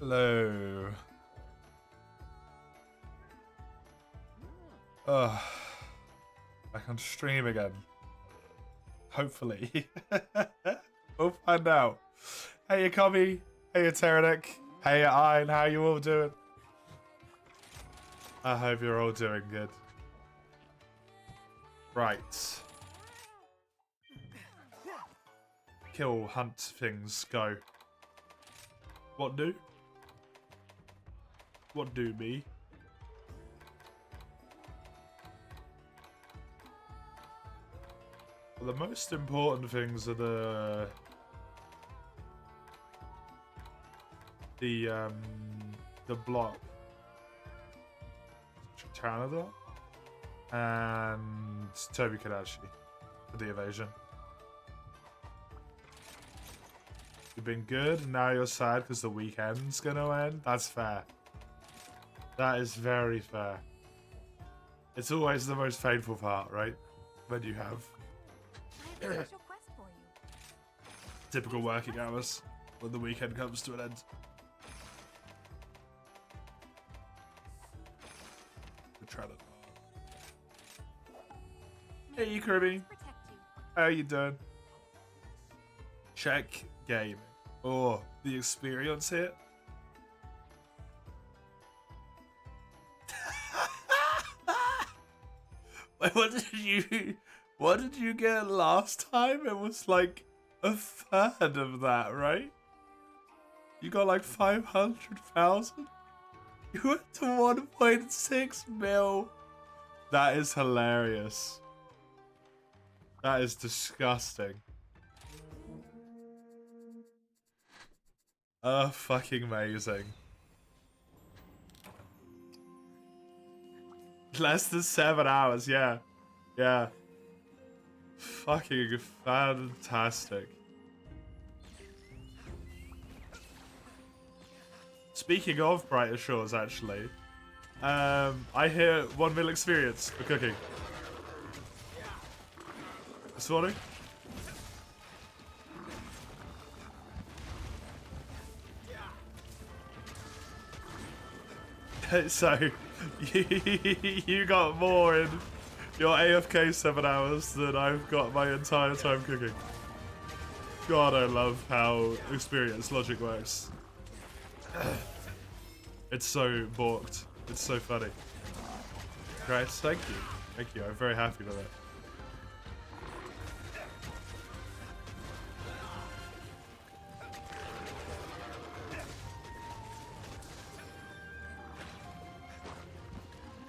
Hello. Ugh. Back on stream again. Hopefully. We'll find out. Hey, Cubby. Hey, Terenic. Hey, Iron. How you all doing? I hope you're all doing good. Right. Kill, hunt, things, go. What do? What do me? Well, the most important things are the block, Canada, and Toby Kadashi for the evasion. You've been good, now you're sad because the weekend's gonna end. That's fair. That is very fair. It's always the most painful part, right? When you have I have a special quest for you. typical working hours when the weekend comes to an end. We're trying to... Hey, Kirby. Protect you. How you doing? Check game. Oh, the experience here. Wait, what did you get last time? It was like a third of that, right? You got like 500,000? You went to 1.6 mil. That is hilarious. That is disgusting. Fucking amazing. Less than 7 hours, yeah. Yeah. Fucking fantastic. Speaking of Brighter Shores, actually, I hear 1 mil experience for cooking. This morning? So, you got more in your AFK 7 hours than I've got my entire time cooking. God, I love how experience logic works. It's so balked. It's so funny. Great, thank you. Thank you, I'm very happy with it.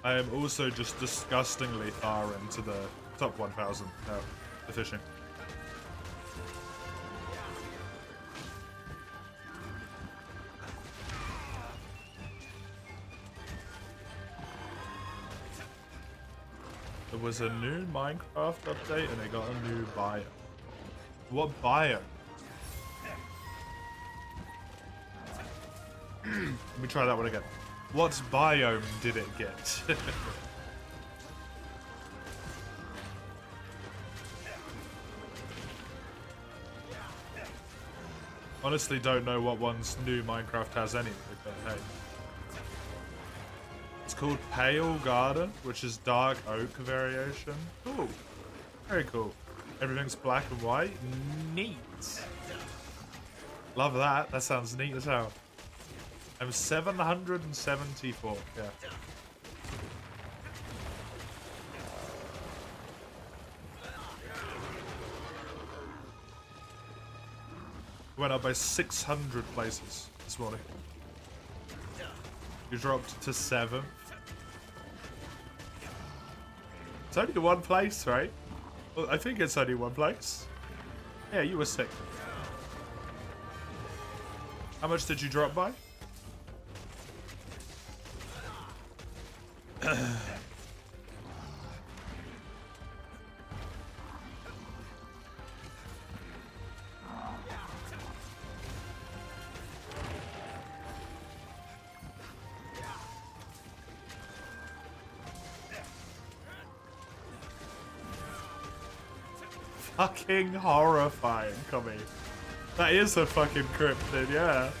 I am also just disgustingly far into the top 1,000 now, the fishing. There was a new Minecraft update and they got a new biome. What biome? Let me try that one again. What biome did it get? Honestly, don't know what one's new Minecraft has anyway, but hey. It's called Pale Garden, which is dark oak variation. Cool. Very cool. Everything's black and white. Neat. Love that. That sounds neat as hell. I'm 774, yeah. Went up by 600 places this morning. You dropped to 7th. It's only 1 place, right? Well, I think it's only 1 place. Yeah, you were 6th. How much did you drop by? Fucking horrifying, Comey. That is a fucking cryptid, yeah.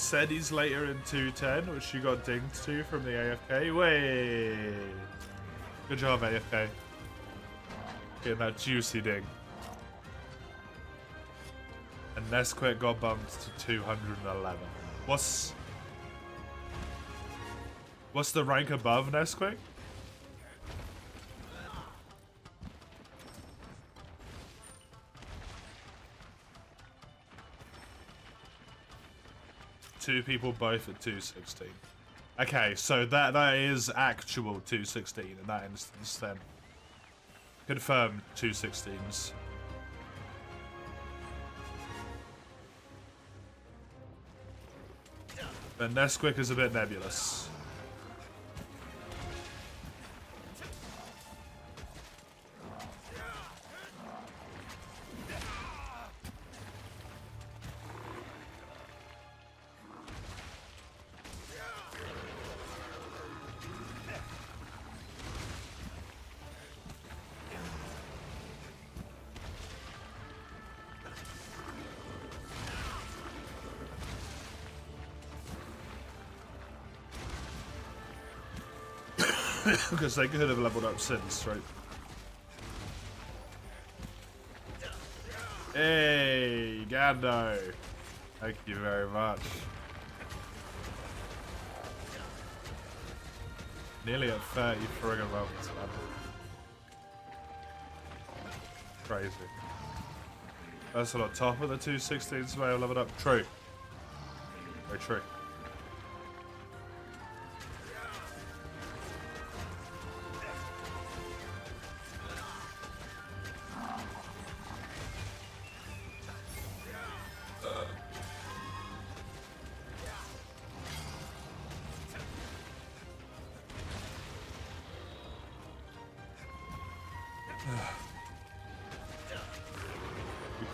said he's later in 210, which you got dinged to from the AFK. Way. Good job, AFK. Getting that juicy ding. And Nesquik got bumped to 211. What's the rank above Nesquik? Two people both at 216. Okay, so that is actual 216 in that instance then. Confirmed 216s. But Nesquik is a bit nebulous. Because they could have leveled up since, right? Hey, Gando. Thank you very much. Nearly at 30 friggin' levels, man. Crazy. That's on top of the 216s may have leveled up. True. Very true.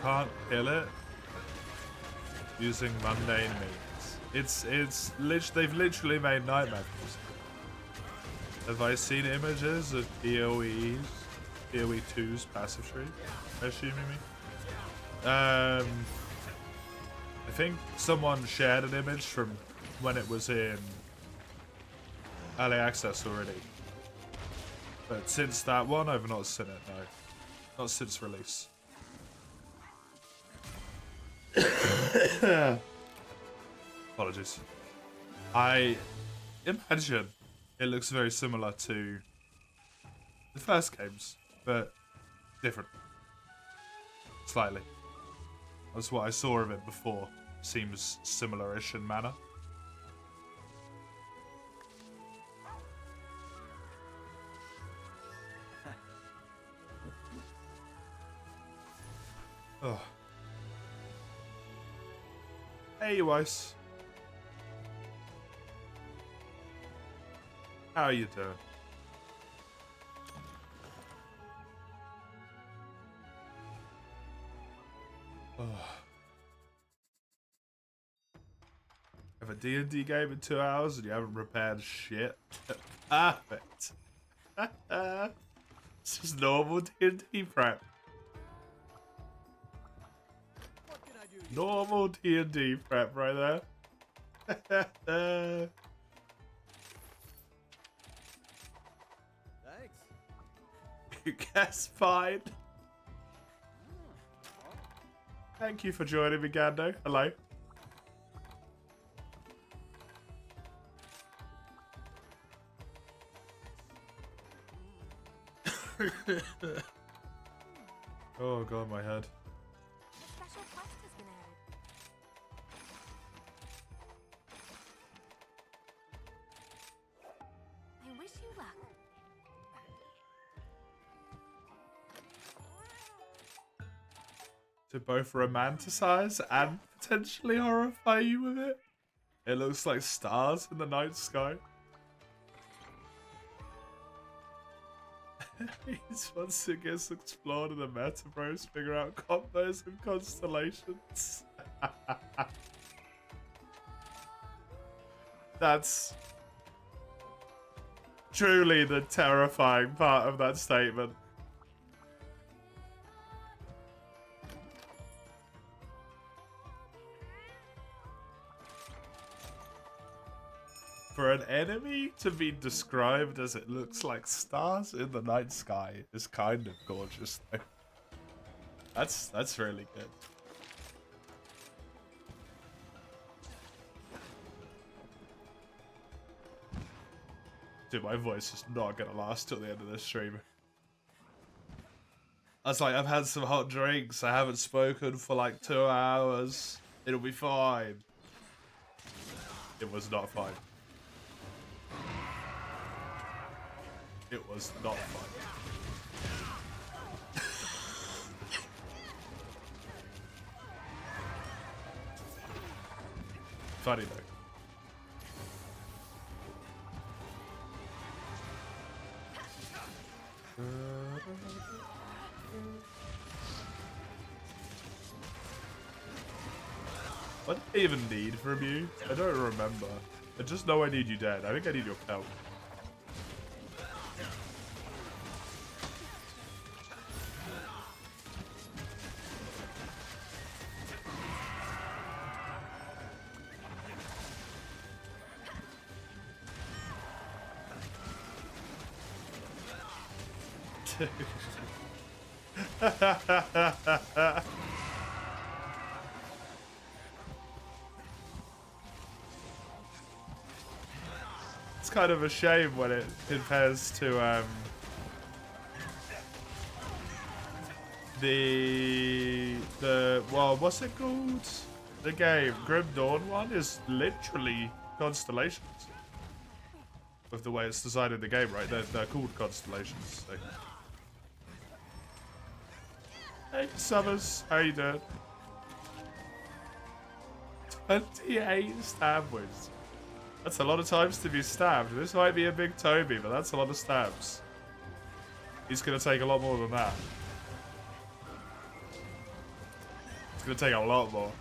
Can't kill it using mundane means. They've literally made nightmares. Have I seen images of DOE 2's passive tree? Assuming me. I think someone shared an image from when it was in early access already. But since that one, I've not seen it, no. Not since release. Apologies. I imagine it looks very similar to the first games, but different. Slightly. That's what I saw of it before. Seems similar-ish in manner. Oh. Hey, Weiss. How are you doing? Oh. Have a D&D game in 2 hours and you haven't prepared shit? Perfect. It's just normal D&D prep. Normal D&D prep right there. Thanks. You guess fine. Thank you for joining me, Gando. Hello. Oh god, my head. A special quest has been added. I wish you luck. To both romanticize and potentially horrify you with it. It looks like stars in the night sky. Once it gets explored in the metaverse, figure out combos and constellations. That's truly the terrifying part of that statement. an enemy to be described as it looks like stars in the night sky is kind of gorgeous, though. That's really good. Dude, my voice is not gonna last till the end of this stream. I was like, I've had some hot drinks. I haven't spoken for like 2 hours. It'll be fine. It was not fine. It was not fine. Funny though. What do I even need from you? I don't remember. I just know I need you dead. I think I need your pelt. It's kind of a shame when it compares to the well, what's it called? The game Grim Dawn one is literally constellations. With the way it's designed in the game, right? They're called constellations. So. Hey, Summers, how you doing? 28 stab wounds. That's a lot of times to be stabbed. This might be a big Toby, but that's a lot of stabs. He's gonna take a lot more than that. It's gonna take a lot more.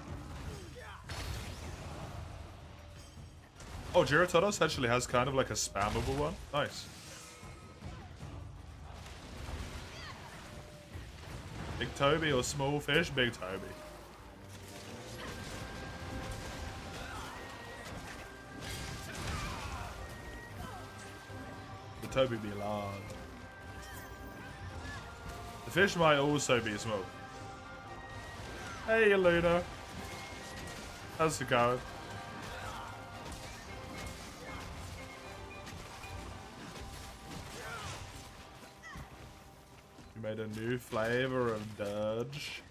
Oh, Giratonos actually has kind of like a spammable one. Nice. Big Toby or small fish? Big Toby. The Toby be large. The fish might also be small. Hey, Luna. How's it going? You made a new flavor of Dodge.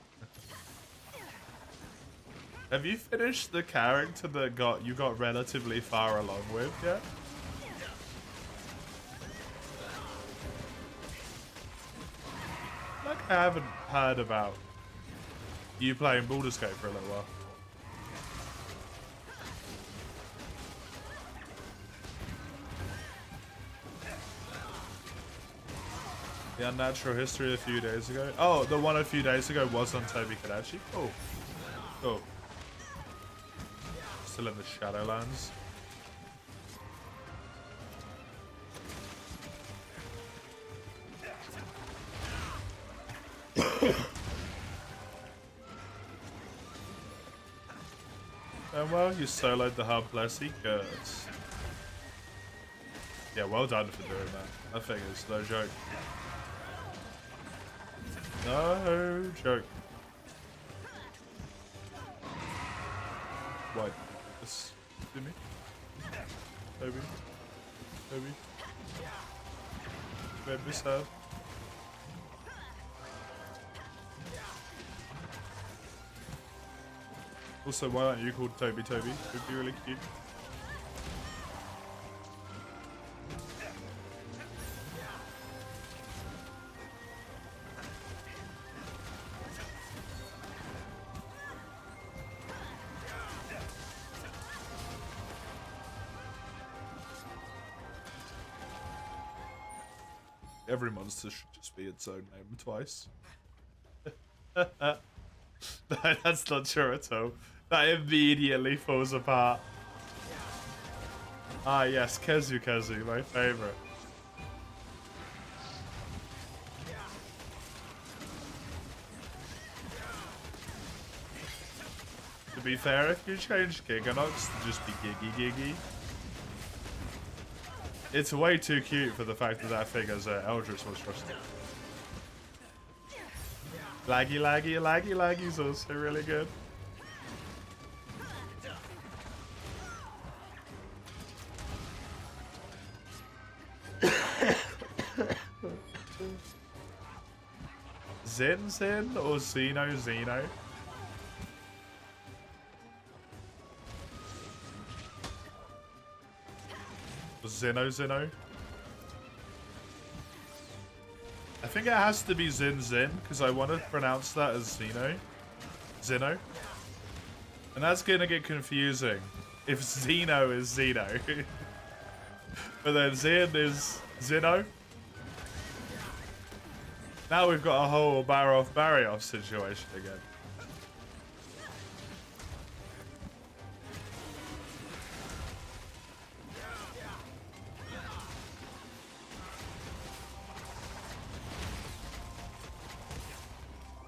Have you finished the character that you got relatively far along with yet? Like I haven't heard about you playing Baldur's Gate for a little while. The Unnatural History a few days ago. Oh, the one a few days ago was on Toby Kadachi. Oh. Cool. Still in the Shadowlands. And well, you soloed the hub, Blessy. Good. Yeah, well done for doing that. That thing is no joke. No joke. What? This to me? Toby? Toby? Made me sad. Also, why aren't you called Toby Toby? It would be really cute. Every monster should just be its own name twice. That's not true at all. That immediately falls apart. Ah yes, Kezu, my favorite. To be fair, if you change Giganox to just be Giggy, It's way too cute for the fact that that thing has Eldritch monstrosity. Laggy, laggy, laggy, laggy is also really good. Zin Zin or Xeno Xeno? Zeno Zeno? I think it has to be Zin Zin because I want to pronounce that as Xeno. Zeno. And that's gonna get confusing if Xeno is Xeno. But then Zin is Zeno. Now we've got a whole Barioth situation again.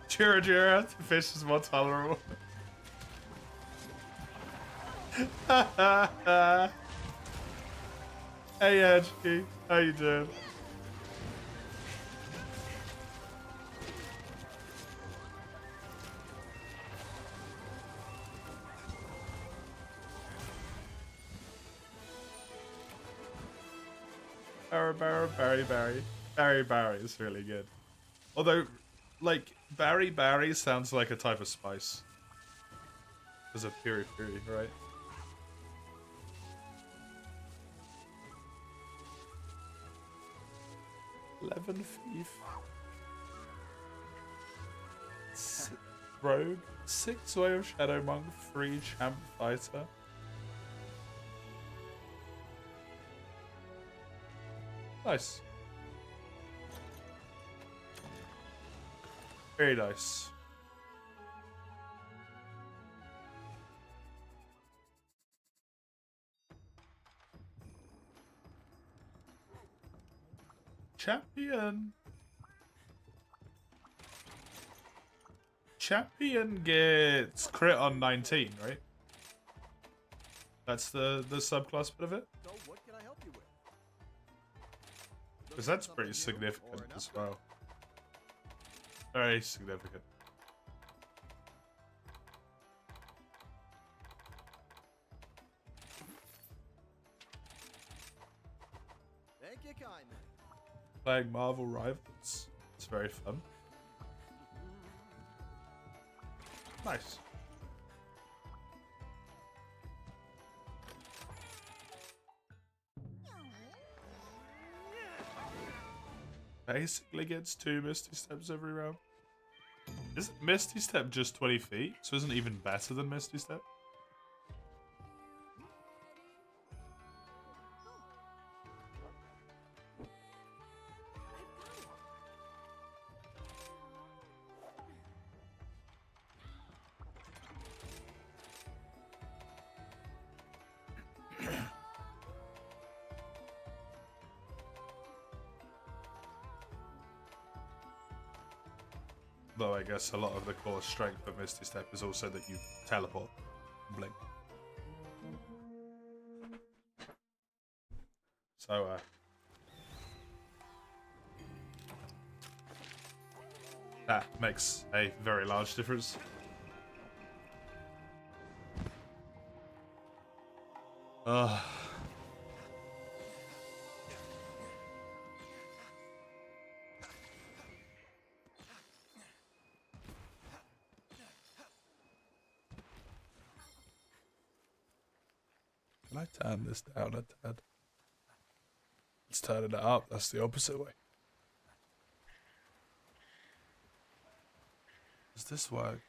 Jura Jura, the fish is more tolerable. Hey Edgy, how you doing? Barry is really good. Although, like, Barry sounds like a type of spice. Because of Piri Piri, right? Eleven Thief. Rogue. 6 Way of Shadow Monk. 3 Champ Fighter. Nice. Very nice. Champion gets crit on 19, right? That's the subclass bit of it? So what can I help you with? Because that's pretty significant as well. Very significant. Thank you kindly. Playing Marvel Rivals. It's very fun. Nice. Basically gets 2 Misty Steps every round. Isn't Misty Step just 20 feet? So isn't it even better than Misty Step? Though I guess a lot of the core strength of Misty Step is also that you teleport and blink. So, that makes a very large difference. Ugh. Can I turn this down a tad? Let's turn it up. That's the opposite way. Does this work?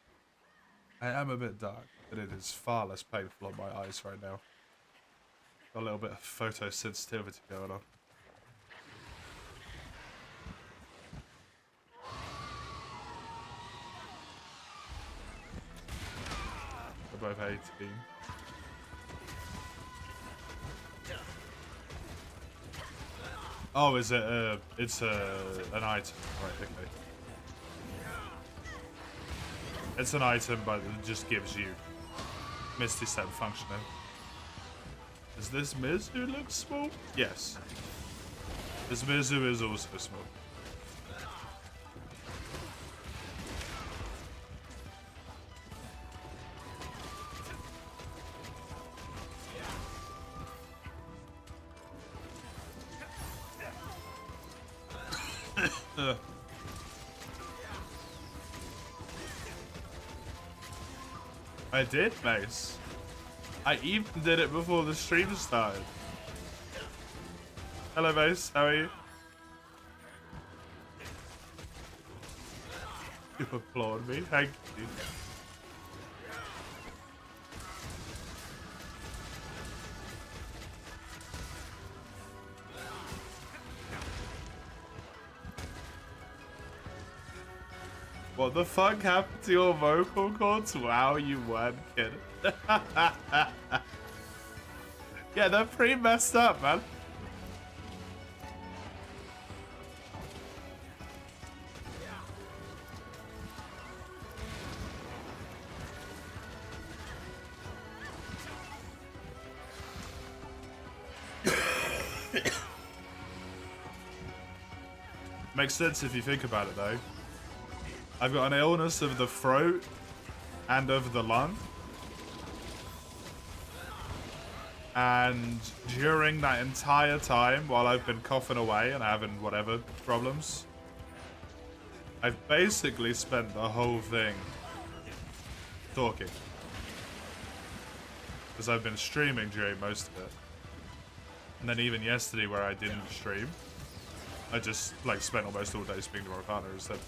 I am a bit dark, but it is far less painful on my eyes right now. Got a little bit of photosensitivity going on. We're both 18. Oh, is it it's an item, right, okay. It's an item, but it just gives you Misty Step functioning. Is this Miz who looks small? Yes. This Mizu is also small. I did, Mace. I even did it before the stream started. Hello, Mace. How are you? You applaud me. Thank you. What the fuck happened to your vocal cords? Wow, you weren't kidding. Yeah, they're pretty messed up, man. Makes sense if you think about it, though. I've got an illness of the throat and of the lung. And during that entire time, while I've been coughing away and having whatever problems, I've basically spent the whole thing talking. Because I've been streaming during most of it. And then even yesterday where I didn't stream, I just like spent almost all day speaking to my partner instead.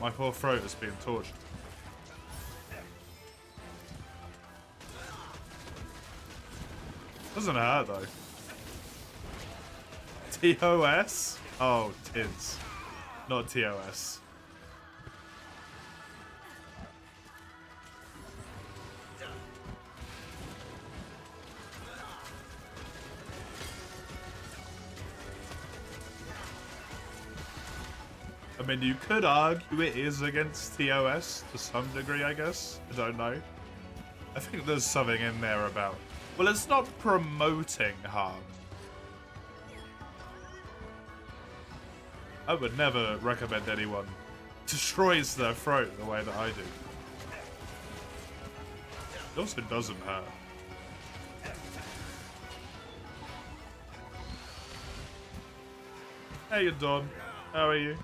My poor throat is being tortured. Doesn't hurt though. TOS? Oh, TIS. Not TOS. I mean, you could argue it is against TOS to some degree, I guess. I don't know. I think there's something in there about... Well, it's not promoting harm. I would never recommend anyone destroys their throat the way that I do. It also doesn't hurt. Hey, Dawn. How are you?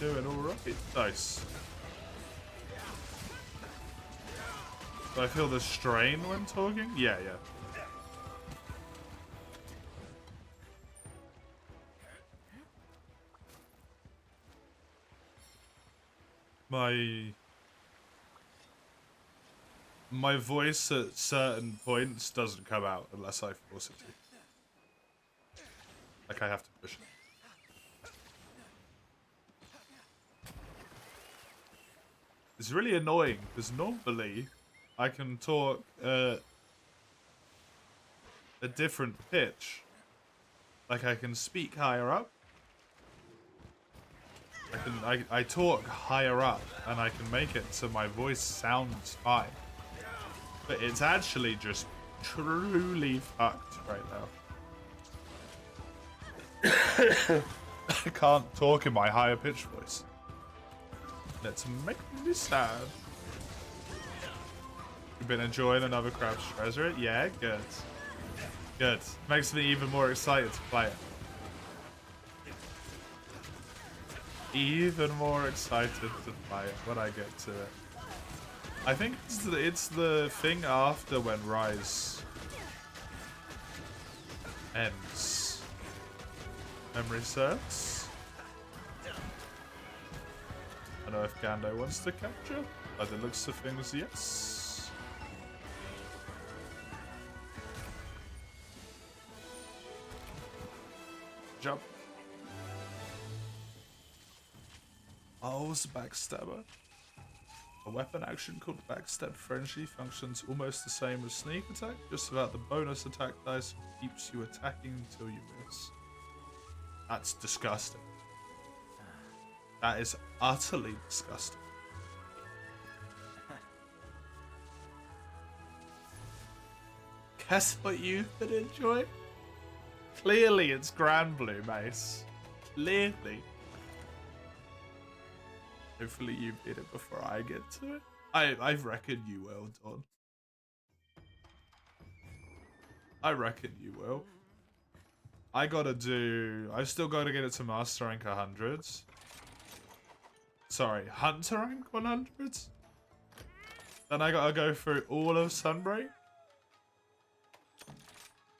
You're doing alright. Nice. Do I feel the strain when talking? Yeah, yeah. My voice at certain points doesn't come out unless I force it to. Like I have to push it. It's really annoying because normally I can talk a different pitch. Like I can speak higher up. I talk higher up and I can make it so my voice sounds fine. But it's actually just truly fucked right now. I can't talk in my higher pitched voice. That's making me sad. You've been enjoying another Craft Treasure? Yeah, good. Good. Makes me even more excited to play it. Even more excited to play it when I get to it. I think it's the thing after when Rise ends. Memory serves. I don't know if Gando wants to capture. By the looks of things, yes. Jump. Oh, it's a backstabber. A weapon action called Backstab Frenzy functions almost the same as Sneak Attack, just without the bonus attack dice keeps you attacking until you miss. That's disgusting. That is utterly disgusting. Guess what you've been enjoying? Clearly it's Grand Blue, Mace. Clearly. Hopefully you beat it before I get to it. I reckon you will, Don. I reckon you will. I still gotta get it to Master Rank 100s. Sorry, Hunter Rank 100s? Then I gotta go through all of Sunbreak.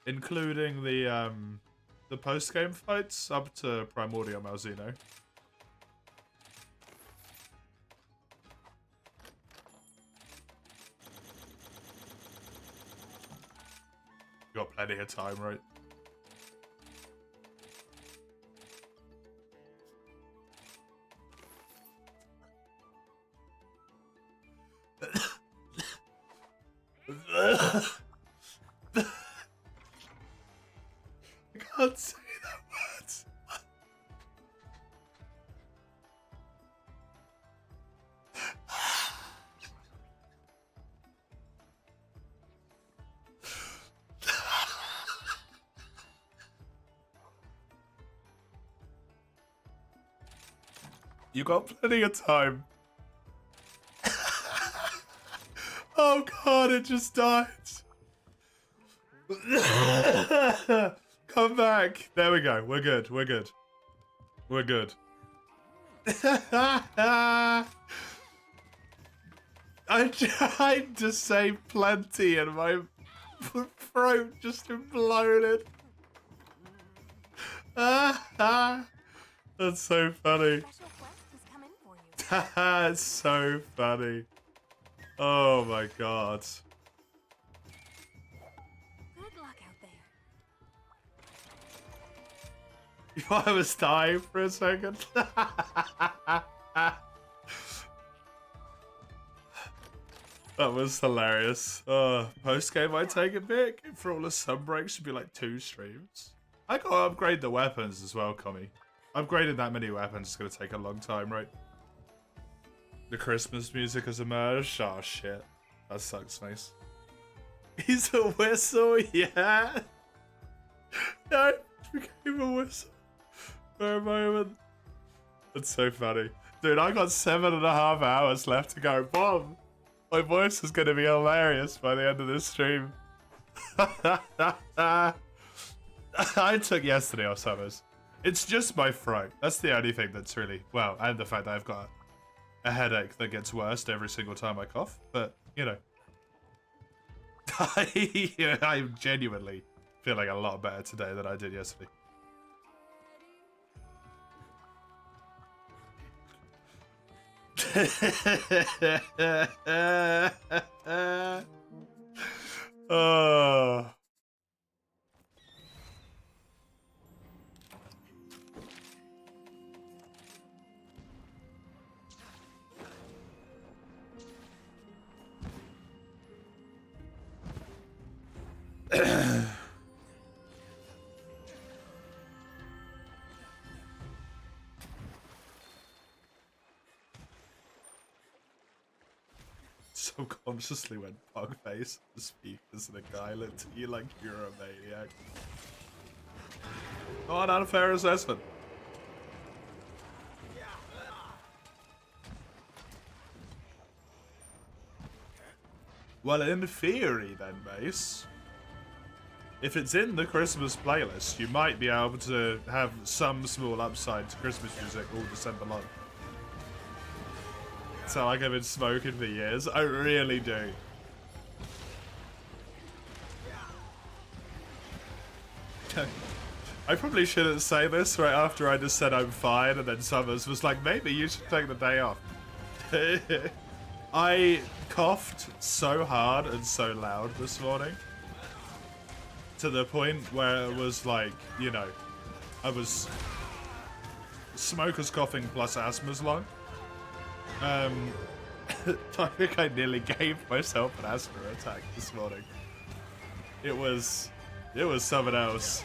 Including the post-game fights up to Primordial Malzeno. Got plenty of time, right? I can't say that word. You got plenty of time. Oh god, it just died. Come back. There we go. We're good. We're good. We're good. I tried to say plenty and my throat just imploded. That's so funny. Special quest has come in for you. That's so funny. Oh my god. Good luck out there. You thought I was dying for a second? That was hilarious. Post game, I take a bit. For all the Sunbreak should be like 2 streams. I gotta upgrade the weapons as well, Connie. Upgrading that many weapons is gonna take a long time, right? The Christmas music has emerged. Oh shit, that sucks, Mace. He's a whistle, yeah. No, it became a whistle for a moment. That's so funny, dude. I got 7.5 hours left to go. Bomb. My voice is gonna be hilarious by the end of this stream. I took yesterday off, Summers. It's just my throat. That's the only thing that's really, well, and the fact that I've got a headache that gets worse every single time I cough. But, you know, I'm genuinely feeling a lot better today than I did yesterday. Oh. Subconsciously went pug face the speakers and the guy looked at you like you're a maniac. Not an unfair assessment. Well, in theory then, Mace, if it's in the Christmas playlist, you might be able to have some small upside to Christmas music all December long. So like I've been smoking for years. I really do. I probably shouldn't say this right after I just said I'm fine, and then Summers was like, maybe you should take the day off. I coughed so hard and so loud this morning to the point where it was like, you know, I was smoker's coughing plus asthma's lung. I think I nearly gave myself an asthma attack this morning. It was something else.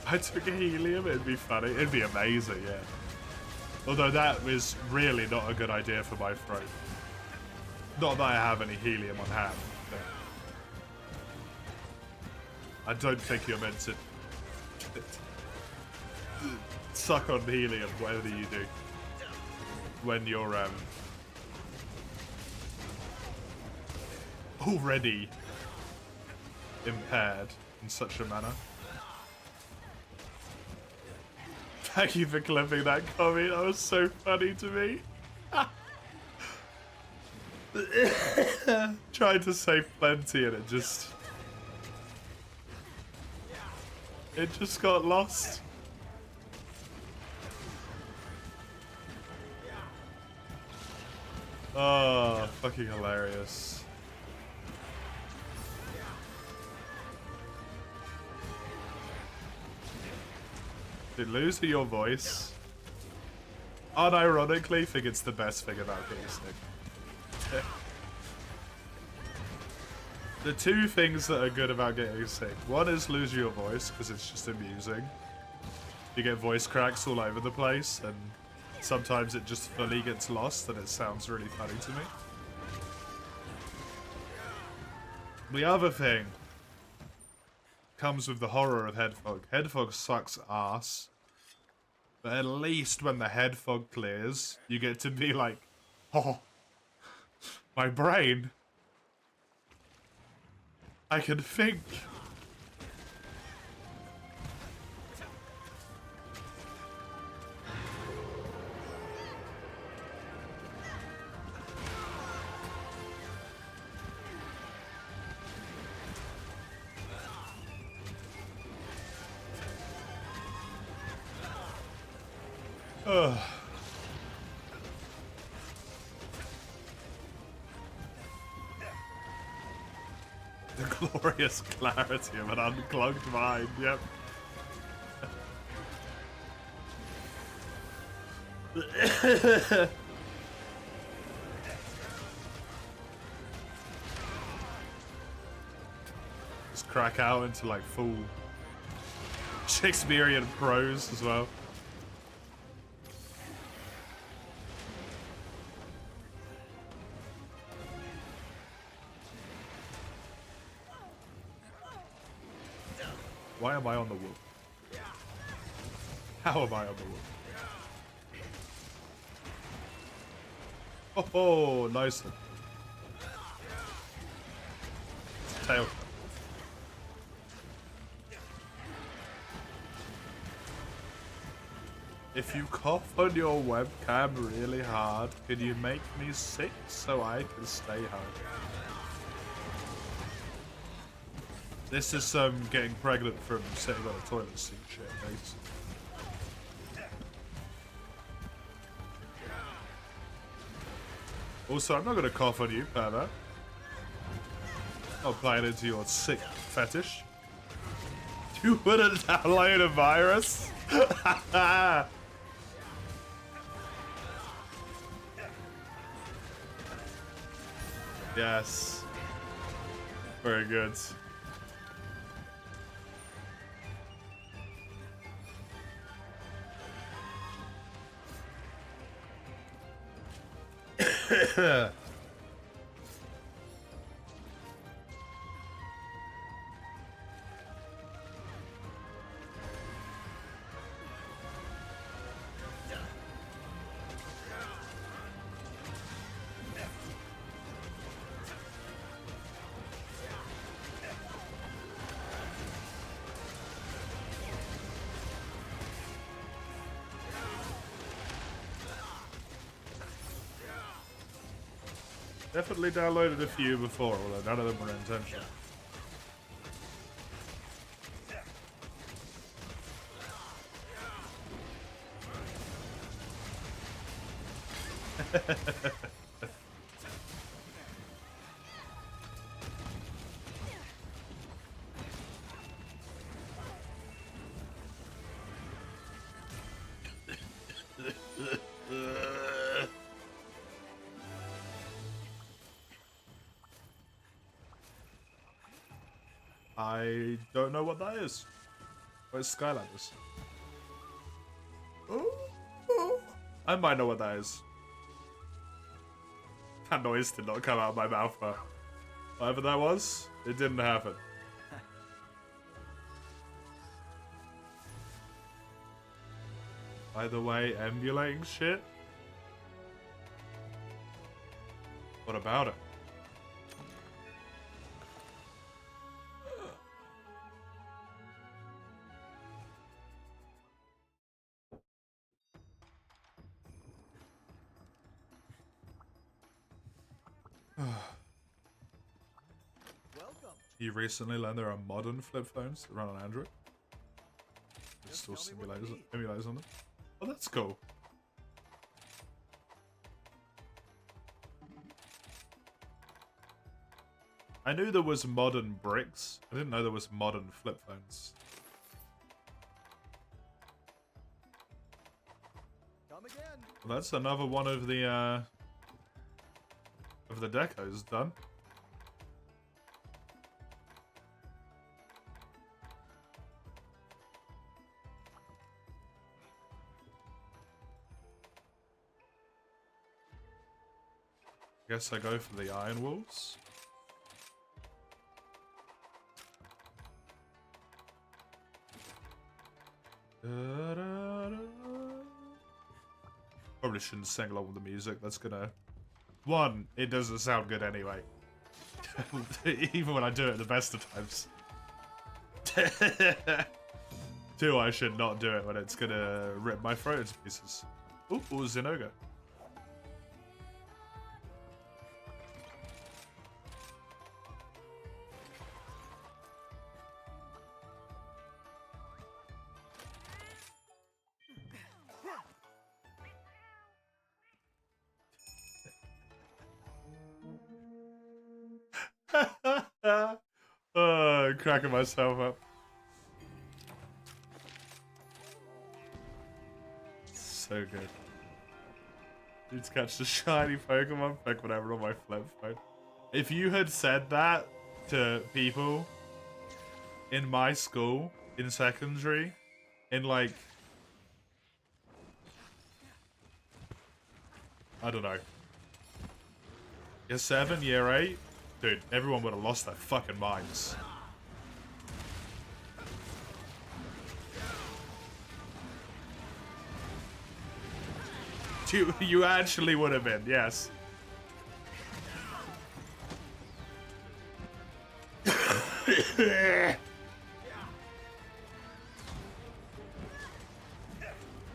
I took a helium, it'd be funny. It'd be amazing, yeah. Although that was really not a good idea for my throat. Not that I have any helium on hand. But I don't think you're meant to suck on helium, whatever you do, when you're already impaired in such a manner. Thank you for clipping that comment. That was so funny to me. Tried to say plenty and it just got lost. Oh, fucking hilarious. Did losing your voice, unironically, think it's the best thing about getting sick. The two things that are good about getting sick. One is losing your voice, because it's just amusing. You get voice cracks all over the place, and sometimes it just fully gets lost, and it sounds really funny to me. The other thing comes with the horror of head fog. Head fog sucks ass. But at least when the head fog clears, you get to be like, oh, my brain. I can think. Ugh. The glorious clarity of an unclogged mind, yep. Just crack out into like full Shakespearean prose as well. Why am I on the wolf? How am I on the wolf? Oh, nice one. Tail. If you cough on your webcam really hard, can you make me sick so I can stay home? This is getting pregnant from sitting on a toilet seat shit, basically. Also, I'm not gonna cough on you, pervert. Not playing into your sick fetish. You wouldn't download a virus? Yes. Very good. Definitely downloaded a few before, although none of them were intentional. I don't know what that is. Where's Skylanders? Oh. I might know what that is. That noise did not come out of my mouth, but whatever that was, it didn't happen. By the way, emulating shit? What about it? Welcome. You recently learned there are modern flip phones that run on Android. There's still Just tell me what you emulators on them. Oh, that's cool. I knew there was modern bricks. I didn't know there was modern flip phones. Come again. Well, that's another one of the decos done. Guess I go for the Iron Wolves. Probably shouldn't sing along with the music. That's gonna... One, it doesn't sound good anyway. Even when I do it at the best of times. Two, I should not do it when it's gonna rip my throat into pieces. Ooh, Zinogre. Cracking myself up. So good. Need to catch the shiny Pokemon. Pick whatever on my flip phone. If you had said that to people in my school, in secondary, in like... I don't know. Year 7, year 8? Dude, everyone would have lost their fucking minds. You actually would have been, yes. Oh,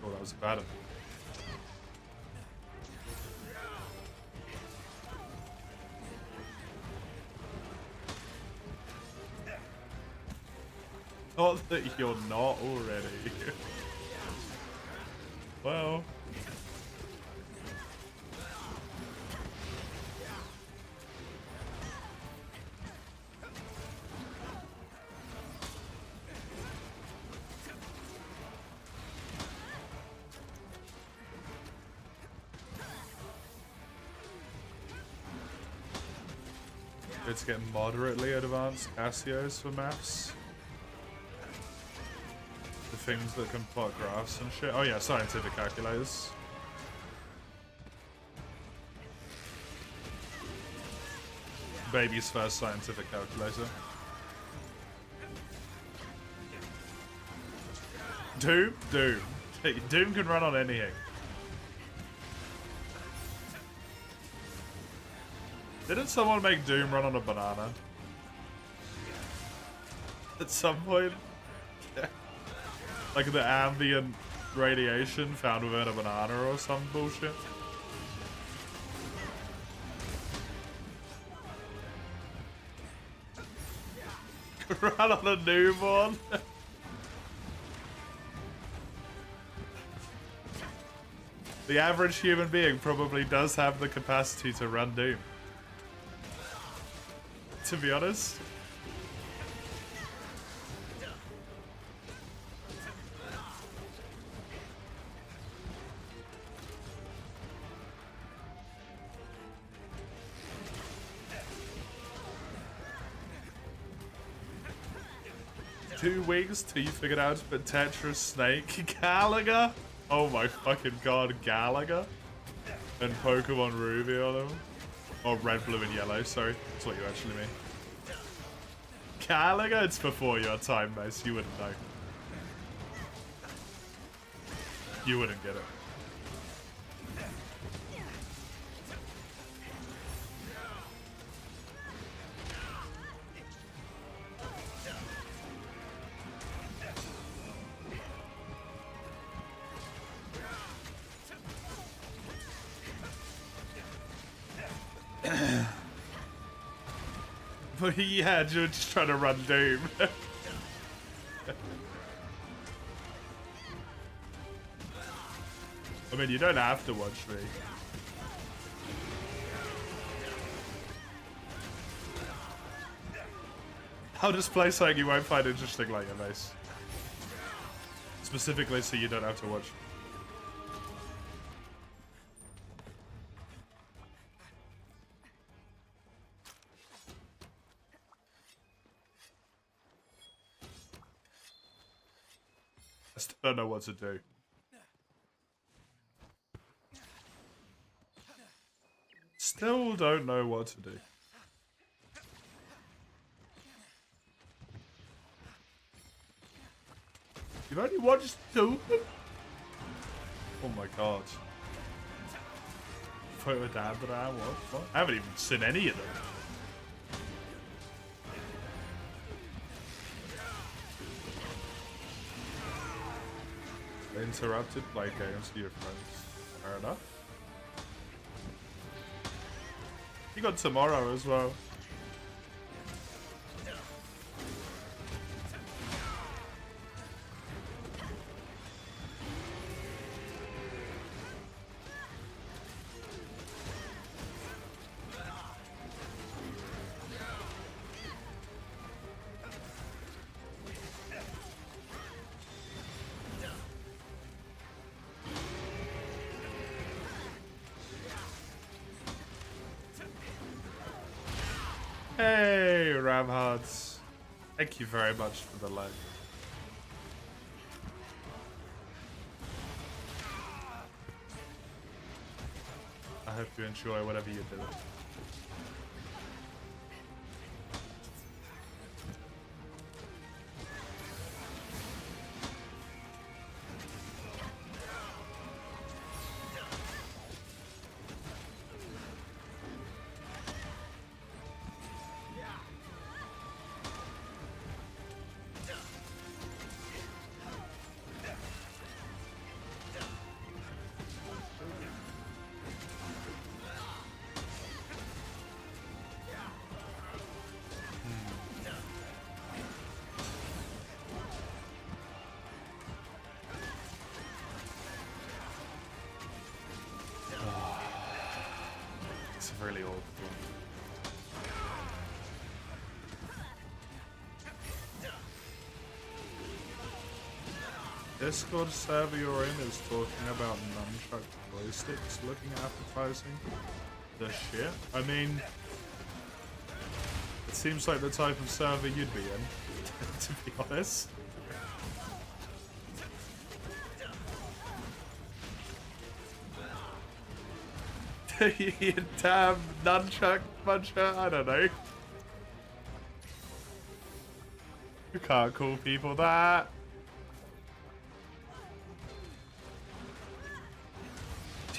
that was bad. Not that you're not already. Well. Good to get moderately advanced Casios for maths. The things that can plot graphs and shit. Oh yeah, scientific calculators. Baby's first scientific calculator. Doom? Doom. Doom can run on anything. Didn't someone make Doom run on a banana? At some point? Like the ambient radiation found within a banana or some bullshit? Run on a newborn? The average human being probably does have the capacity to run Doom. To be honest. 2 weeks till you figured out to put Tetris, Snake, Galaga? Oh my fucking god, Galaga? And Pokemon Ruby on them? Or Red, Blue, and Yellow, sorry. That's what you actually mean. Galaga? It's before your time, Mace. You wouldn't know. You wouldn't get it. But yeah, you're just trying to run Doom. I mean, you don't have to watch me. I'll just play something you won't find interesting like a Mace. Specifically so you don't have to watch. I still don't know what to do. Still don't know what to do. You've only watched 2? Oh my god. Photo dad that I watched? What? I haven't even seen any of them. Interrupted, play games to your friends. Fair enough. You got tomorrow as well. Hey, Ramhards. Thank you very much for the like. I hope you enjoy whatever you do. It's really awful. Discord server you're in is talking about nunchuck joysticks looking appetizing. The shit? I mean, it seems like the type of server you'd be in, to be honest. You damn nunchuck puncher, I don't know. You can't call people that.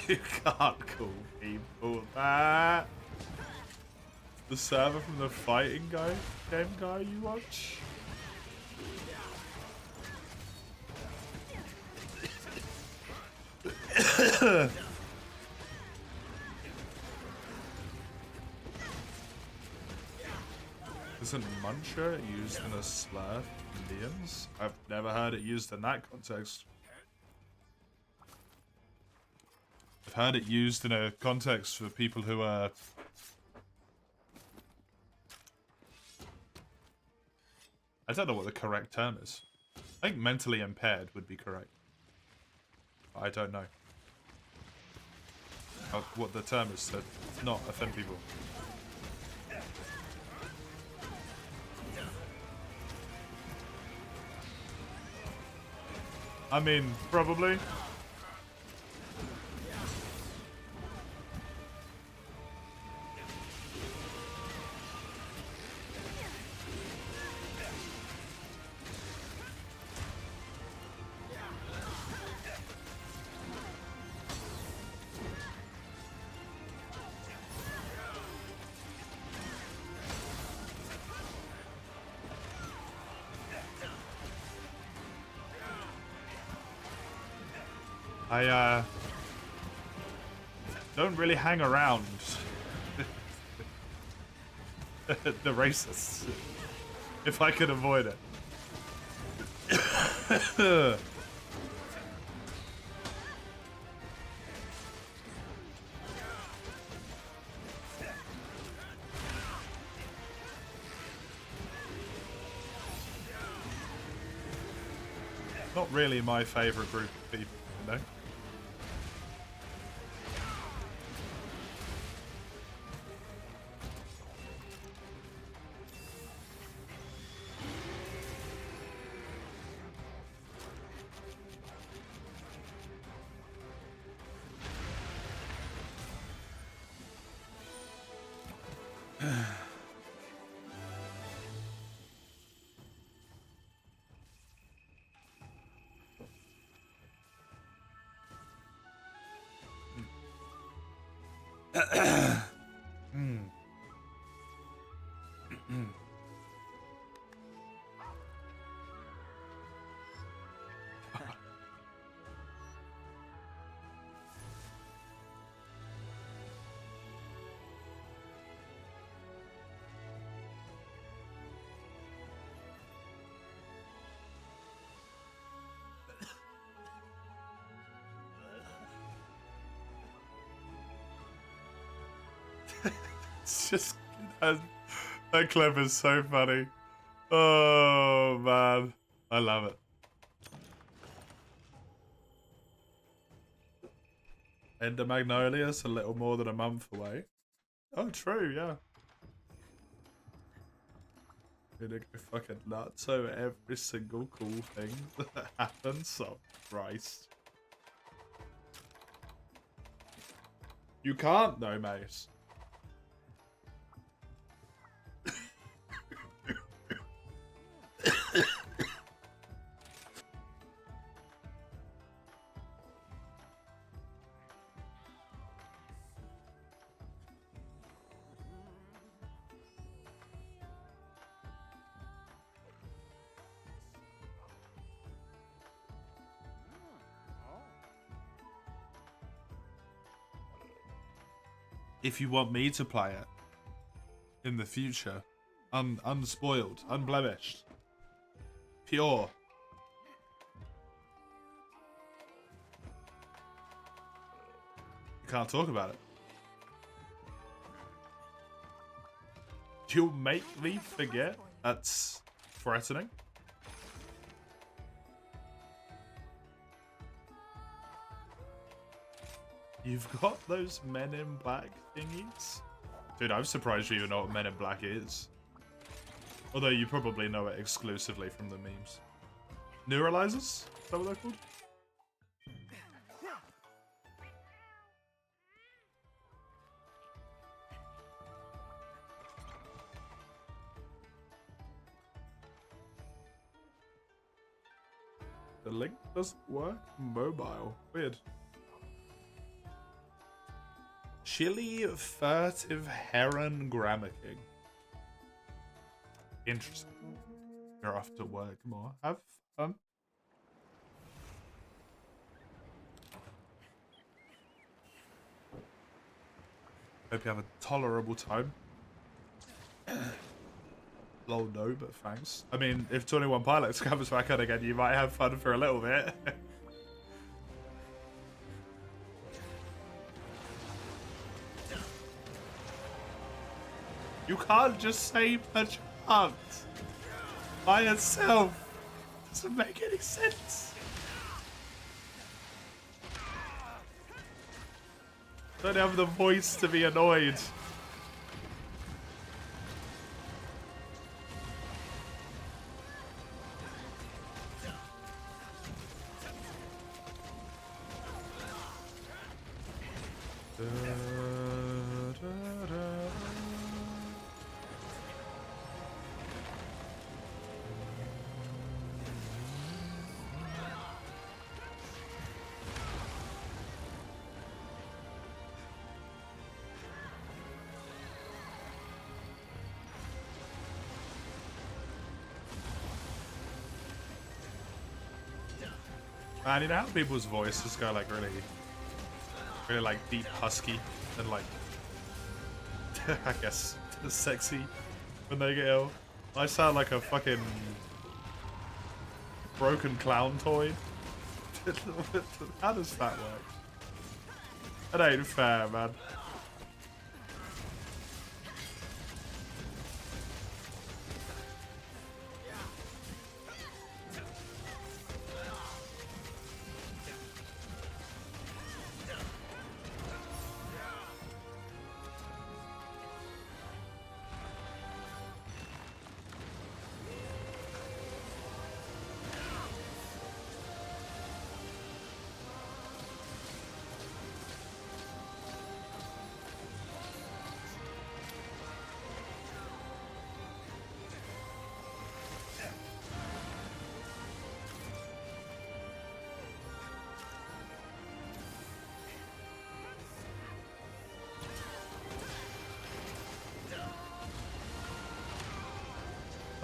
You can't call people that. The server from the fighting game guy you watch? Isn't Muncher used in a slur for Indians? I've never heard it used in that context. I've heard it used in a context for people who are... I don't know what the correct term is. I think mentally impaired would be correct. I don't know what the term is to not offend people. I mean, probably. I don't really hang around the racists if I could avoid it. Not really my favorite group of people, you know? It's just that clip is so funny. Oh man, I love it. Ender Magnolia's a little more than a month away. Oh, true, yeah. Gonna go fucking nuts over every single cool thing that happens. Oh, Christ. You can't, though, mate. If you want me to play it in the future, unspoiled, unblemished, pure. You can't talk about it. You'll make me forget? That's threatening. You've got those Men in Black thingies? Dude, I'm surprised you even know what Men in Black is. Although you probably know it exclusively from the memes. Neuralizers? Is that what they're called? The link doesn't work mobile. Weird. Chili Furtive Heron Grammar King. Interesting. You're off to work more. Have fun. Hope you have a tolerable time. Lol, no, but thanks. I mean, if 21 Pilots comes back on again, you might have fun for a little bit. You can't just say perchance by itself. Doesn't make any sense. Don't have the voice to be annoyed. Man, you know how people's voices go like really like deep husky and like, I guess, sexy when they get ill? I sound like a fucking broken clown toy. How does that work? That ain't fair, man.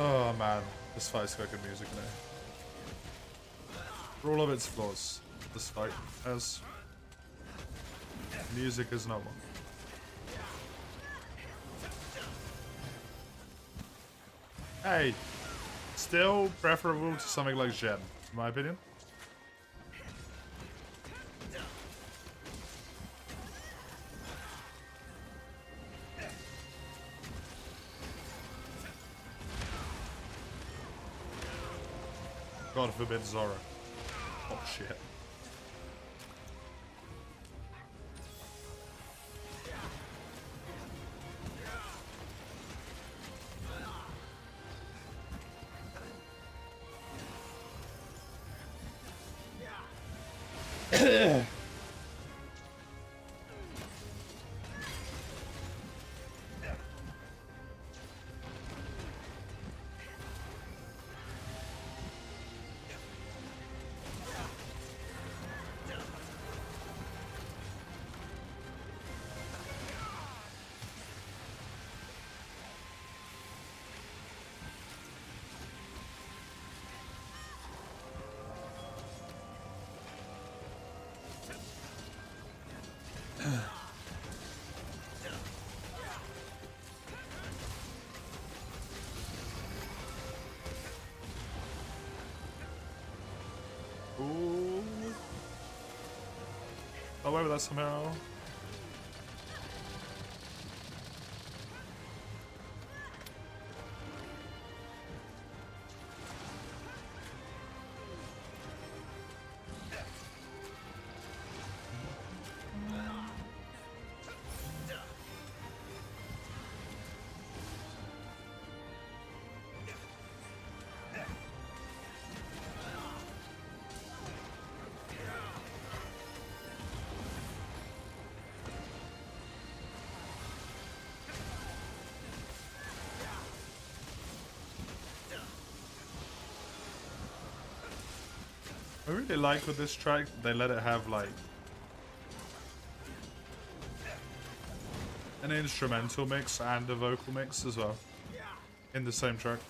Oh man, this fight's got good music now. For all of its flaws, this fight has music is not one. Hey, still preferable to something like Gen, in my opinion. God forbid Zora. Oh shit. Ooh. Oh, wait with that somehow. I really like with this track, they let it have like an instrumental mix and a vocal mix as well in the same track.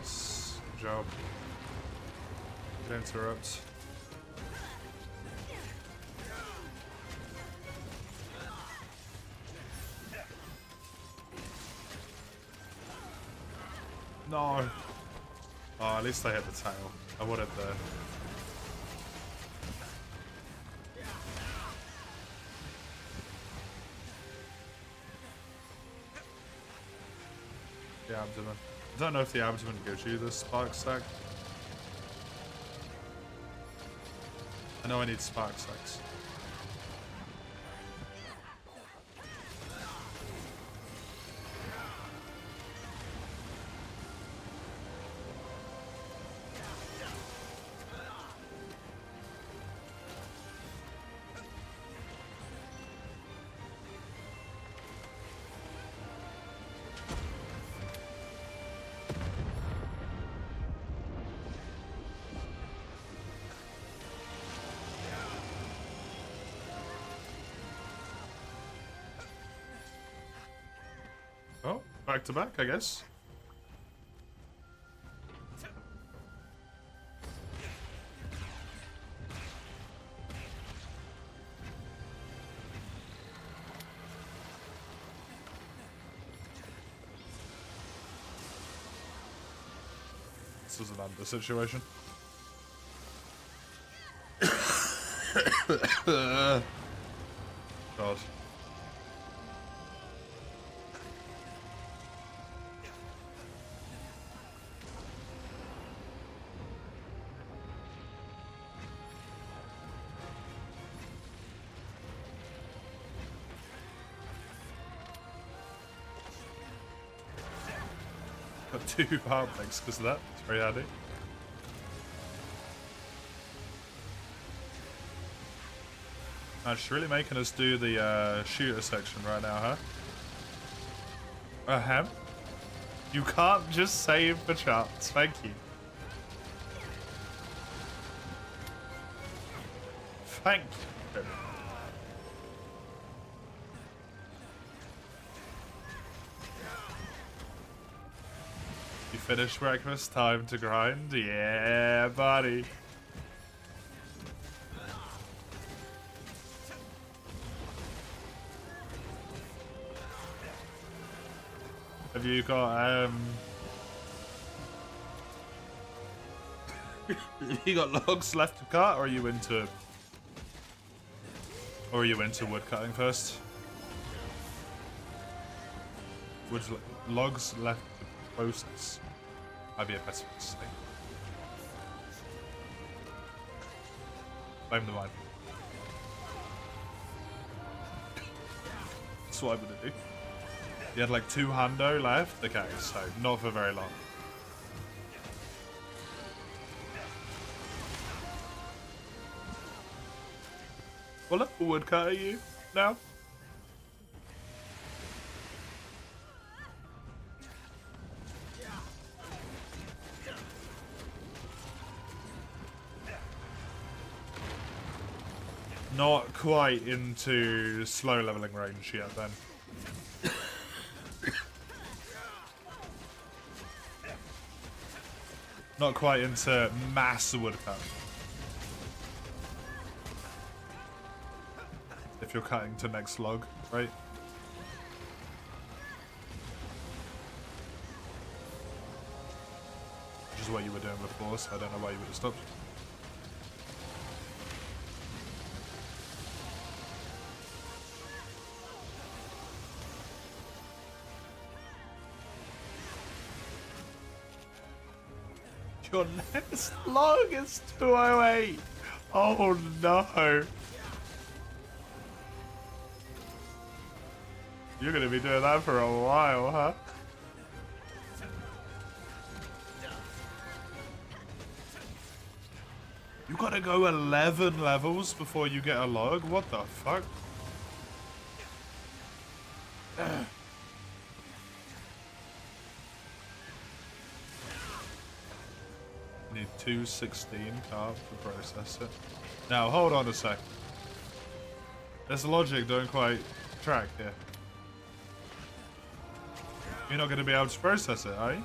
Nice. Good job. Don't interrupt. No. Oh, at least I hit the tail. I wanted the... the abdomen. I don't know if the abdomen gives you the spark sack. I know I need spark sacks. Oh, back to back, I guess. This is an under situation. God. Got 2 power breaks because of that. It's very handy. Man, she's really making us do the shooter section right now, huh? Ahem. You can't just save the charts. Thank you. Thank you. You finished breakfast? Time to grind? Yeah, buddy. Have you got, you got logs left to cut, or are you into... Or are you into wood cutting first? Wood logs left to process. Might be a better mistake. Blame the wine. That's what I'm gonna do. You had like 2 hundo left? Okay, so not for very long. What level woodcut are you now? Not quite into slow leveling range yet then. Not quite into mass woodcut. If you're cutting to next log, right? Which is what you were doing before, so I don't know why you would have stopped. Your next log is 208. Oh no. You're gonna be doing that for a while, huh? You gotta go 11 levels before you get a log? What the fuck? Need 216 carb to process it. Now, hold on a sec. There's logic don't quite track here. You're not going to be able to process it, are you?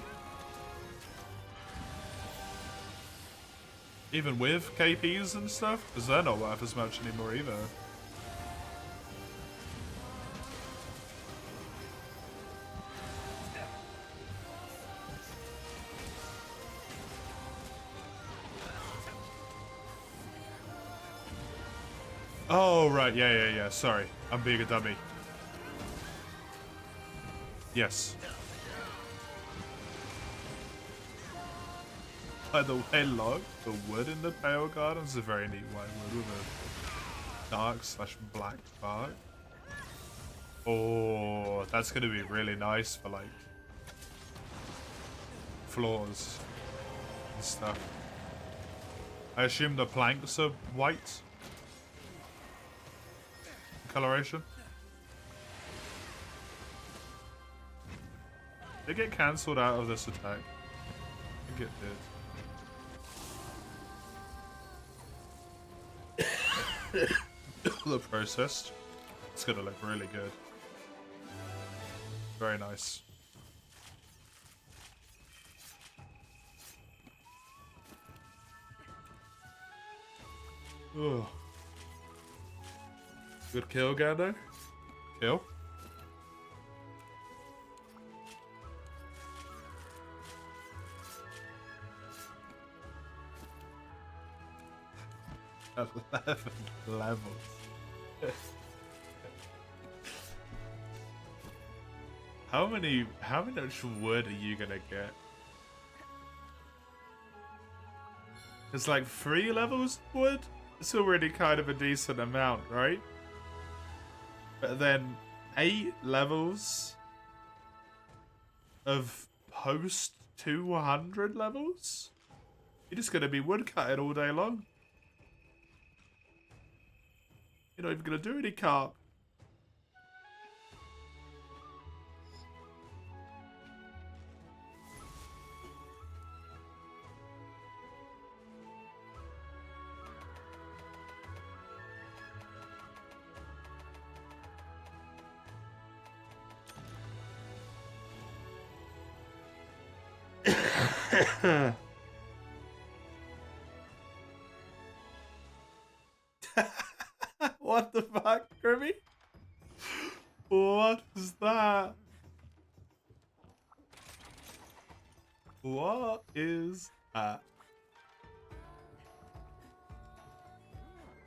Even with KPs and stuff, because they're not worth as much anymore either. Oh, right, yeah. Sorry, I'm being a dummy. Yes. By the way, Log, the wood in the Pale Gardens is a very neat white wood with a dark/black bark. Oh, that's gonna be really nice for like floors and stuff. I assume the planks are white coloration. Did it get cancelled out of this attack? I think it did. The processed. It's gonna look really good. Very nice. Oh. Good kill, Gando. Kill. At 11 levels. How much wood are you gonna get? It's like 3 levels of wood? It's already kind of a decent amount, right? But then 8 levels of post 200 levels? You're just gonna be woodcutting all day long. You're not even gonna do any carp. What the fuck, Kirby? What is that? What is that?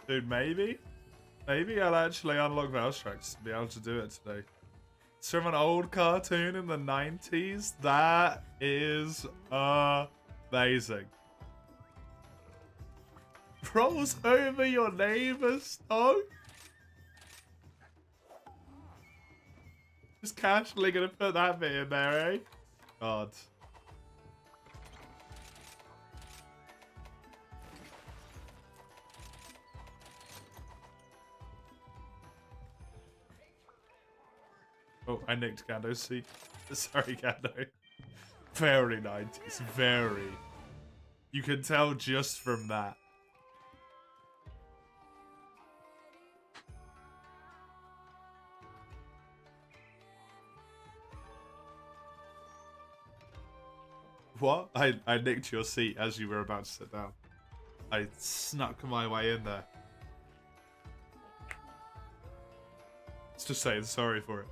Dude, maybe I'll actually unlock Valstrax and be able to do it today. It's from an old cartoon in the 90s. That is amazing. Rolls over your neighbor's dog? Just casually gonna put that bit in there, eh? God. Oh, I nicked Gando's seat. Sorry, Gando. Very 90s. Very. You can tell just from that. What? I nicked your seat as you were about to sit down. I snuck my way in there. It's just saying sorry for it.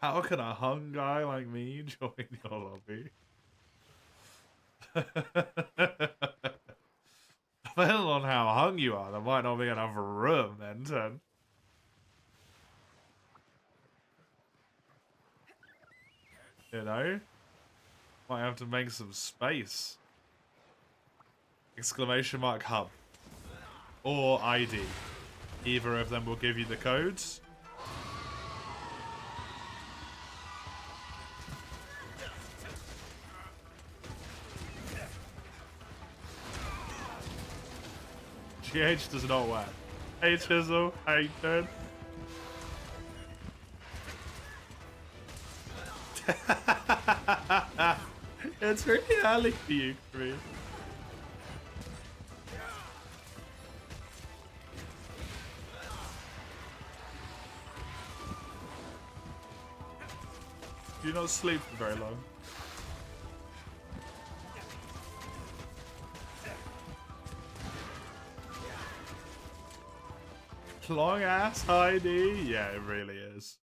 How can a hung guy like me join your lobby? Depending on how hung you are, there might not be enough room then, Ten. You know? Might have to make some space. Exclamation mark hub. Or ID. Either of them will give you the codes. GH does not work. Hey Chisel, how you doing? It's really early for you, Kareem. Do you not sleep for very long? Long ass ID? Yeah, it really is.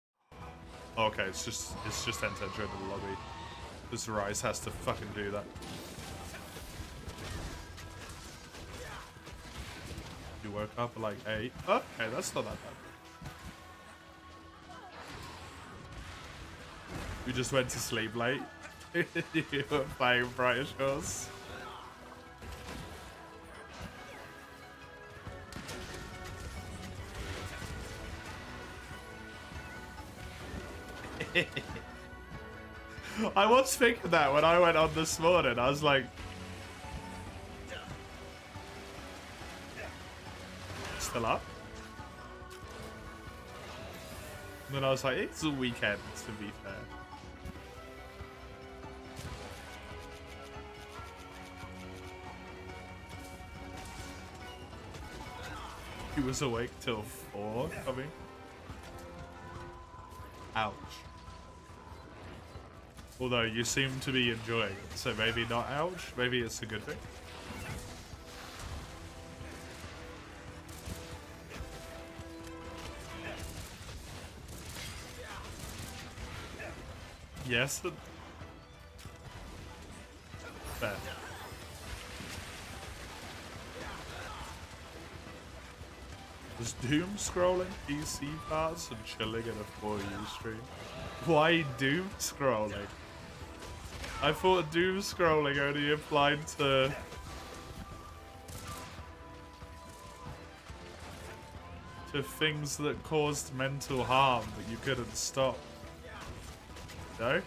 Okay, it's just enter the lobby. This Rise has to fucking do that. You woke up at like 8. Okay, that's not that bad. You just went to sleep late. You were playing Brighter Shores. I was thinking that when I went on this morning. I was like, still up? And then I was like, it's a weekend, to be fair. He was awake till 4, I mean. Ouch. Although you seem to be enjoying it, so maybe not ouch, maybe it's a good thing. Yes. Fair. Was Doom scrolling PC parts and chilling in a 4U stream? Why Doom scrolling? I thought doom scrolling only applied to things that caused mental harm that you couldn't stop. No?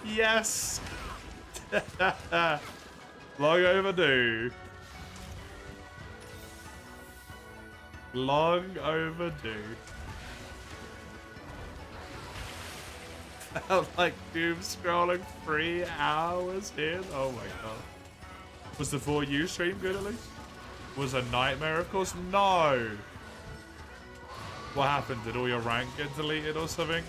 Yes! Long overdue. Long overdue. Felt like doom scrolling 3 hours in. Oh my god. Was the 4U stream good at least? Was a nightmare of course? No! What happened? Did all your rank get deleted or something?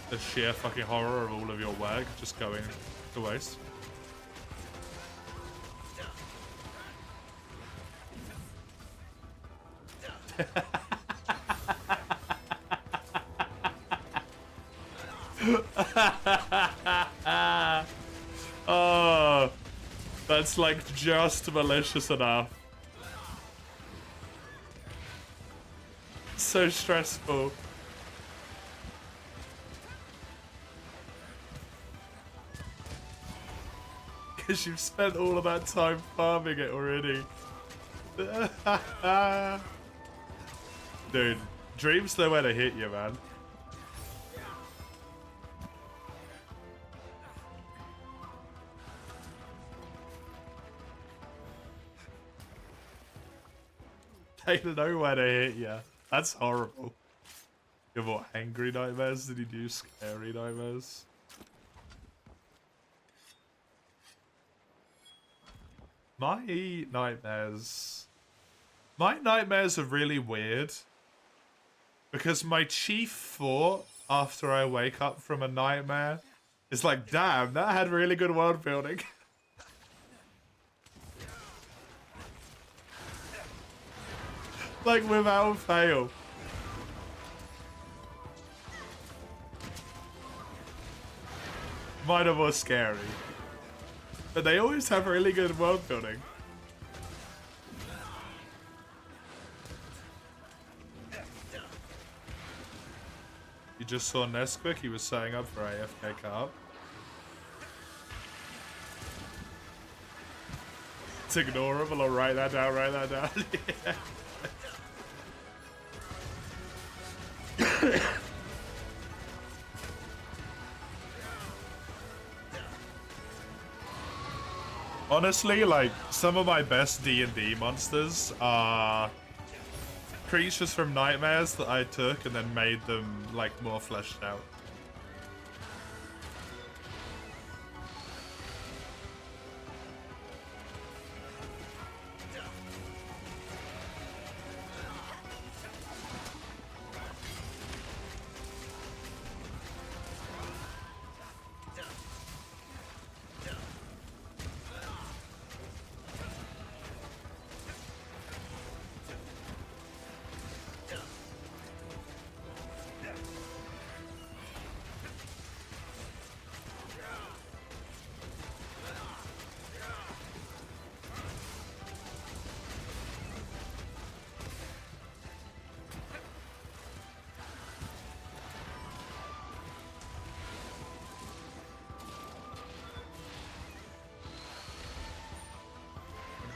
The sheer fucking horror of all of your work just going to waste. Oh, that's like just malicious enough. So stressful. Because you've spent all of that time farming it already. Dude, dreams know where to hit you, man. They know where to hit you. That's horrible. You have what, angry nightmares? Did he do scary nightmares? My nightmares are really weird because my chief thought after I wake up from a nightmare is like, damn, that had really good world building. Like without fail. Mine are more scary. But they always have really good world building. You just saw Nesquik, he was setting up for AFK Cup. It's ignorable. I'll write that down, write that down. Yeah. Honestly, like, some of my best D&D monsters are creatures from nightmares that I took and then made them, like, more fleshed out.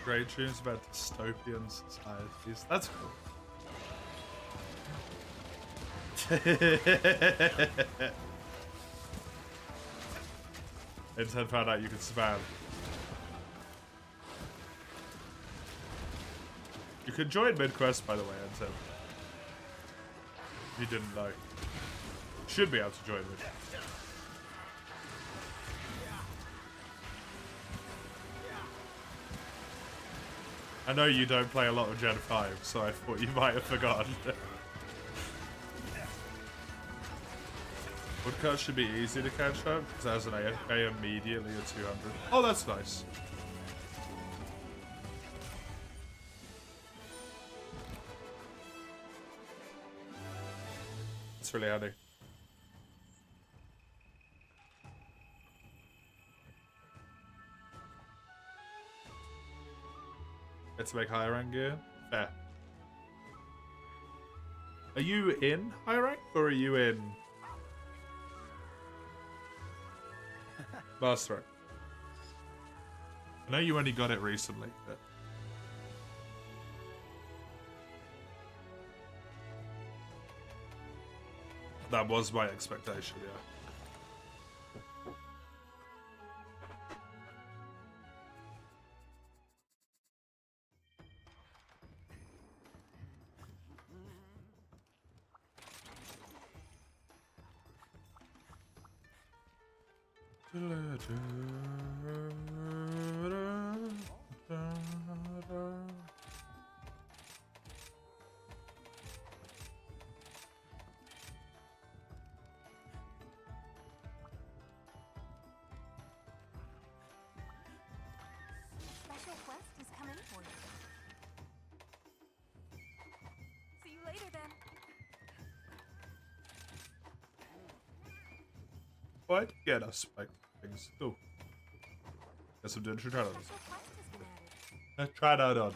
Great tunes about dystopian societies. That's cool. Instead found out you could spam. You can join mid-quest, by the way, Instead. If you didn't know. Should be able to join mid. I know you don't play a lot of Gen 5, so I thought you might have forgotten. Woodcut should be easy to catch up, because it has an AFK immediately at 200. Oh, that's nice. It's really handy. Get to make higher rank gear? Fair. Are you in high rank, or are you in master rank? I know you only got it recently, but that was my expectation, yeah. Special quest is coming for you. See you later then. What? Yeah, that's spike things. Oh. Guess I'm doing Tritodon. Special quest has been added. Tritodon.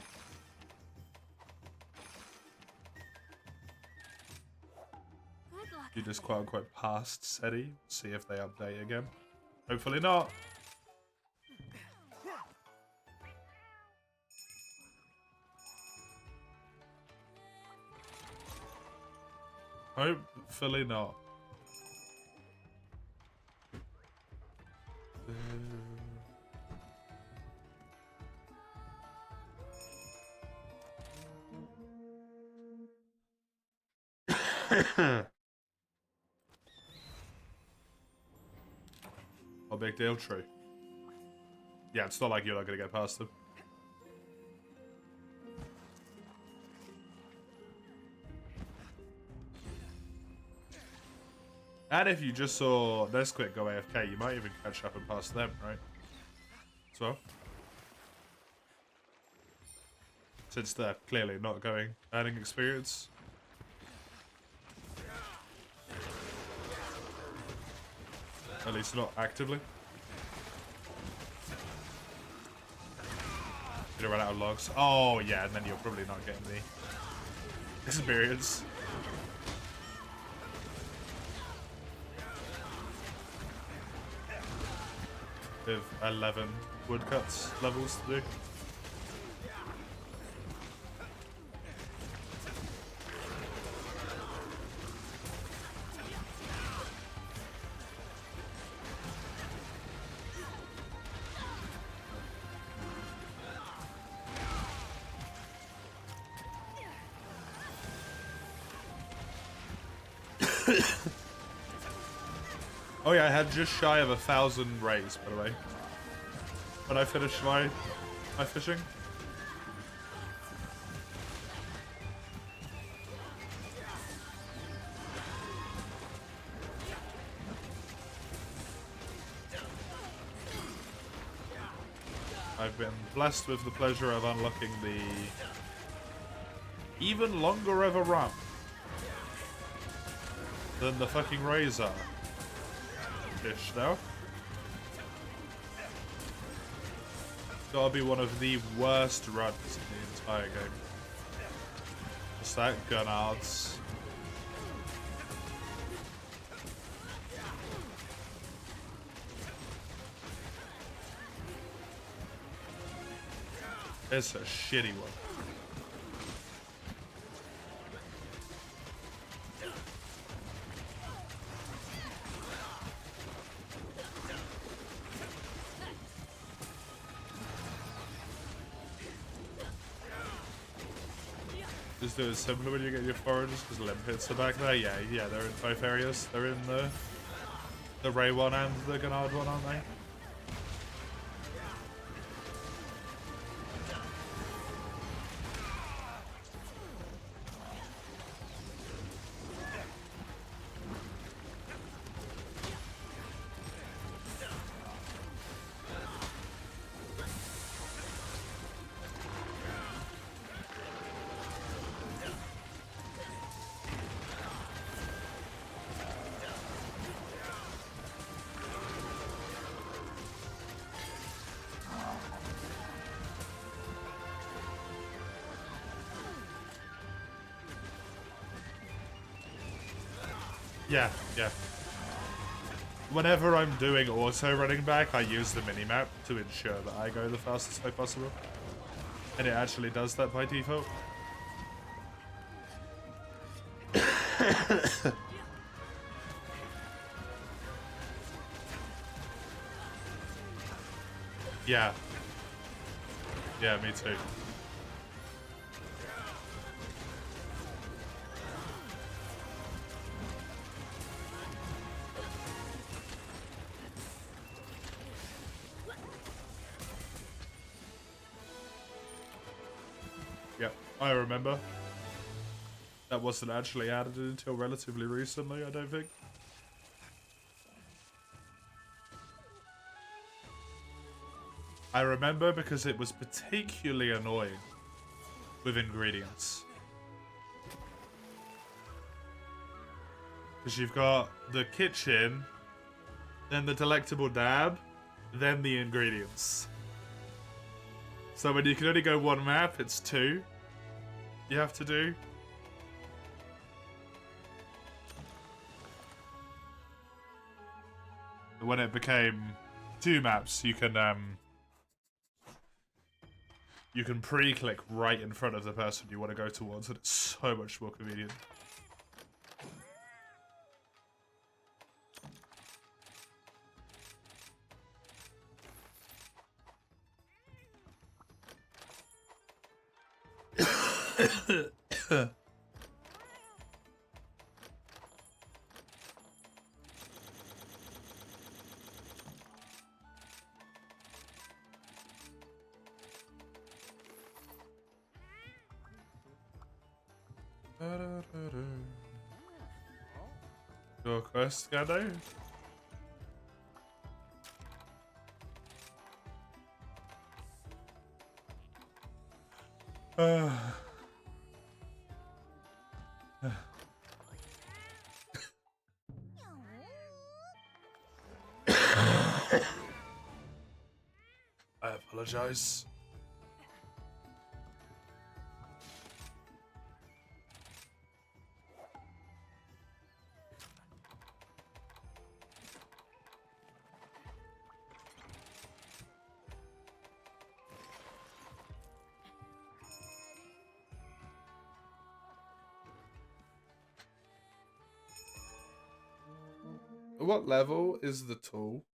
Good luck. You just out quote unquote passed SETI. See if they update again. Hopefully not. Hopefully not. Oh, big deal, true. Yeah, it's not like you're not gonna get past them. And if you just saw Nesquik go AFK, you might even catch up and pass them, right? As well. Since they're clearly not going, earning experience. At least not actively. Gonna run out of logs. Oh yeah, and then you're probably not getting the experience. With 11 woodcuts levels to do. Oh yeah, I had just shy of 1,000 rays, by the way, when I finished my fishing. I've been blessed with the pleasure of unlocking the even longer of a run than the fucking Razor fish now. Gotta be one of the worst runs in the entire game. What's that? Gunards. It's a shitty one. Just do it simpler when you get your foreigners because limpets are back there. Yeah, they're in both areas. They're in the Ray one and the Gunard one, aren't they? Yeah. Whenever I'm doing auto running back, I use the minimap to ensure that I go the fastest way possible. And it actually does that by default. Yeah. Yeah, me too. Yep, I remember. That wasn't actually added until relatively recently, I don't think. I remember because it was particularly annoying with ingredients. Because you've got the kitchen, then the delectable dab, then the ingredients. So when you can only go one map, it's two you have to do. When it became two maps, you can pre-click right in front of the person you want to go towards, and it's so much more convenient. Your quest, Gado? I apologize. What level is the tool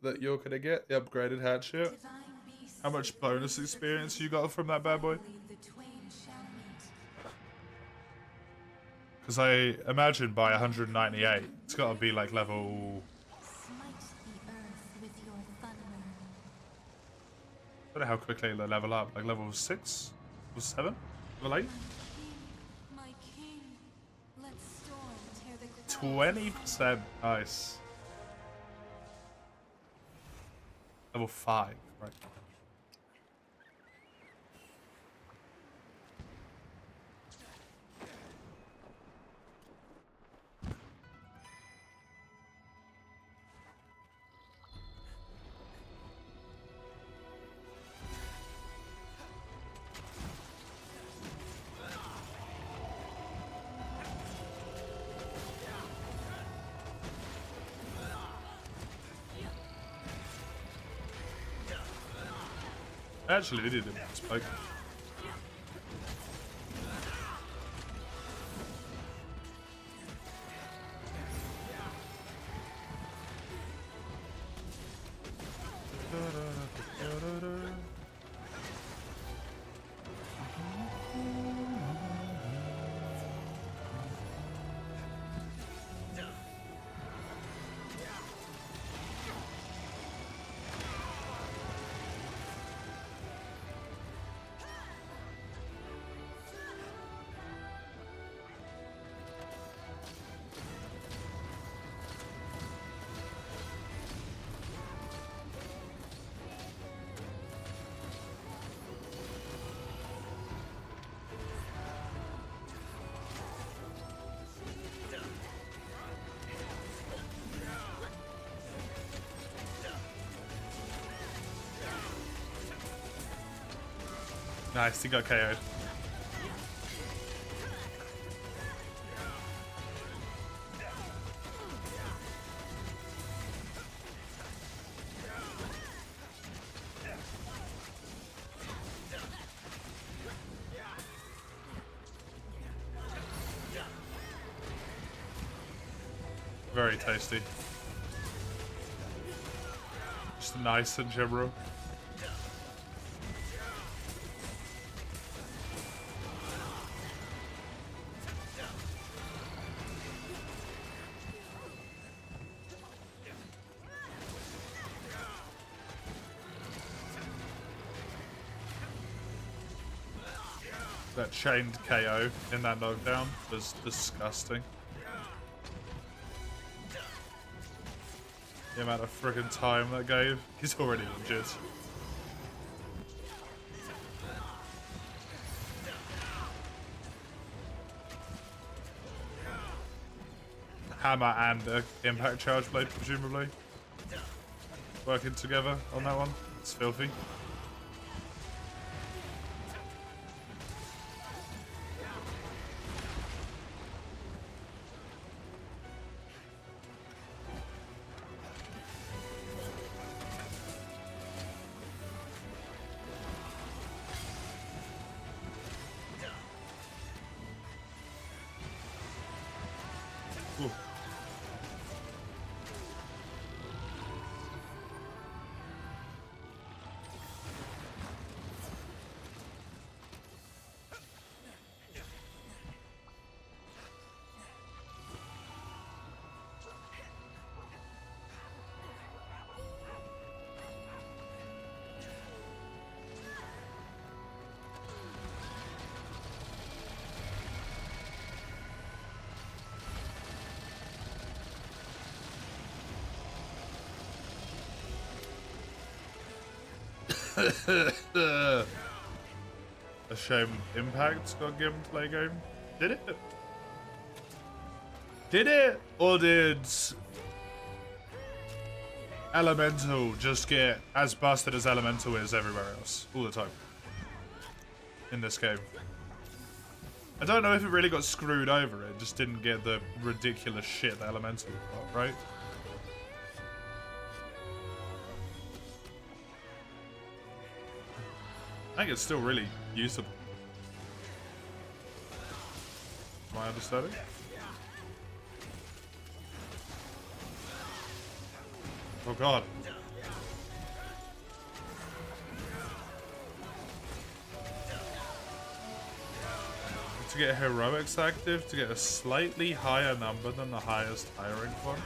that you're gonna get? The upgraded hatchet? How much bonus experience you got from that bad boy? Because I imagine by 198, it's got to be like level. Smite the earth with your thunder. I don't know how quickly they level up. Like level 6, level 7, level 8. My king, let storm tear the clouds. 20%. Nice. Level 5, right? Actually, they did it. Spike. Nice, he got KO'd. Very tasty. Just nice and general. That chained KO in that knockdown was disgusting. The amount of friggin' time that gave. He's already legit. Hammer and impact charge blade, presumably. Working together on that one. It's filthy. Ooh. A shame Impact got given play game. Did it? Did it? Or did Elemental just get as busted as Elemental is everywhere else? All the time. In this game. I don't know if it really got screwed over. It just didn't get the ridiculous shit that Elemental got, right? I think it's still really usable. My understanding. Oh god. to get heroics active to get a slightly higher number than the highest hiring one?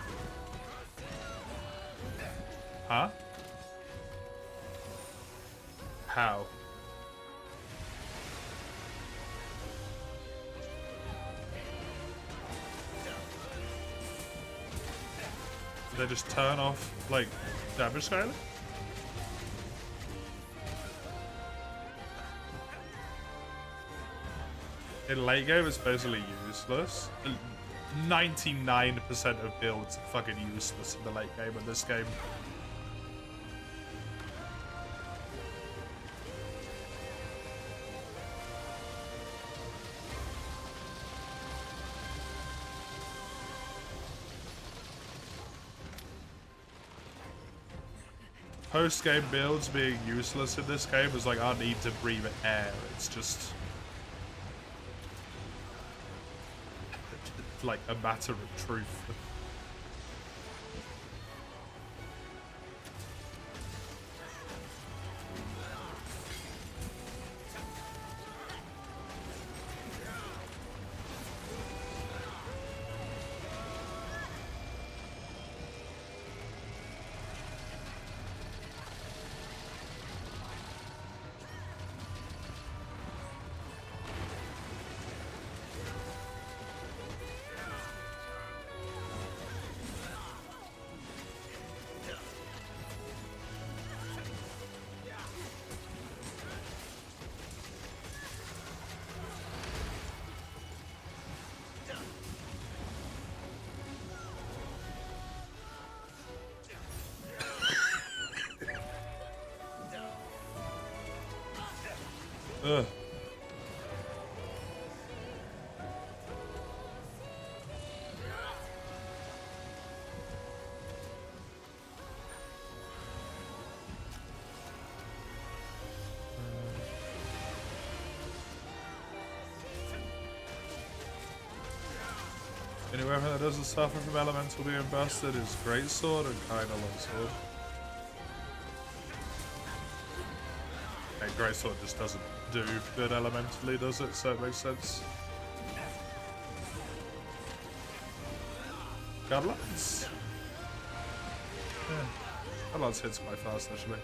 Huh? How? They just turn off, like, damage scaling? In late game, it's basically useless. 99% of builds are fucking useless in the late game of this game. Post-game builds being useless in this game is like, I need to breathe air. It's just like a matter of truth. Ugh. Any weapon that doesn't suffer from elemental being busted is greatsword and kinda longsword. Greatsword just doesn't do good elementally, does it? So it makes sense. Godlance. Yeah. Godlance hits quite fast, actually.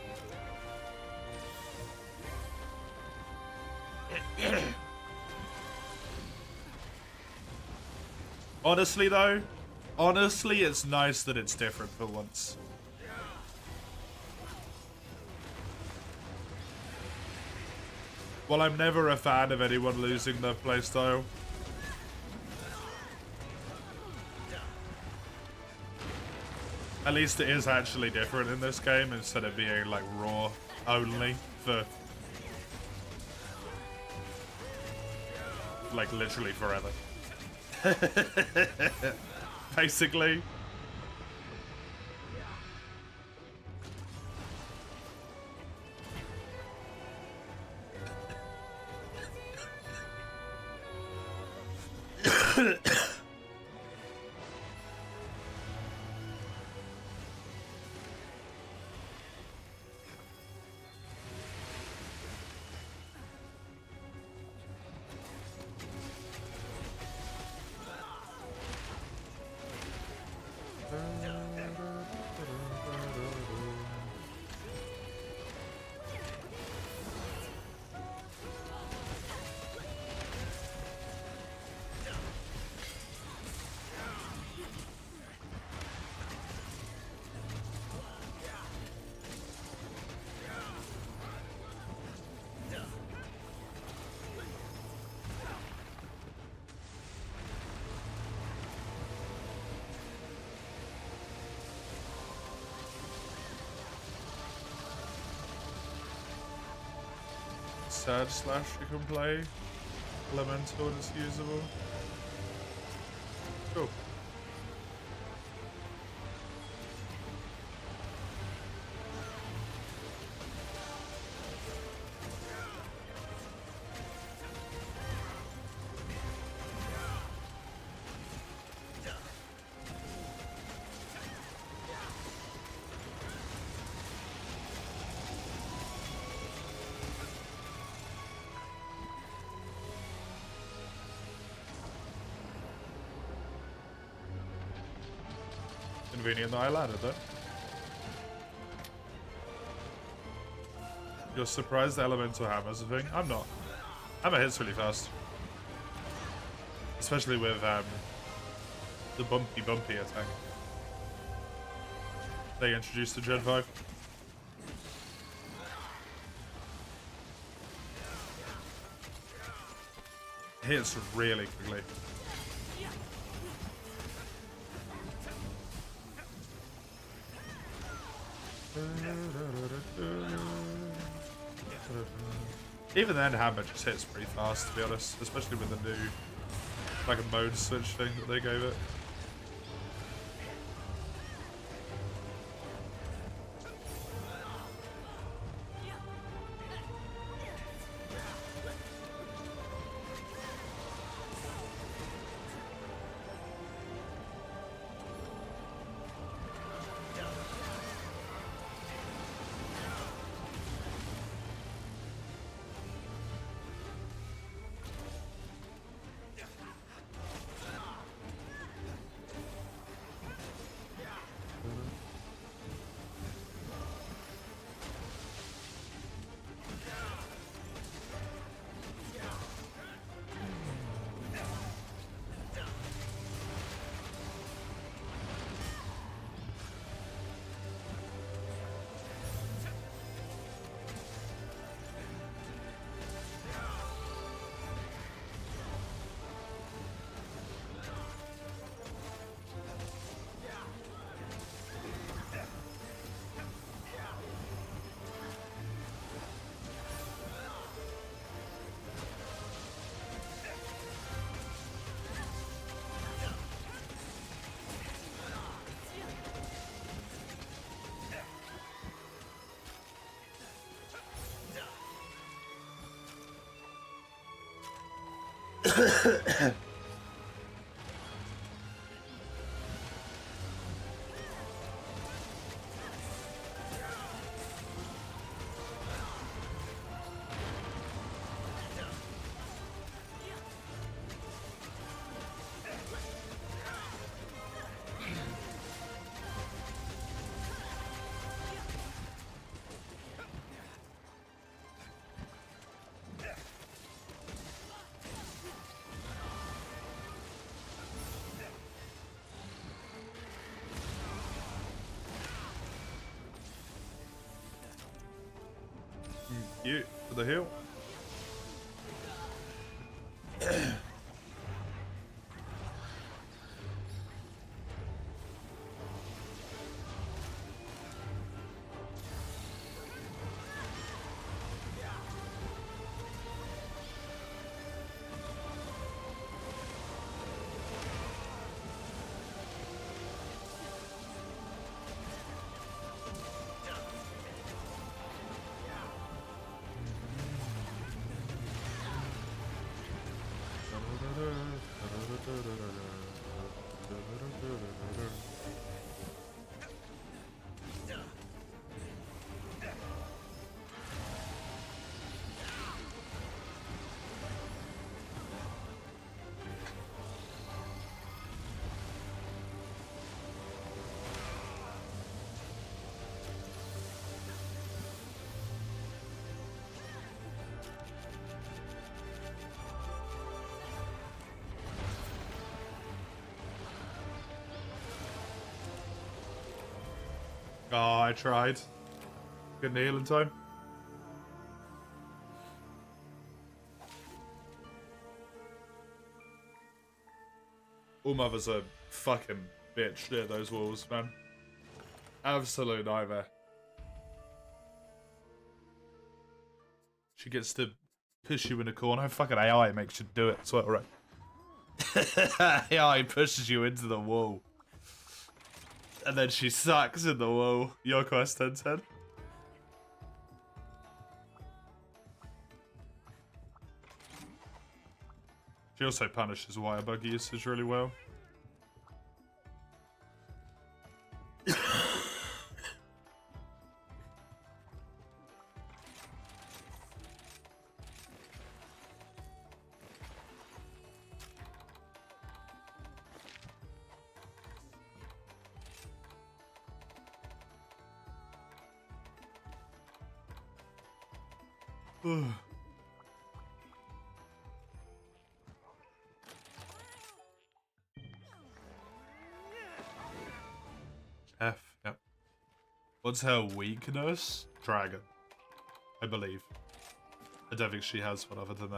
Honestly, though, it's nice that it's different for once. Well, I'm never a fan of anyone losing their playstyle. At least it is actually different in this game instead of being like raw only for like literally forever. Basically. Surge Slash you can play. Elemental is usable. Cool. convenient that I landed though. You're surprised the elemental hammer's a thing? I'm not. Hammer hits really fast. Especially with the bumpy attack they introduced to Gen 5. Hits really quickly. Even then, hammer just hits pretty fast, to be honest, especially with the new, like, a mode switch thing that they gave it. You for the hill. Oh, I tried. Couldn't heal in time. All mother's a fucking bitch near those walls, man. Absolute nightmare. She gets to push you in a corner. Fucking AI makes you do it. It's what, right? AI pushes you into the wall. And then she sucks in the wall. Your quest 1010. She also punishes wire buggy usage really well. F, yep. What's her weakness? Dragon, I believe. I don't think she has one other than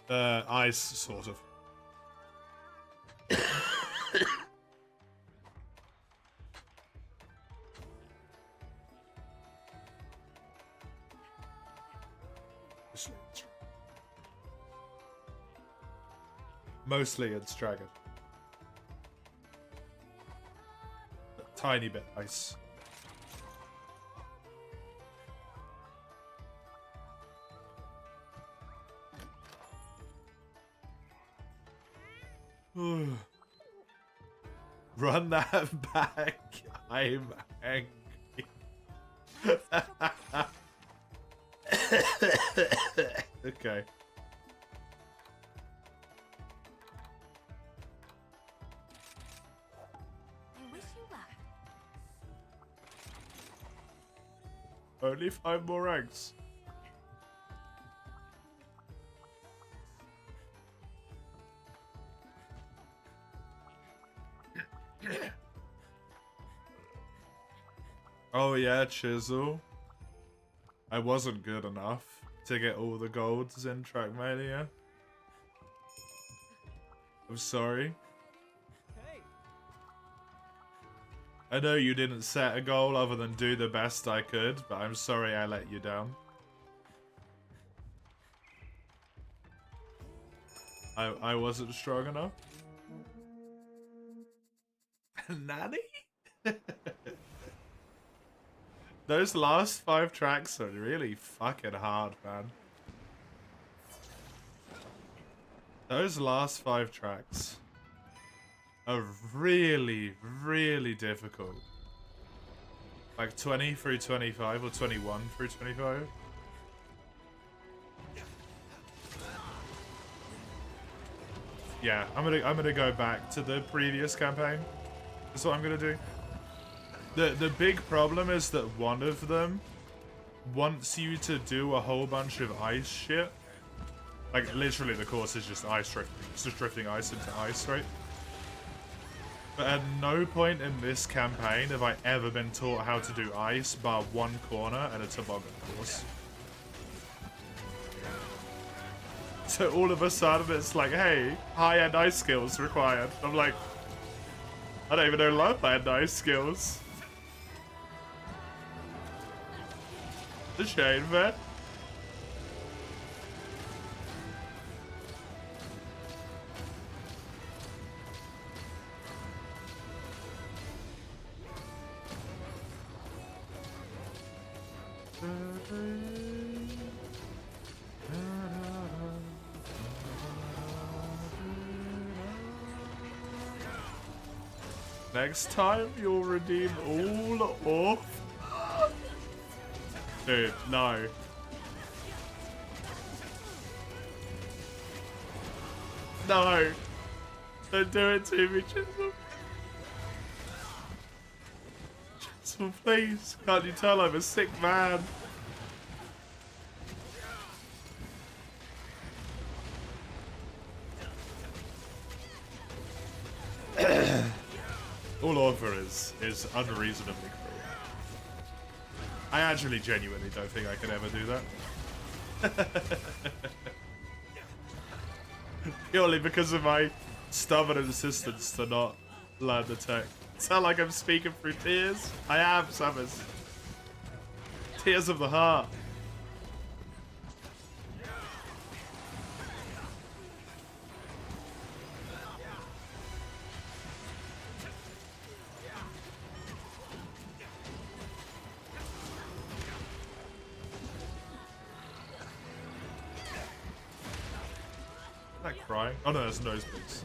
that. Ice, sort of. Mostly it's dragon. A tiny bit ice. Run that back. I'm angry. Okay. I wish you luck. Only 5 more ranks. Oh yeah, Chisel. I wasn't good enough to get all the golds in Trackmania. I'm sorry. Hey, I know you didn't set a goal other than do the best I could, but I'm sorry I let you down. I wasn't strong enough. Nanny? Those last 5 tracks are really fucking hard, man. Those last 5 tracks are really, really difficult. Like 20 through 25 or 21 through 25. Yeah, I'm gonna go back to the previous campaign. That's what I'm gonna do. The big problem is that one of them wants you to do a whole bunch of ice shit. Like, literally the course is just ice drifting. It's just drifting ice into ice, right? But at no point in this campaign have I ever been taught how to do ice bar one corner and a toboggan course. So all of a sudden it's like, hey, high-end ice skills required. I'm like, I don't even know low-end ice skills. It's a shame, man. Next time you'll redeem all off. Dude, no. No. Don't do it to me, Chisel. Chisel, please. Can't you tell I'm a sick man? All over is unreasonably cruel. I actually genuinely don't think I could ever do that. Purely because of my stubborn insistence to not learn the tech. Sound like I'm speaking through tears? I am, Summers. Tears of the heart. Crying? Oh no, it's nosebleeds.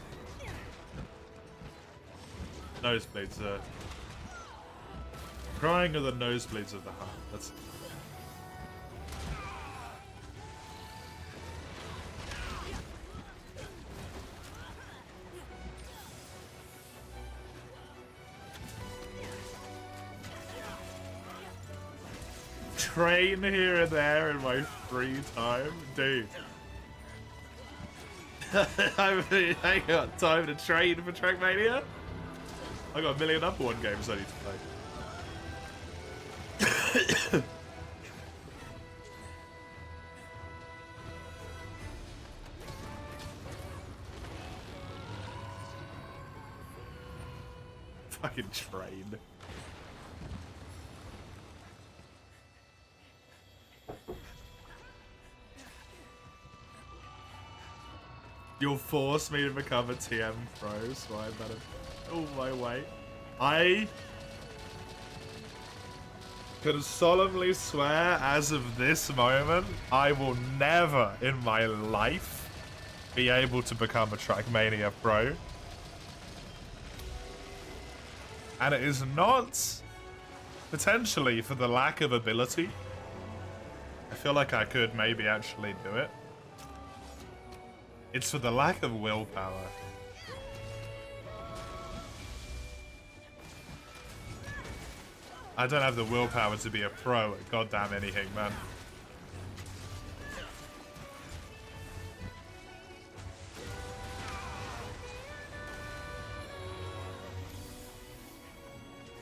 Nosebleeds, crying are the nosebleeds of the heart. That's it. train here and there in my free time, dude. I ain't got time to train for Trackmania. I got a million number one games I need to play. Fucking train. You'll force me to become a TM pro, so I better pull my weight. I can solemnly swear, as of this moment, I will never in my life be able to become a Trackmania pro. And it is not potentially for the lack of ability. I feel like I could maybe actually do it. It's for the lack of willpower. I don't have the willpower to be a pro at goddamn anything, man.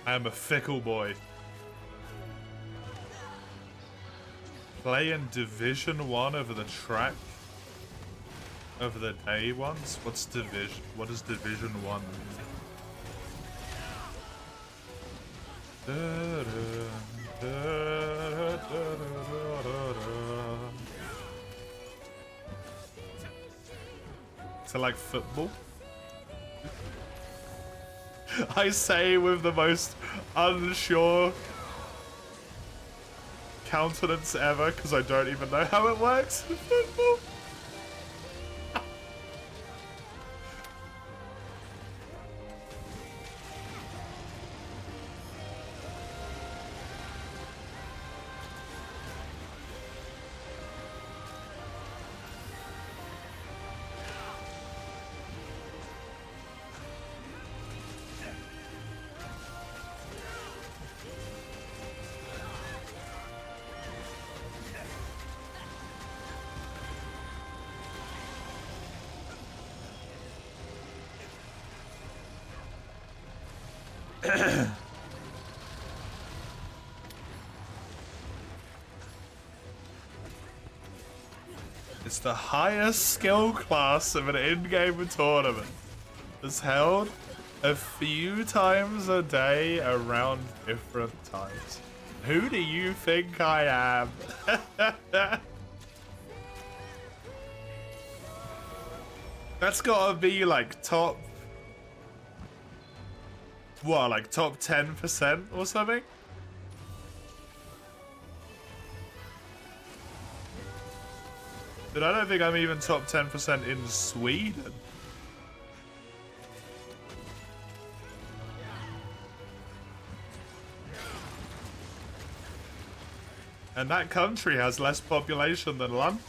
I am a fickle boy. Playing Division 1 over the track. Over the day ones? What is Division 1 mean? So like football? I say with the most unsure countenance ever because I don't even know how it works in football. It's the highest skill class of an in-game tournament. It's held a few times a day around different times. Who do you think I am? That's gotta be like top... What, like top 10% or something? But I don't think I'm even top 10% in Sweden. And that country has less population than London.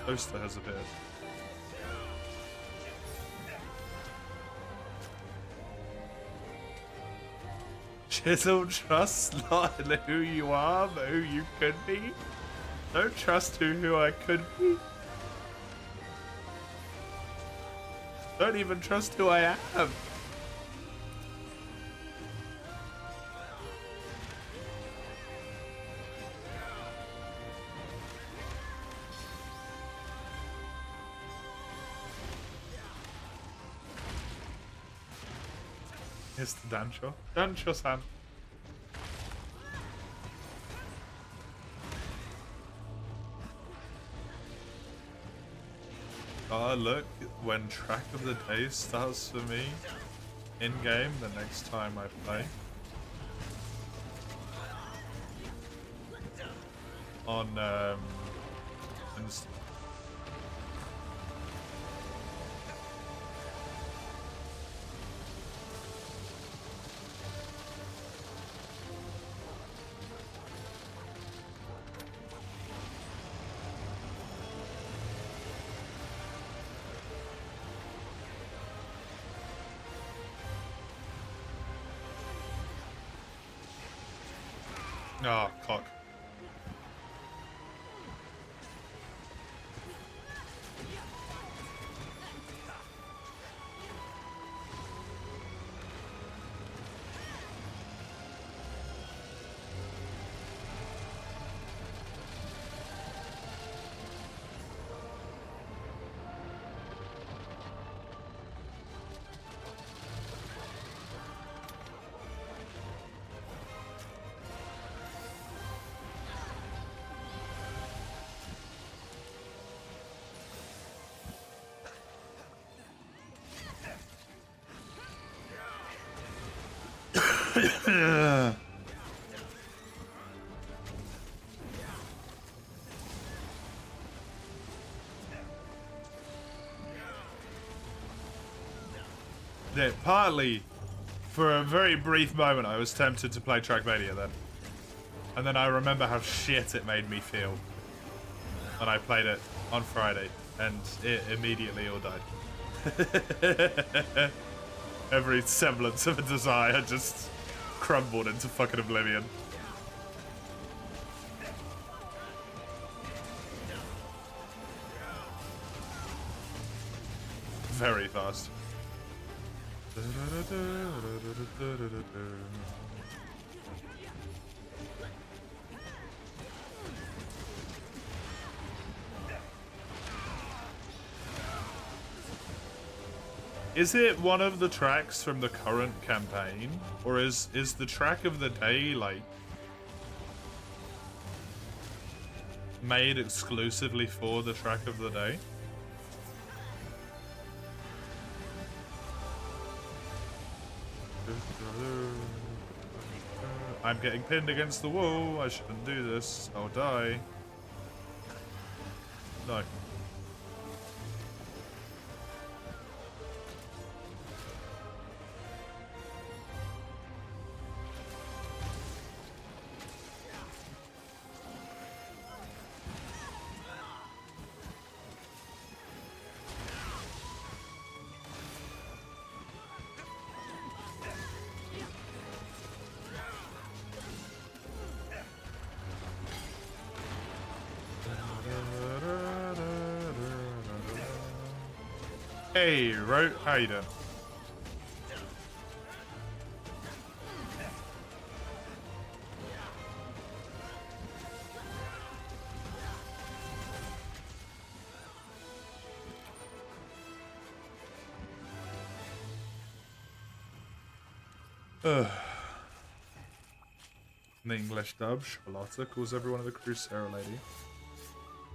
Toaster has appeared. Chisel trusts not in who you are, but who you could be. Don't trust who I could be. Don't even trust who I am. Here's the Dancho. Dancho-san. Oh, look, when Track of the Day starts for me in-game the next time I play. On, Oh, cock. Yeah, partly, for a very brief moment, I was tempted to play Trackmania then. And then I remember how shit it made me feel. And I played it on Friday, and it immediately all died. Every semblance of a desire just crumbled into fucking oblivion. Very fast. Is it one of the tracks from the current campaign? Or is the track of the day, like, made exclusively for the track of the day? I'm getting pinned against the wall. I shouldn't do this. I'll die. No. Hey, Ro, how you doing? Ugh. In the English dub, Charlotta calls everyone of the crew Sarah Lady.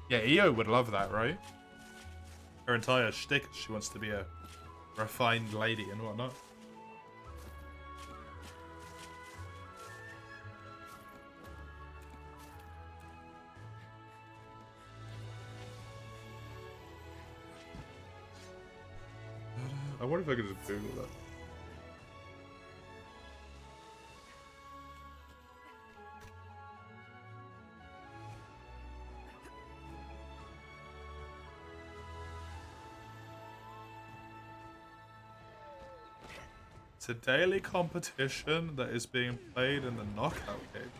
Yeah, Io would love that, right? Her entire shtick, she wants to be a refined lady and whatnot. I wonder if I could just Google that. It's a daily competition that is being played in the knockout game.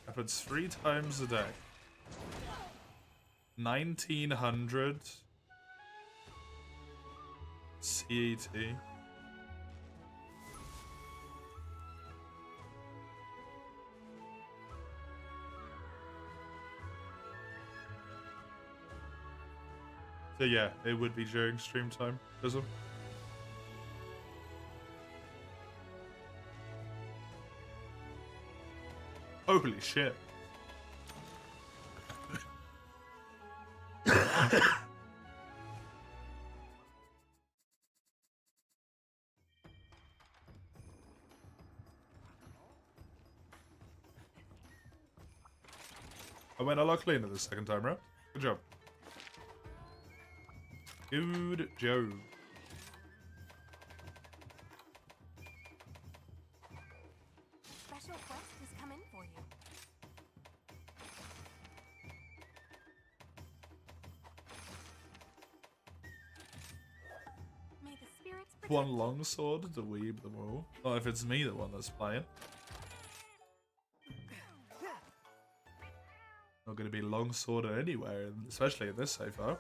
Happens 3 times a day. 1900 CET. So yeah, it would be during stream time. Bizzle. Holy shit. I went a lot cleaner the second time round. Good job. Good job. Special quest has come in for you. May the spirits protect One longsword to weeb them all. Not if it's me the one that's playing. Not going to be longsworded anywhere, especially in this so far.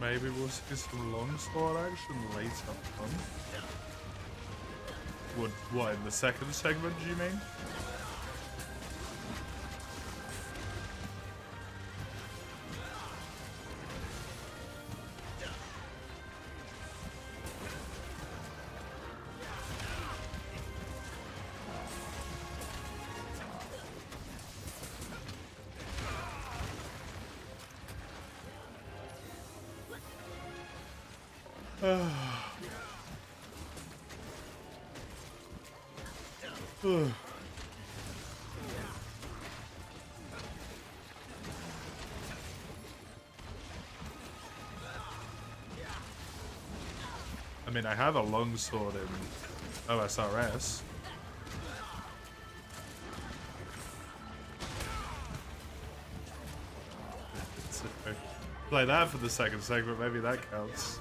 Maybe we'll see some longsword action later on. What, in the second segment, do you mean? I mean, I have a longsword in OSRS. So, play that for the second segment, maybe that counts.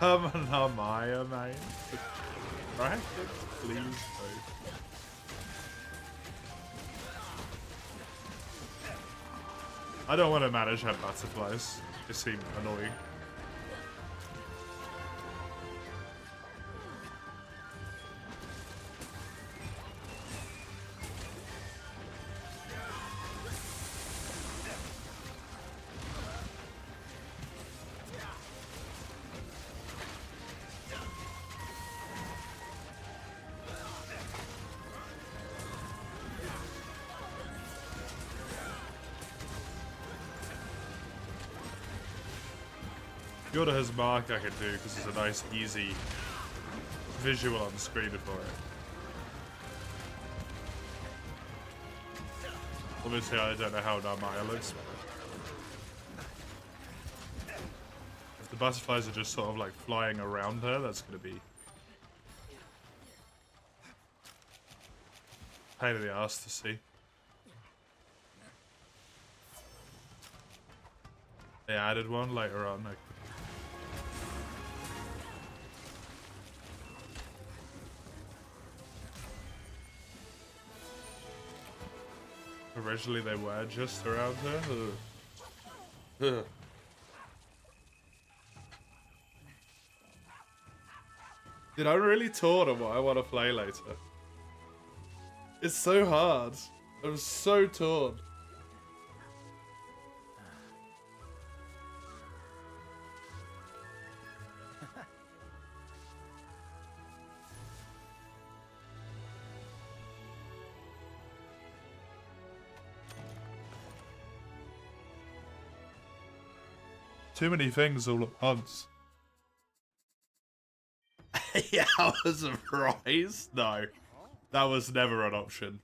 Come on, Amaya, mate. Right? Please, bro. I don't want to manage her butterflies. They seem annoying. Yoda has mark I can do because it's a nice, easy visual on the screen for it. Obviously, I don't know how Narmaya looks. If the butterflies are just sort of like flying around her, that's going to be pain in the ass to see. They added one later on. Originally they were just around her. Ugh. Dude, I'm really torn on what I want to play later. It's so hard. I'm so torn. Too many things all at once. Yeah, I was surprised. No, that was never an option.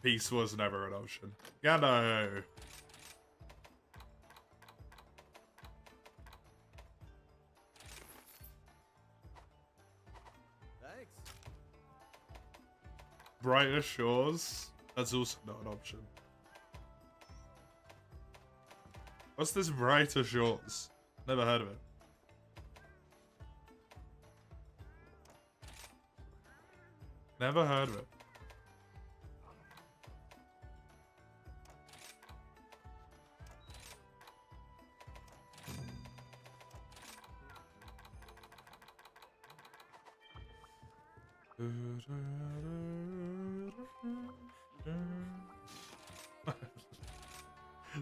Peace was never an option. Yeah, no. Thanks. Brighter Shores. That's also not an option. What's this Brighter Shores? Never heard of it. Never heard of it.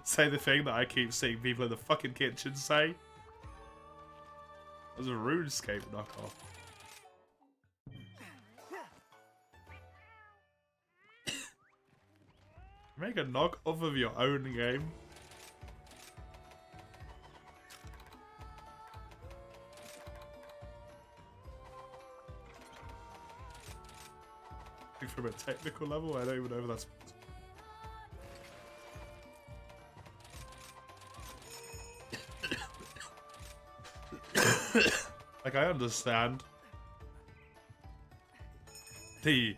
Say the thing that I keep seeing people in the fucking kitchen say. That was a RuneScape knockoff. Make a knockoff of your own game. I think from a technical level, I don't even know if that's possible. Like, I understand the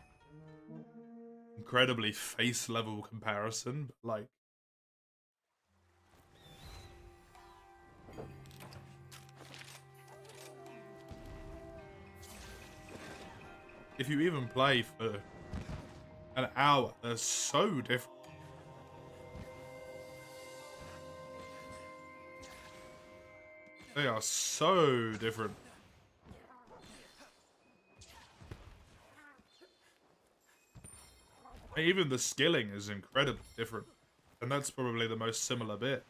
incredibly face level comparison, but like, if you even play for an hour, they're so different. They are so different. Even the skilling is incredibly different. And that's probably the most similar bit.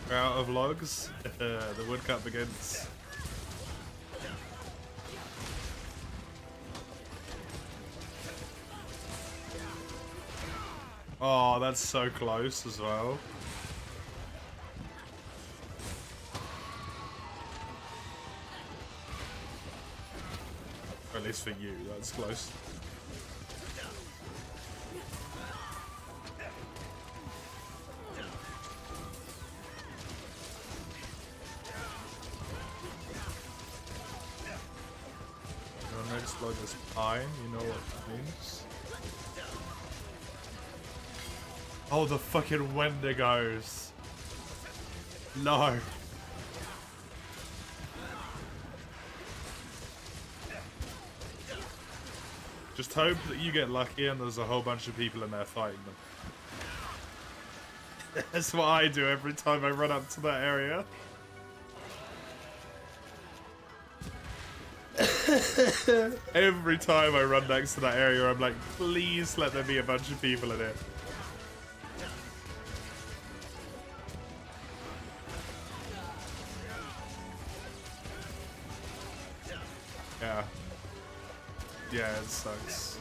We're out of logs. The woodcut begins. Oh, that's so close as well. Or at least for you, that's close. Your next log is pine, you know what that means. Oh, the fucking Wendigos. No. Just hope that you get lucky and there's a whole bunch of people in there fighting them. That's what I do every time I run up to that area. Every time I run next to that area, I'm like, please let there be a bunch of people in it. Yeah. Yeah, it sucks.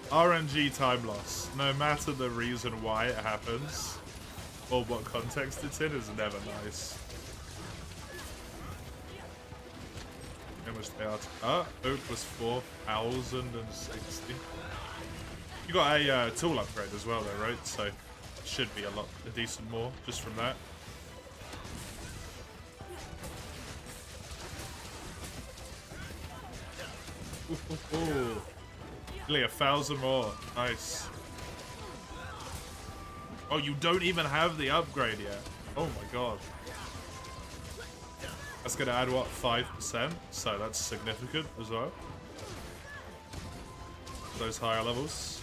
RNG time loss, no matter the reason why it happens or what context it's in, is never nice. How much they are? Oak was 4,060. You got a tool upgrade as well, though, right? So it should be a decent more just from that. Ooh. Nearly 1,000 more. Nice. Oh, you don't even have the upgrade yet. Oh my god. That's gonna add, what, 5%? So that's significant as well. Those higher levels.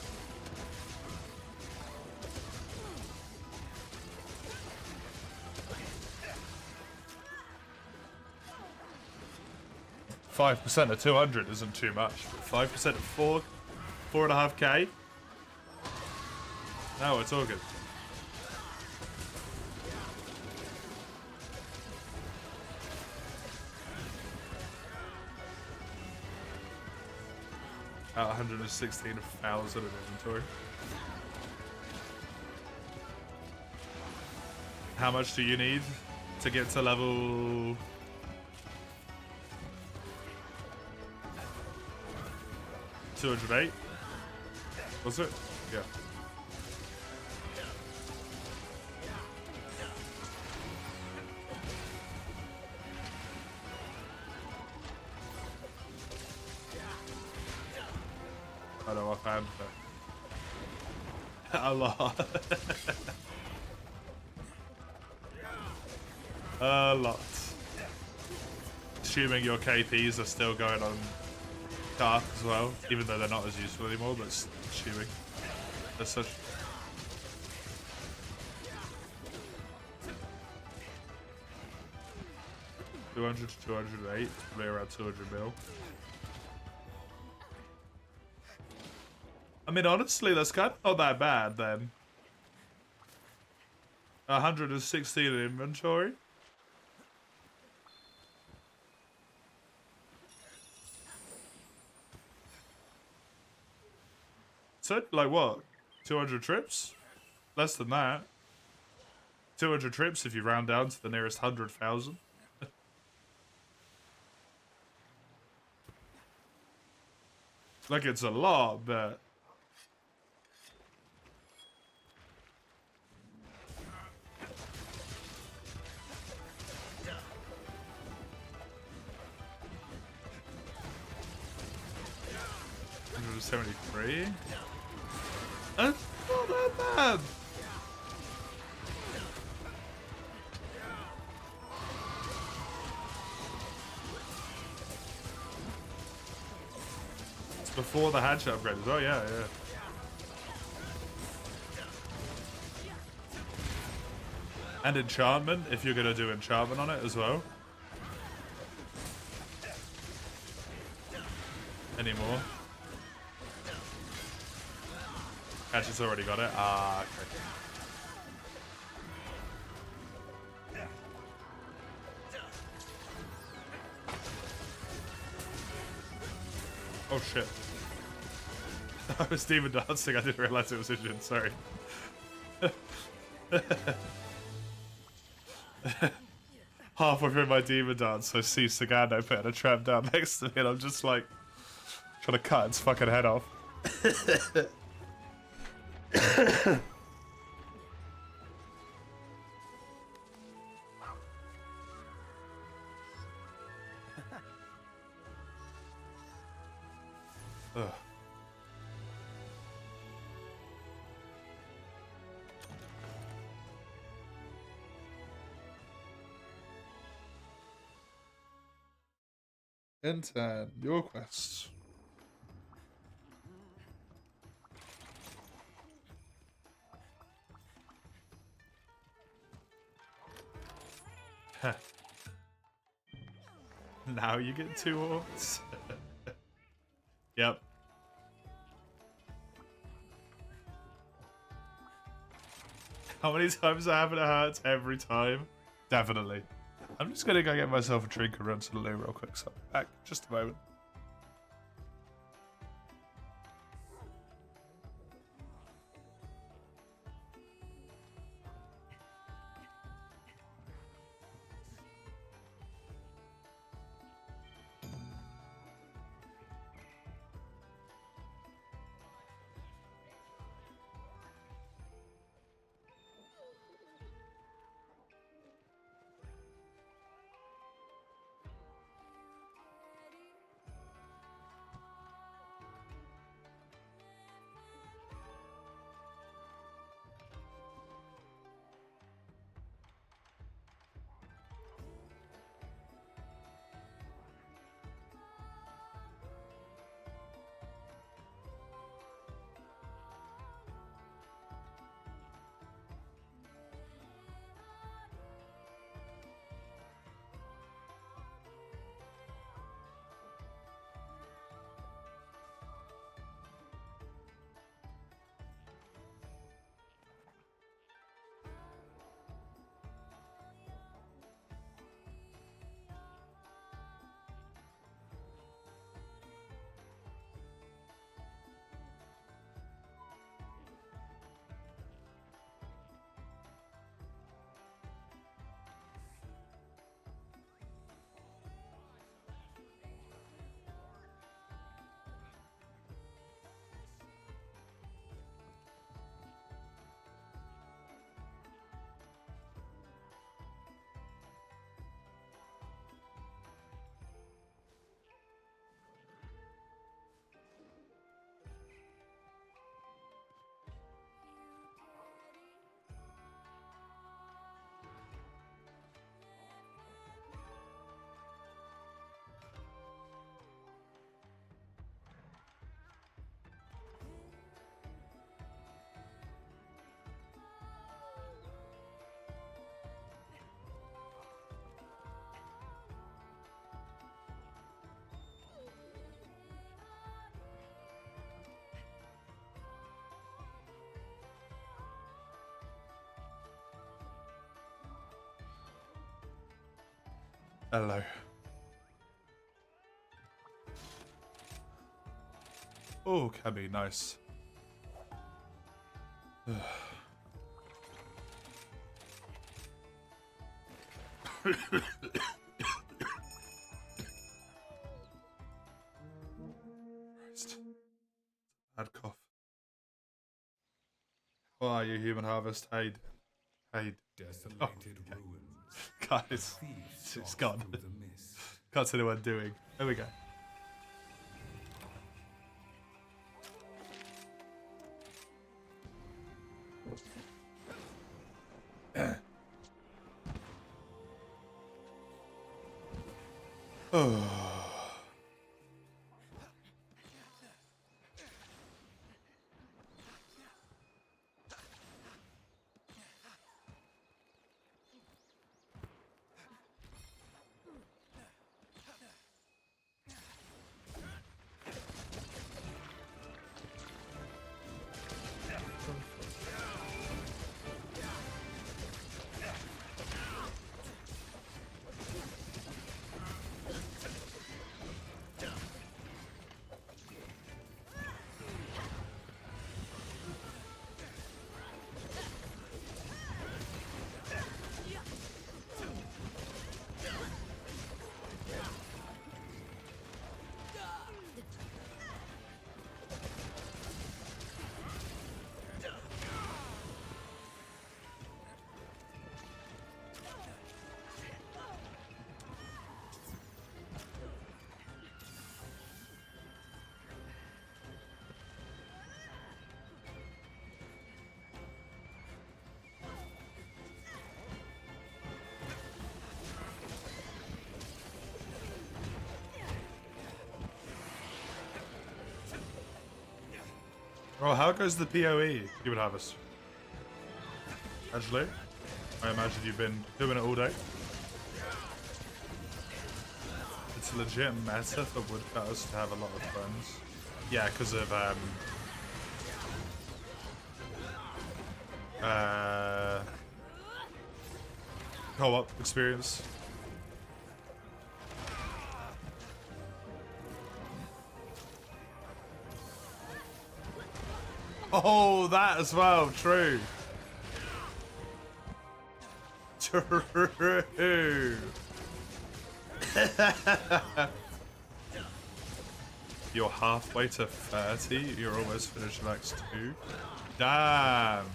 5% of 200 isn't too much, but 5% of 4.5k? Now we're talking. At 116,000 in inventory. How much do you need to get to level 208? Was it? Yeah. I know offhand, but a lot. A lot. Assuming your KPs are still going on Dark as well, even though they're not as useful anymore, but assuming. There's such... $200 to 208, probably around 200 mil. I mean, honestly, that's kind of not that bad then. 116 in inventory. So, like what? 200 trips? Less than that. 200 trips if you round down to the nearest 100,000. Like, it's a lot, but... $173? That's not that bad! It's before the hatchet upgrade as well, yeah. And enchantment, if you're gonna do enchantment on it as well. Any more? Hatchet's already got it. Ah, okay. Oh shit. I was demon dancing, I didn't realize it was Indian, sorry. Halfway through my demon dance, I see Sagando putting a trap down next to me and I'm just like trying to cut its fucking head off. Ugh. Intern, your quest. Now you get 2 orcs. Yep. How many times I happen to hurt every time? Definitely. I'm just gonna go get myself a drink and run to the loo real quick, so I'm back in just a moment. Hello. Oh, Cabby, nice. Christ. Bad cough. How are you, Human Harvest? Hey. Desolated Oh, okay. ruins. Guys, Thieves it's stalk gone. through the mist. Can't see what I'm doing. There we go. Oh. Oh, how goes the PoE, Human Harvest? Actually, I imagine you've been doing it all day. It's a legit meta for woodcutters to have a lot of friends. Yeah, because of co-op experience. Oh, that as well. True. True. You're halfway to 30. You're almost finished Max 2. Damn.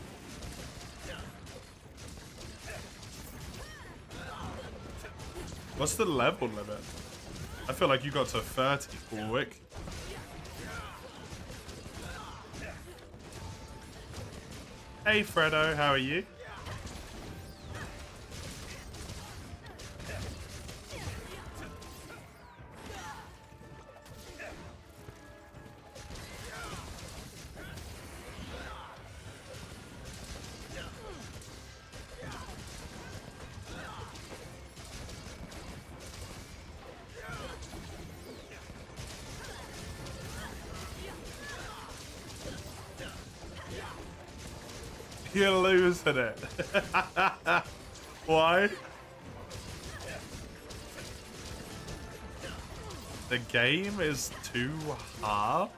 What's the level limit? I feel like you got to 30 quick. Hey Fredo, how are you? You're losing it. Why? The game is too hard?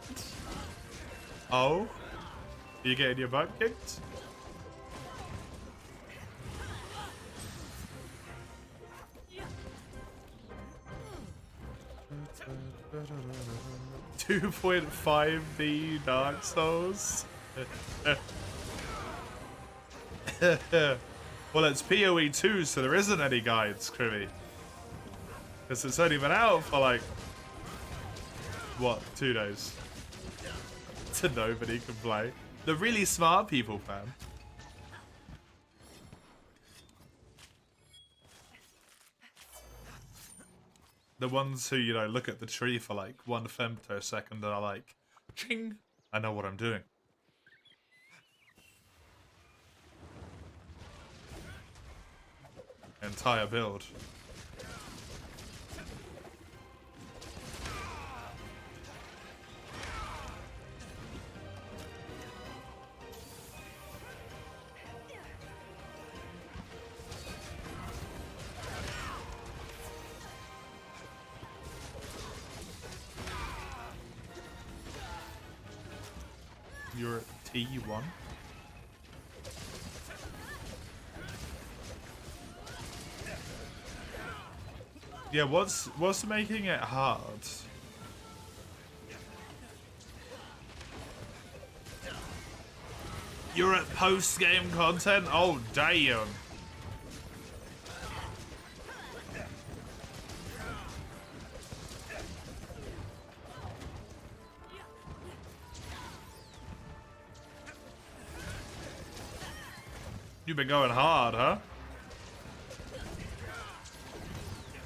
Oh? Are you getting your butt kicked? $2.5D Dark Souls? Well, it's PoE 2, so there isn't any guides, Krivy. Because it's only been out for like, what, 2 days? So nobody can play. The really smart people, fam. The ones who, you know, look at the tree for like 1 femtosecond and are like, ching, I know what I'm doing. Entire build. You're at T1. Yeah, what's making it hard? You're at post-game content? Oh, damn. You've been going hard, huh?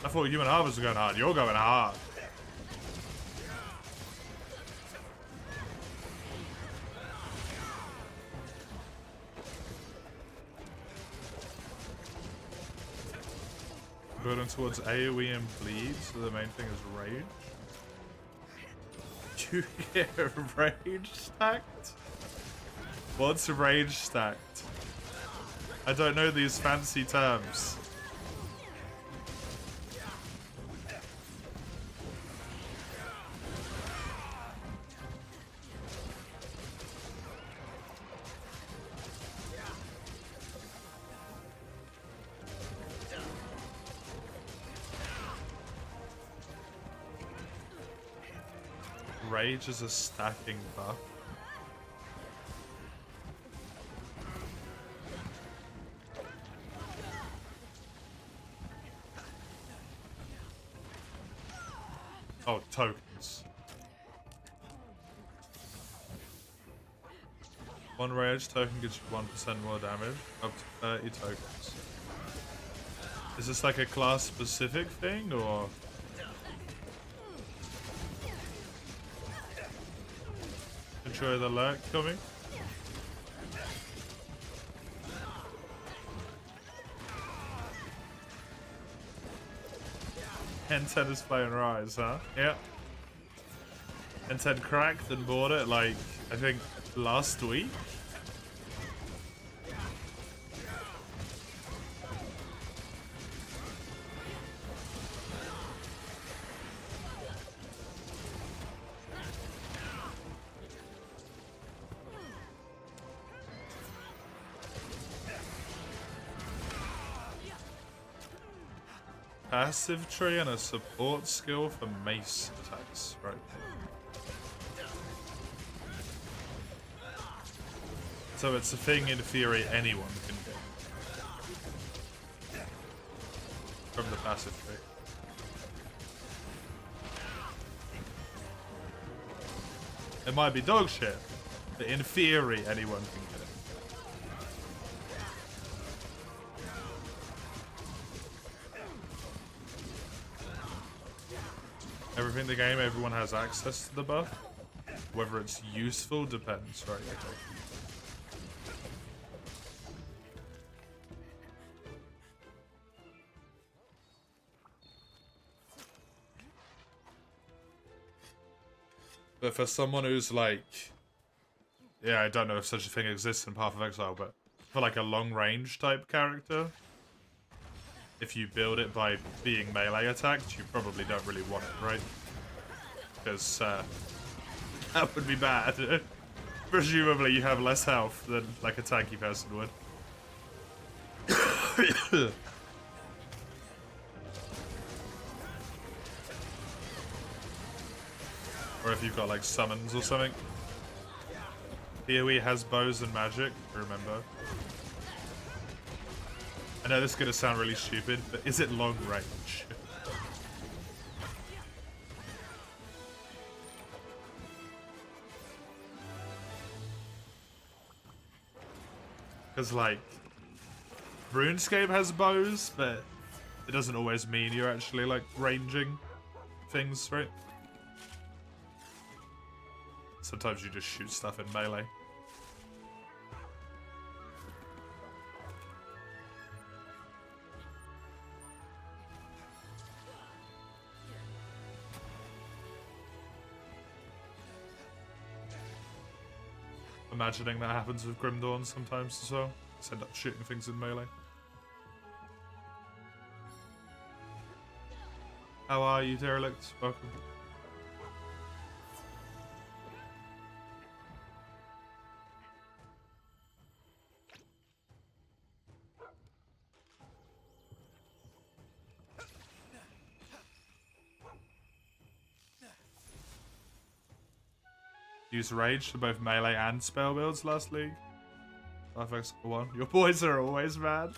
I thought Human Harvest was going hard. You're going hard. Building towards AoE and bleed, so the main thing is rage. You get rage stacked? What's rage stacked? I don't know these fancy terms. Rage is a stacking buff. Oh, tokens. One rage token gives you 1% more damage, up to 30 tokens. Is this like a class specific thing, or? Enjoy the lurk coming. N10 is playing Rise, huh? Yeah. N10 cracked and bought it, like, I think last week. Passive tree and a support skill for mace attacks, right? So it's a thing in theory anyone can get from the passive tree. It might be dog shit, but in theory anyone can get it. Everything in the game, everyone has access to the buff. Whether it's useful depends, right? Okay. But for someone who's like, yeah, I don't know if such a thing exists in Path of Exile, but for like a long range type character, if you build it by being melee attacked, you probably don't really want it, right? Because that would be bad. Presumably you have less health than like a tanky person would. Or if you've got like summons or something. PoE has bows and magic, remember. I know this is gonna sound really stupid, but is it long range? Because like, RuneScape has bows, but it doesn't always mean you're actually like ranging things, right? Sometimes you just shoot stuff in melee. Imagining that happens with Grim Dawn sometimes as well. Just end up shooting things in melee. How are you, Derelict? Welcome. Use rage for both melee and spell builds last league. FX 1. Your boys are always mad.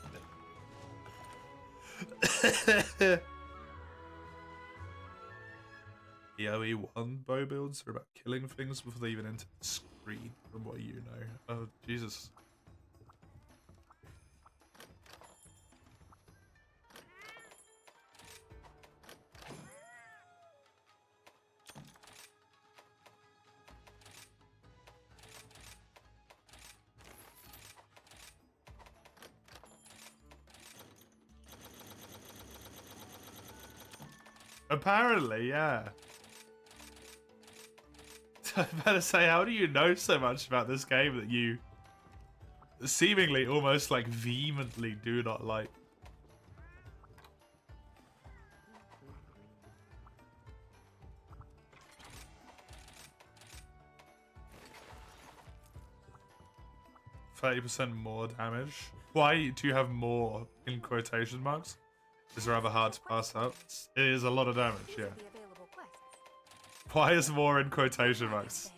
EOE 1 bow builds are about killing things before they even enter the screen, from what you know. Oh, Jesus. Apparently, yeah. I better say, how do you know so much about this game that you seemingly almost like vehemently do not like? %30 more damage. Why do you have more in quotation marks? It's rather hard to pass up. It is a lot of damage, yeah. The available quests. Why is more in quotation marks?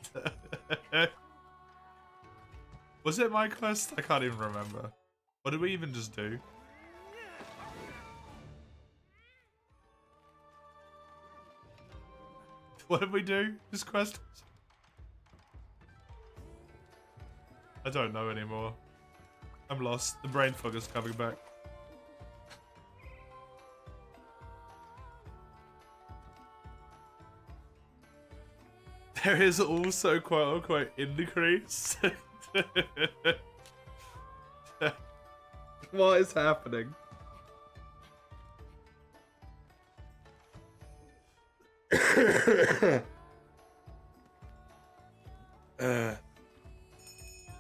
Was it my quest? I can't even remember. What did we even just do? What did we do? This quest? I don't know anymore. I'm lost. The brain fog is coming back. There is also quote unquote increase. What is happening?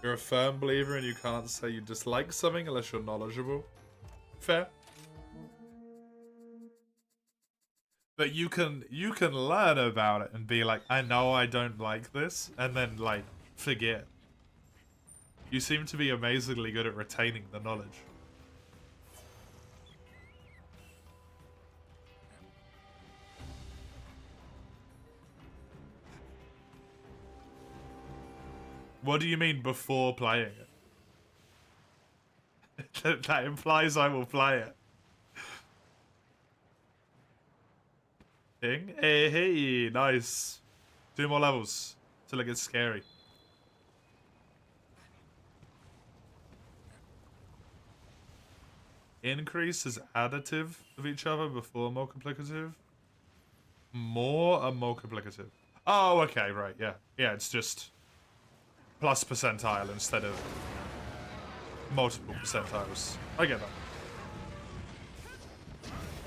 You're a firm believer and you can't say you dislike something unless you're knowledgeable. Fair. But you can learn about it and be like, I know I don't like this, and then like forget. You seem to be amazingly good at retaining the knowledge. What do you mean before playing it? That implies I will play it. Hey, hey, nice. 2 more levels till it gets scary. Increase is additive of each other before multiplicative. More are multiplicative. Oh, okay, right, yeah. Yeah, it's just plus percentile instead of multiple percentiles. I get that.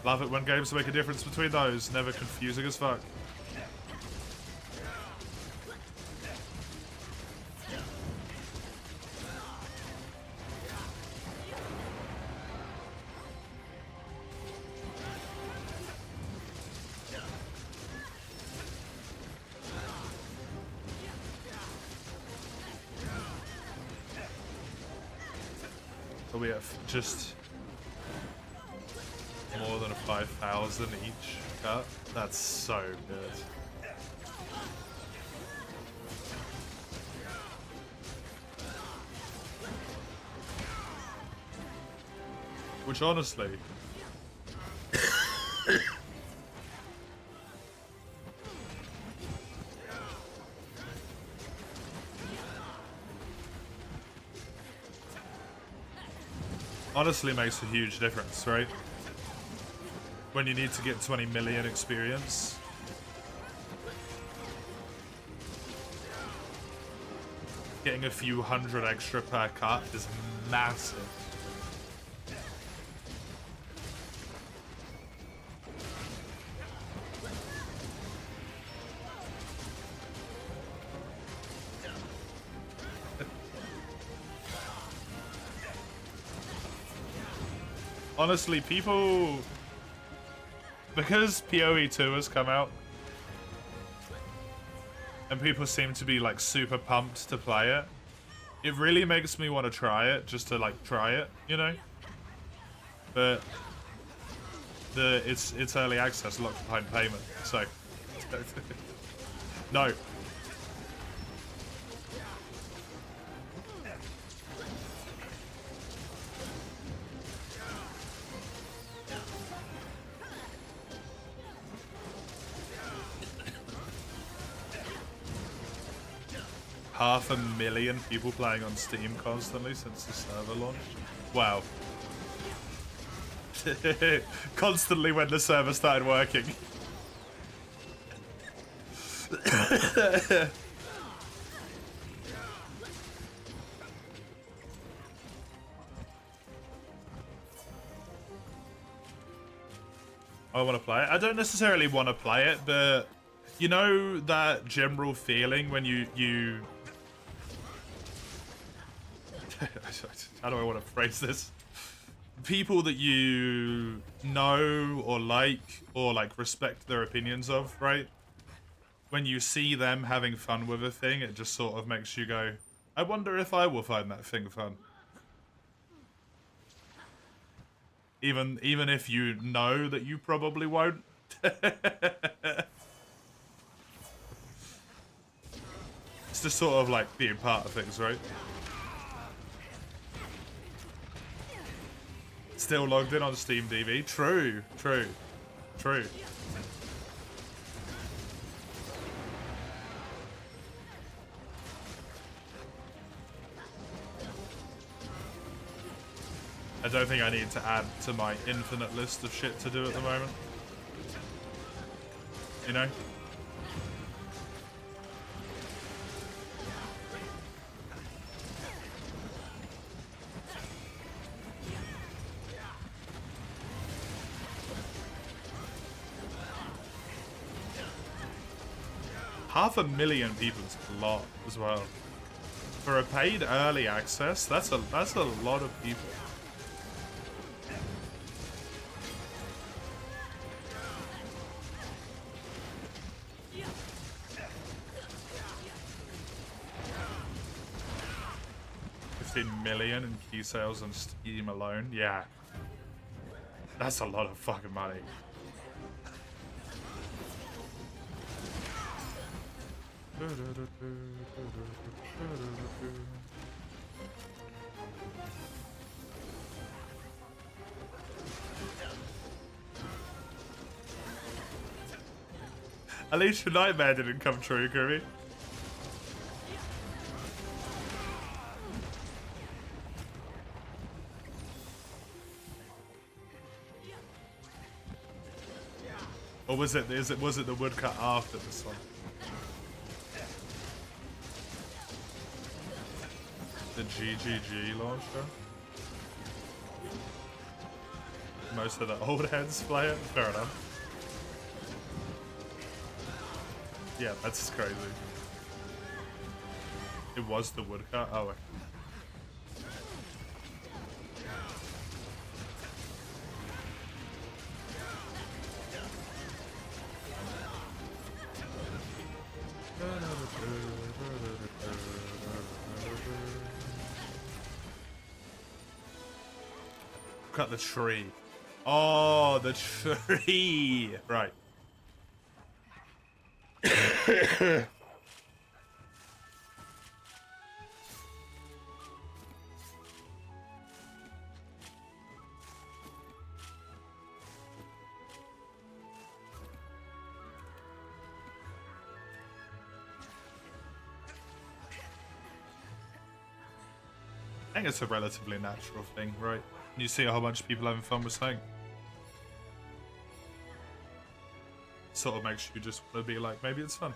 Love it when games make a difference between those. Never confusing as fuck. So we have just more than a 5,000 each cut. That's so good. Which honestly... honestly makes a huge difference, right? When you need to get 20 million experience. Getting a few hundred extra per cut is massive. Honestly, people... because PoE 2 has come out, and people seem to be like super pumped to play it, it really makes me want to try it, just to like try it, you know? But it's early access, locked behind payment, so no. 500,000 people playing on Steam constantly since the server launch. Wow. Constantly when the server started working. I want to play it. I don't necessarily want to play it, but you know that general feeling when you how do I want to phrase this? People that you know or like respect their opinions of, right? When you see them having fun with a thing, it just sort of makes you go, I wonder if I will find that thing fun. Even if you know that you probably won't. It's just sort of like being part of things, right? Still logged in on Steam DB. True, true, true. I don't think I need to add to my infinite list of shit to do at the moment. You know? Half a million people is a lot as well. For a paid early access, that's a lot of people. $15 million in key sales on Steam alone. Yeah. That's a lot of fucking money. At least your nightmare didn't come true, Kirby. Or was it the woodcut after this one? The GGG launcher? Most of the old heads play it? Fair enough. Yeah, that's crazy. It was the woodcut? Oh, okay. Cut the tree. Oh, the tree. Right. I think it's a relatively natural thing, right? You see a whole bunch of people having fun with something. Sort of makes you just want to be like, maybe it's fun.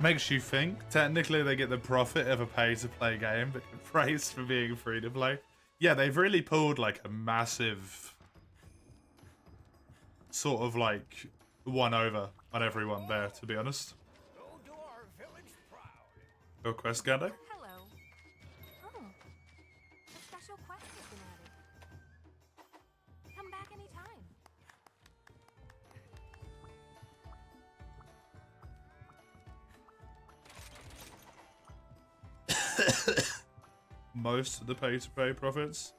Makes you think. Technically, they get the profit of a pay-to-play game, but get praised for being free-to-play. Yeah, they've really pulled like a massive sort of like one over on everyone there, to be honest. Your quest, Gando? Hello. most of the pay-to-pay profits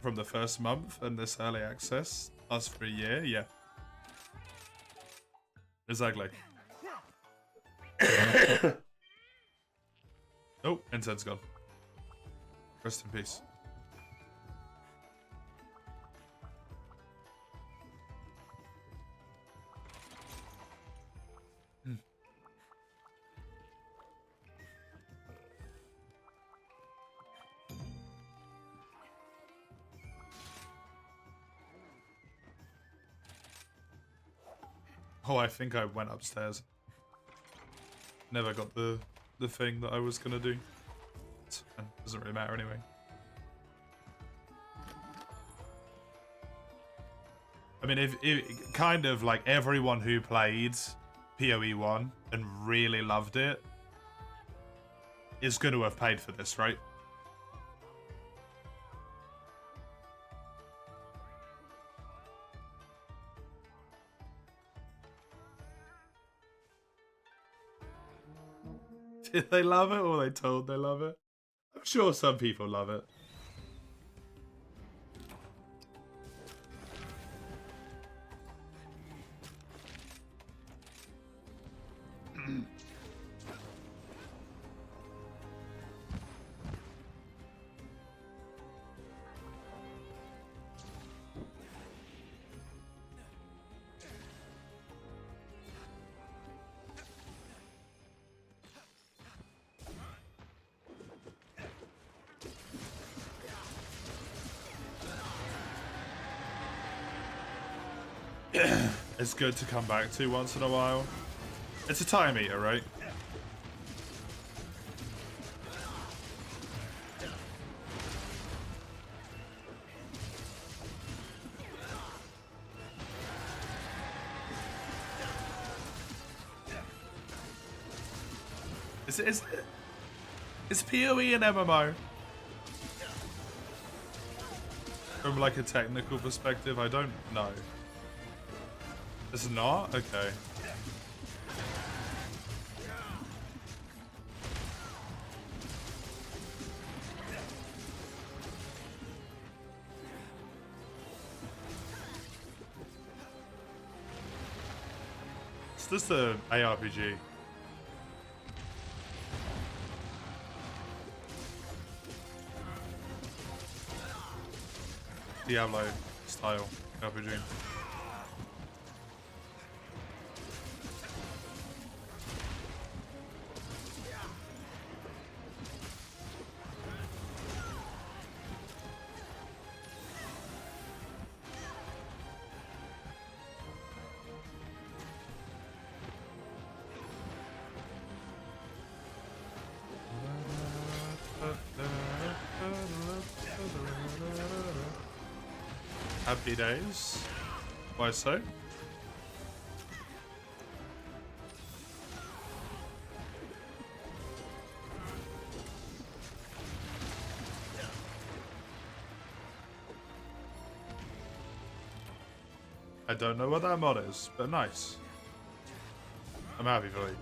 from the first month and this early access lasts for a year. Yeah. Exactly. Oh, incense gone. Rest in peace. Oh, I think I went upstairs. Never got the thing that I was gonna do. It doesn't really matter anyway. I mean, if kind of like everyone who played PoE 1 and really loved it is going to have paid for this, right? Did they love it or were they told they love it? I'm sure some people love it. It's good to come back to once in a while. It's a time eater, right? Is PoE an MMO? From like a technical perspective, I don't know. It's not? Okay. It's just a ARPG. Diablo style RPG. Happy days. Why so? I don't know what that mod is, but nice. I'm happy for you.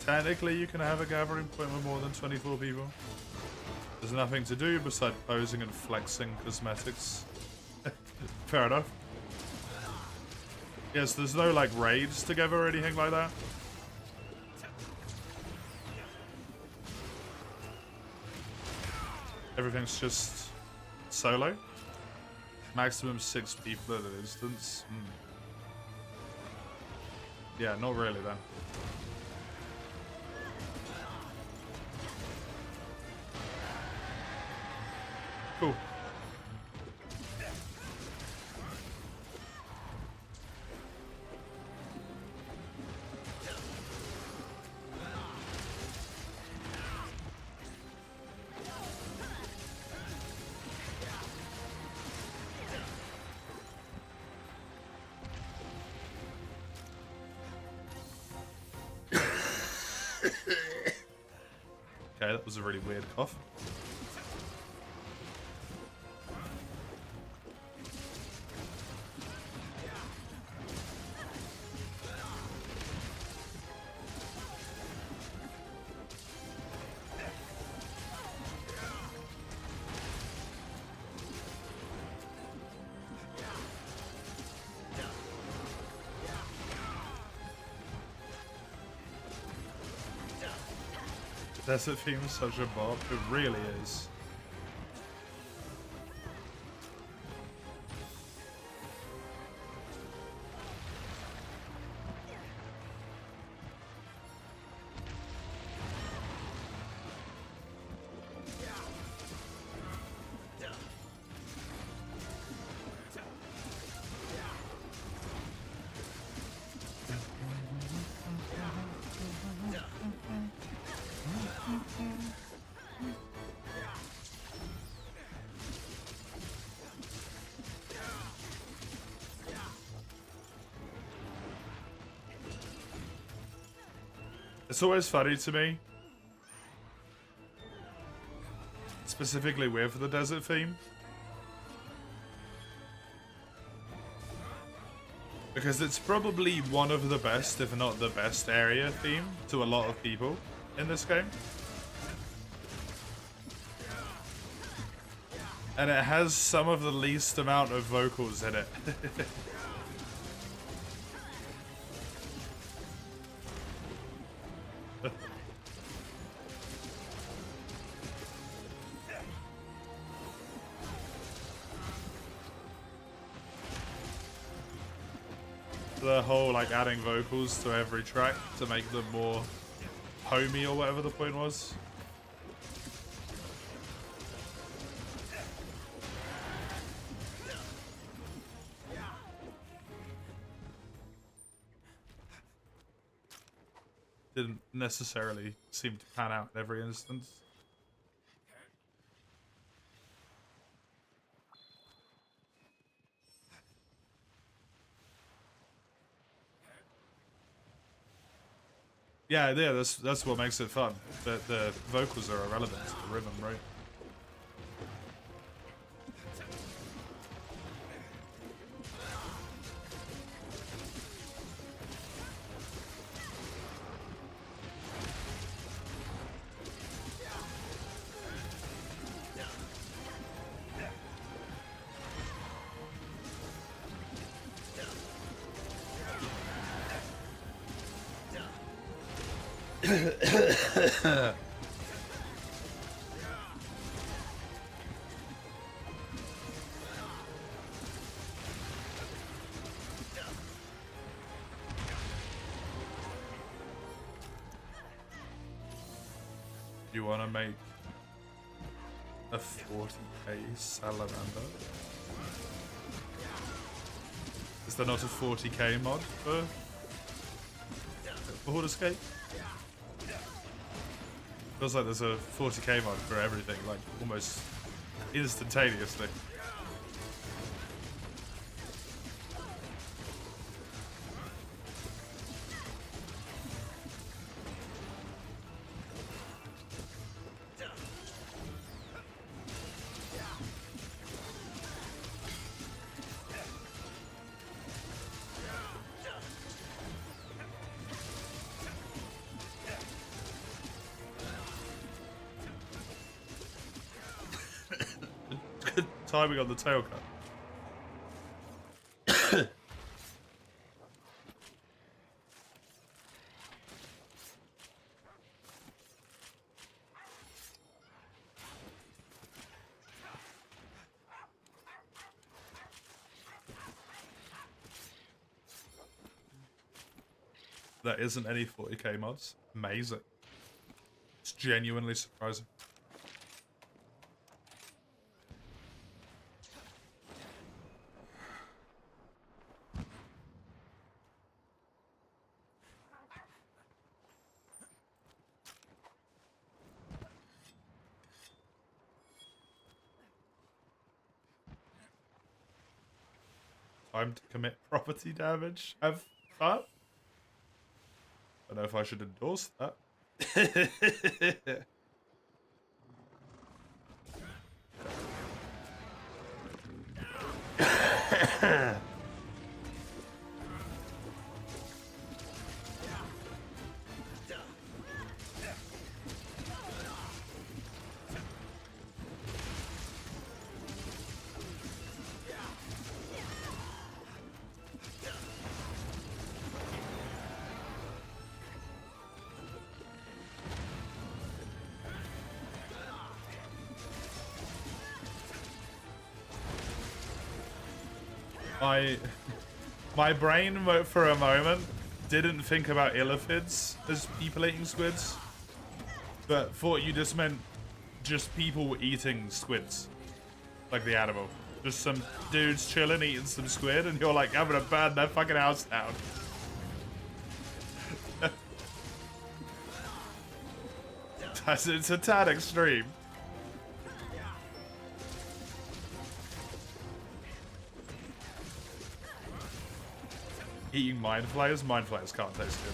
Technically, you can have a gathering point with more than 24 people. There's nothing to do besides posing and flexing cosmetics. Fair enough. Yes, there's no like raids together or anything like that. Everything's just solo. Maximum 6 people at an instance. Yeah, not really then. Cool. Okay, that was a really weird cough. Desert theme is such a bop. It really is. It's always funny to me, specifically with the desert theme, because it's probably one of the best, if not the best area theme to a lot of people in this game. And it has some of the least amount of vocals in it. The whole like adding vocals to every track to make them more homey or whatever the point was. Didn't necessarily seem to pan out in every instance. Yeah, that's what makes it fun. The vocals are irrelevant to the rhythm, right? You want to make a 40k salamander? Is there not a 40k mod for Baldur's Gate? Feels like there's a 40k mod for everything, like almost instantaneously. Good timing on the tail cut. There isn't any 40k mods. Amazing. It's genuinely surprising. Time to commit property damage. Have fun. I don't know if I should endorse that. My brain for a moment didn't think about illithids as people eating squids, but thought you just meant just people eating squids, like the animal. Just some dudes chilling eating some squid, and you're like, I'm gonna burn that fucking house down. It's a tad extreme. Eating mind flayers? Mind flayers can't taste good.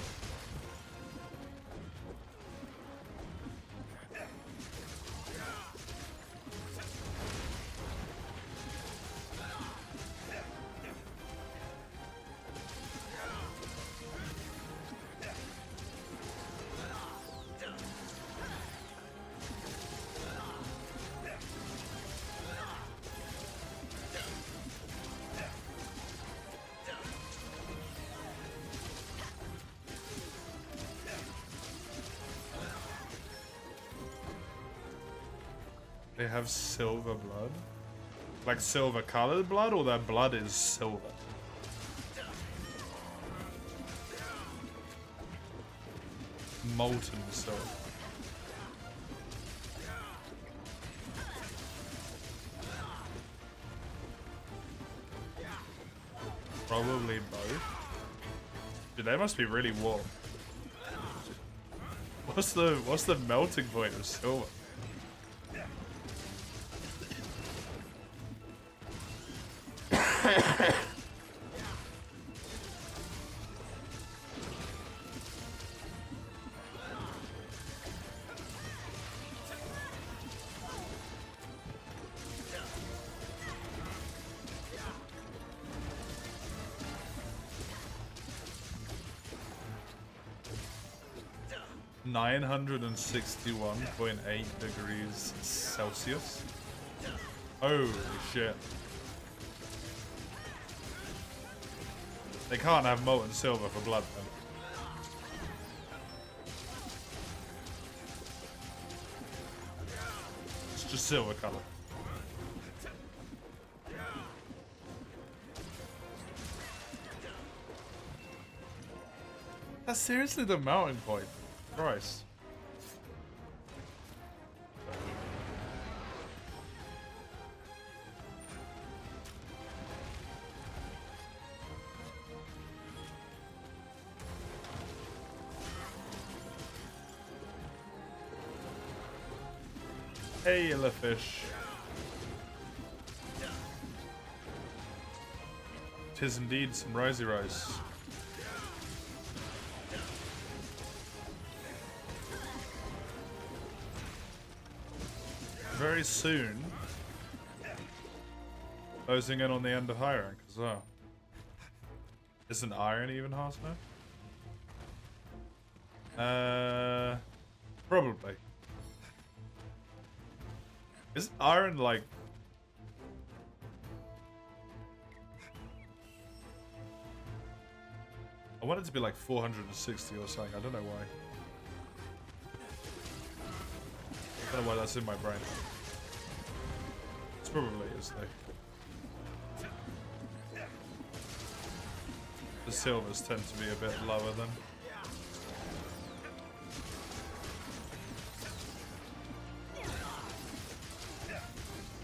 They have silver blood? Like silver colored blood, or their blood is silver? Molten silver. Probably both. Dude, they must be really warm. What's the melting point of silver? $961.8 degrees Celsius. Holy shit. They can't have molten silver for blood then. It's just silver color. That's seriously the melting point. Christ. Hey, Illifish. 'Tis indeed some risey rice. Very soon, closing in on the end of high rank as well. Isn't iron even hard now? Probably. Is iron like... I want it to be like 460 or something, I don't know why. I don't know why that's in my brain. It's probably is though. The silvers tend to be a bit lower than.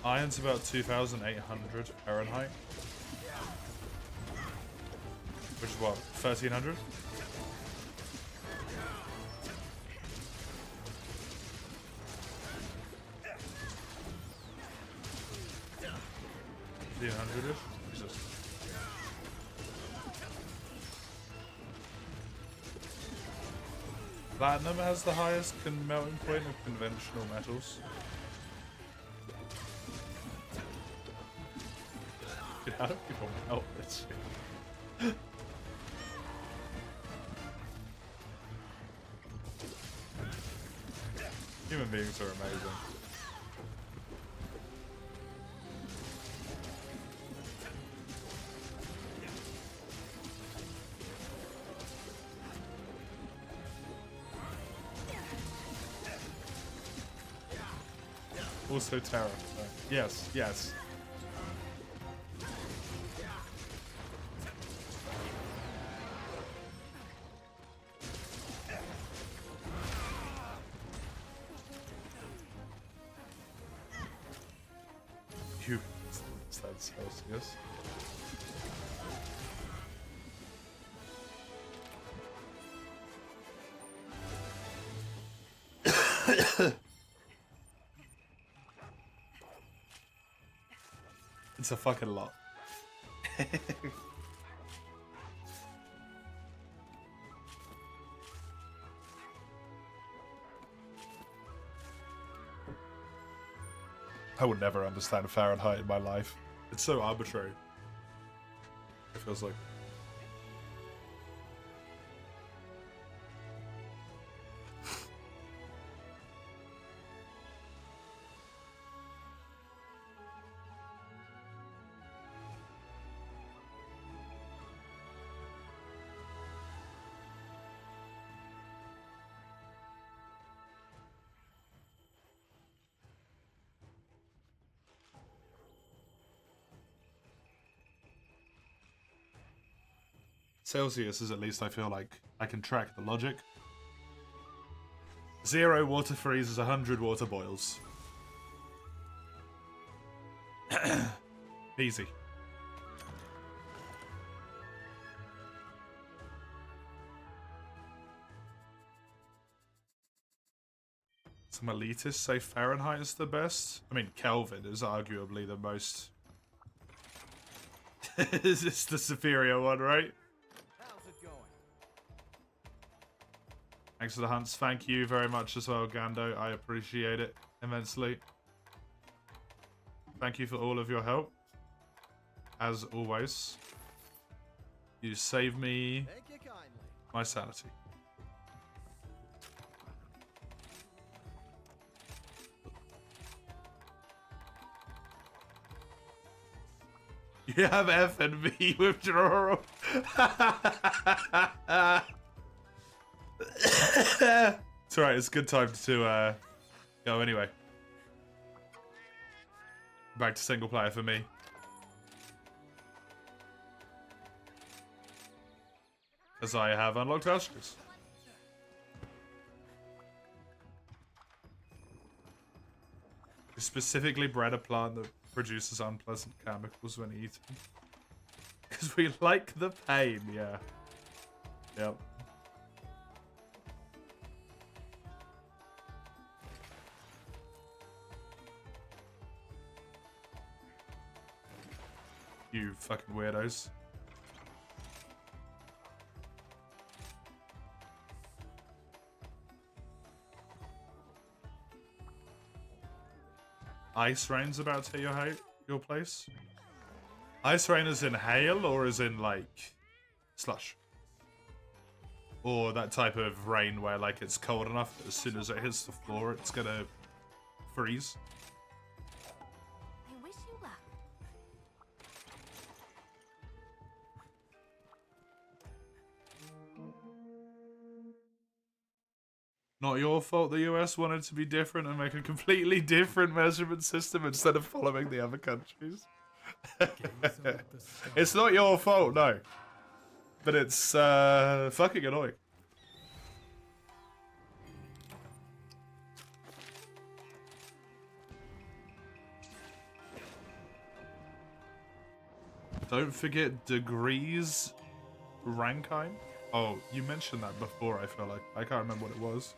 Iron's about 2,800 Fahrenheit. Which is what, 1,300? Jesus. Platinum has the highest melting point of conventional metals. Dude, how do people melt this shit? Human beings are amazing. Also Terra. Yes, yes. You understand Celsius. It's a fucking lot. I would never understand Fahrenheit in my life. It's so arbitrary. It feels like. Celsius is at least I feel like I can track the logic. 0 water freezes, 100 water boils. Easy. Some elitists say Fahrenheit is the best. I mean, Kelvin is arguably the most... It's the superior one, right? Thanks for the hunts. Thank you very much as well, Gando. I appreciate it immensely. Thank you for all of your help. As always. You save me my sanity. You have F&B withdrawal. It's alright, it's a good time to go anyway. Back to single player for me. As I have unlocked Astros. You specifically bred a plant that produces unpleasant chemicals when eaten. Because we like the pain, yeah. Yep. You fucking weirdos. Ice rain's about to hit your place? Ice rain is in hail or is in like slush? Or that type of rain where like it's cold enough that as soon as it hits the floor it's gonna freeze? I wish you luck. Not your fault the US wanted to be different and make a completely different measurement system instead of following the other countries. It's not your fault, no. But it's fucking annoying. Don't forget degrees Rankine. Oh, you mentioned that before, I feel like. I can't remember what it was.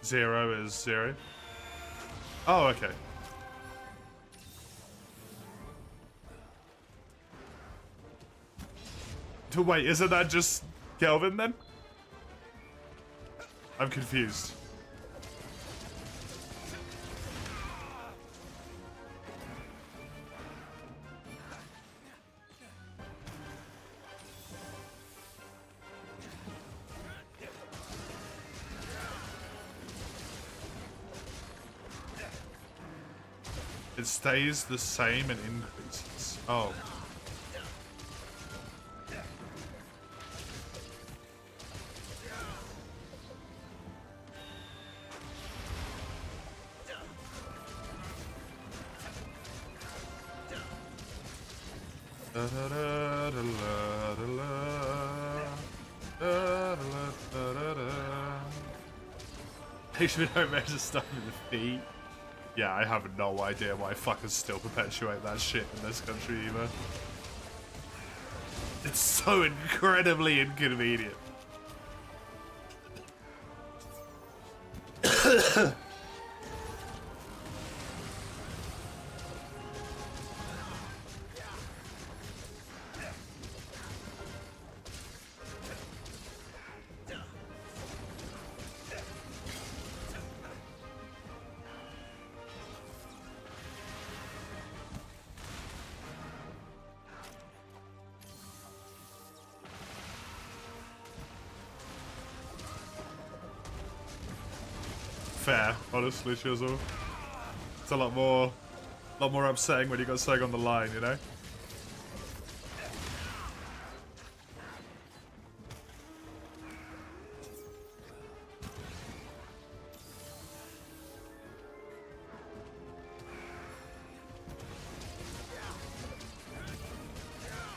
Zero is 0. Oh, okay. Wait, isn't that just Kelvin then? I'm confused. It stays the same and increases. Oh. Actually, don't measure stuff with the feet. Yeah, I have no idea why fuckers still perpetuate that shit in this country either. It's so incredibly inconvenient. Fair, honestly, Shizzle. It's a lot more upsetting when you got something on the line, you know?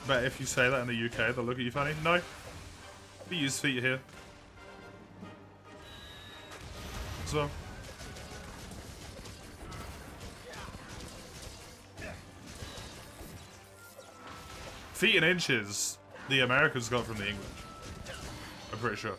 Bet if you say that in the UK, they'll look at you funny. No. We use feet here. So. Feet and inches, the Americans got from the English. I'm pretty sure.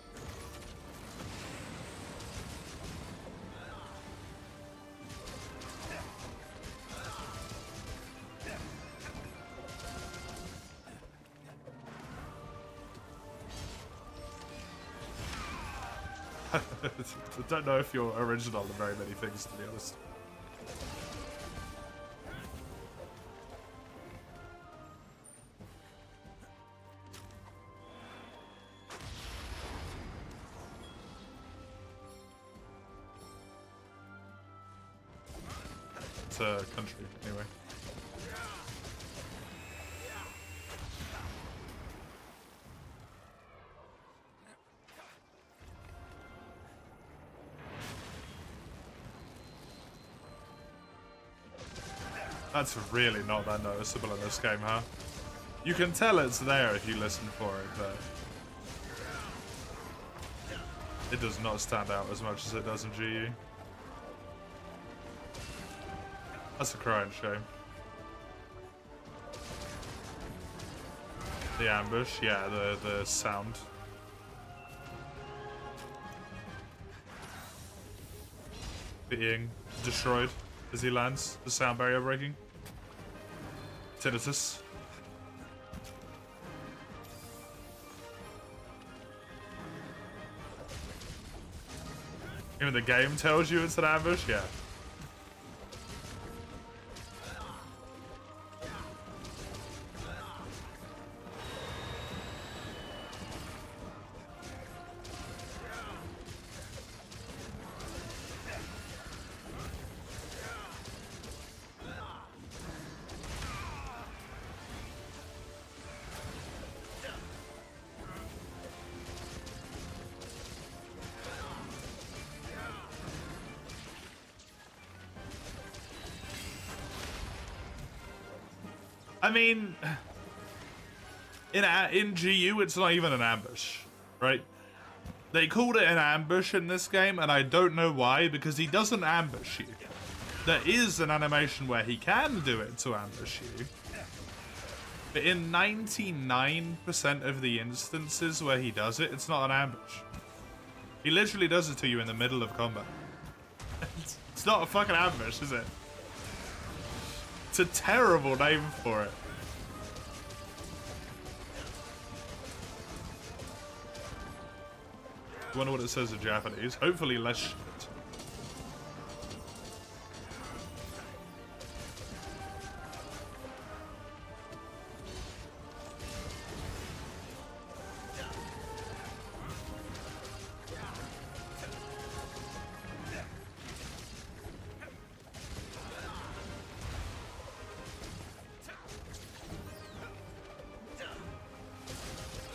I don't know if you're original in very many things, to be honest. It's a country, anyway. That's really not that noticeable in this game, huh? You can tell it's there if you listen for it, but it does not stand out as much as it does in GU. That's a crying shame. The ambush, yeah, the sound. Being destroyed as he lands, the sound barrier breaking. Tinnitus. Even the game tells you it's an ambush, yeah. I mean, in GU, it's not even an ambush, right? They called it an ambush in this game, and I don't know why, because he doesn't ambush you. There is an animation where he can do it to ambush you. But in 99% of the instances where he does it, it's not an ambush. He literally does it to you in the middle of combat. It's not a fucking ambush, is it? It's a terrible name for it. I wonder what it says in Japanese. Hopefully less shit.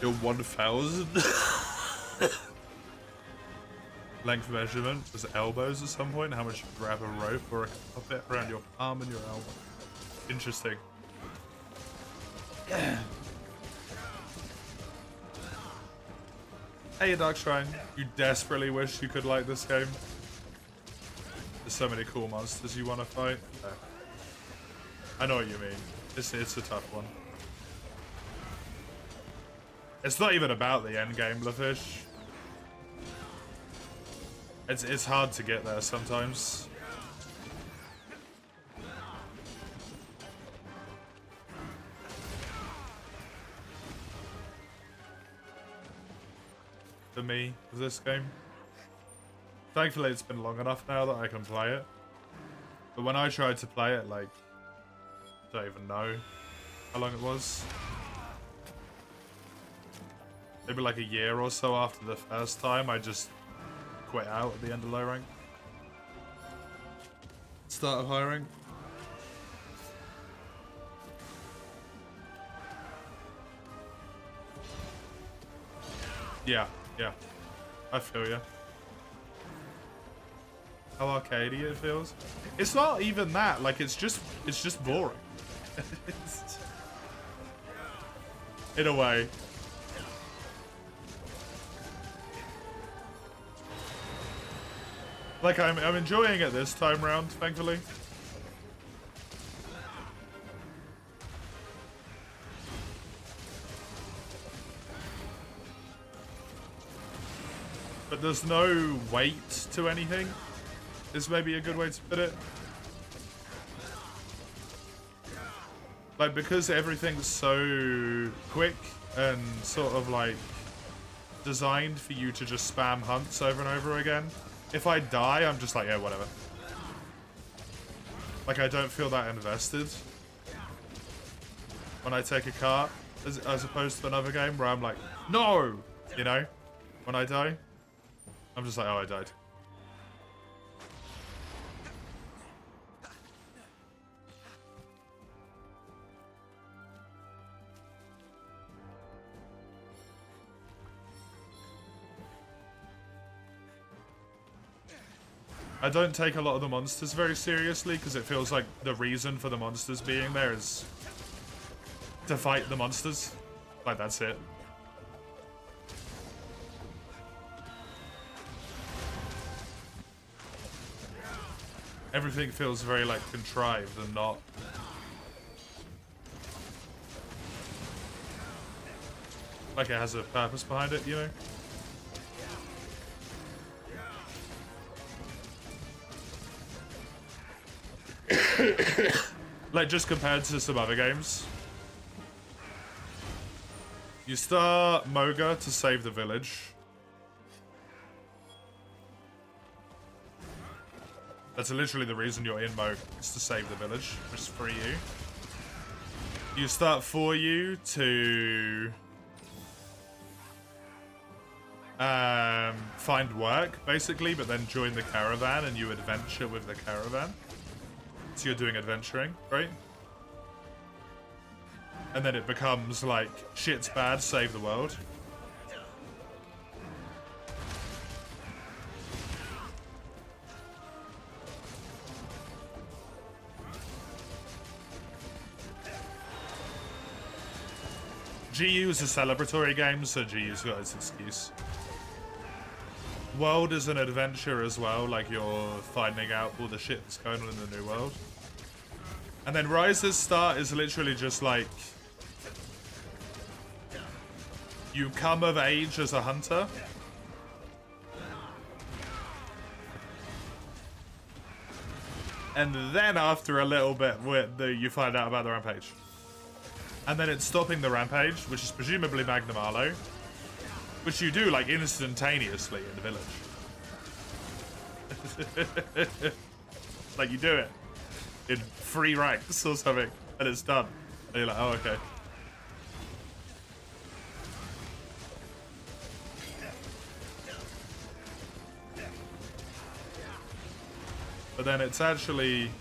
You're 1,000? Length measurement was elbows at some point. How much you grab a rope or a carpet around your arm and your elbow. Interesting. Hey, Dark Shrine. You desperately wish you could like this game. There's so many cool monsters you want to fight. I know what you mean. It's a tough one. It's not even about the end game, Lafish. It's hard to get there sometimes. For me, with this game. Thankfully, it's been long enough now that I can play it. But when I tried to play it, like, I don't even know how long it was. Maybe like a year or so after the first time, I just quit out at the end of low rank. Start of high rank. Yeah, I feel ya. How arcadey it feels. It's not even that. Like it's just boring. In a way. Like I'm enjoying it this time round, thankfully. But there's no weight to anything. Is maybe a good way to put it. Like because everything's so quick and sort of like designed for you to just spam hunts over and over again. If I die, I'm just like, yeah, whatever. Like I don't feel that invested when I take a cart, as opposed to another game where I'm like, no, you know, when I die. I'm just like, oh, I died. I don't take a lot of the monsters very seriously because it feels like the reason for the monsters being there is to fight the monsters. Like, that's it. Everything feels very, like, contrived and not... like it has a purpose behind it, you know? Like, just compared to some other games. You start Moga to save the village. That's literally the reason you're in Moga, is to save the village, which is for you. You start For You to... find work, basically, but then join the caravan and you adventure with the caravan. So you're doing adventuring, right? And then it becomes like, shit's bad, save the world. GU is a celebratory game, so GU's got its excuse. World is an adventure as well, like you're finding out all the shit that's going on in the new world. And then Rise's start is literally just like... you come of age as a hunter. And then after a little bit, you find out about the rampage. And then it's stopping the rampage, which is presumably Magnum Arlo. Which you do, like, instantaneously in the village. Like, you do it in 3 ranks or something, and it's done. And you're like, oh, okay. But then it's actually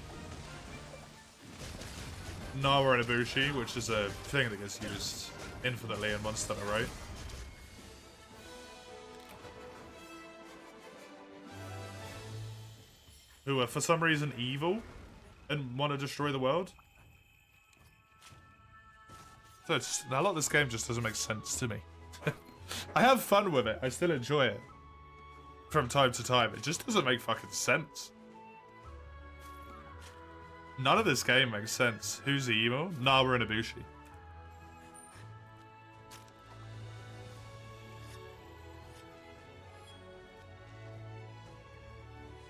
Nawa and Ibushi, which is a thing that gets used infinitely in Monster Hunter, right? Who are for some reason evil and want to destroy the world. So a lot of this game just doesn't make sense to me. I have fun with it. I still enjoy it from time to time. It just doesn't make fucking sense. None of this game makes sense. Who's the emo? Nah, we're in Ibushi.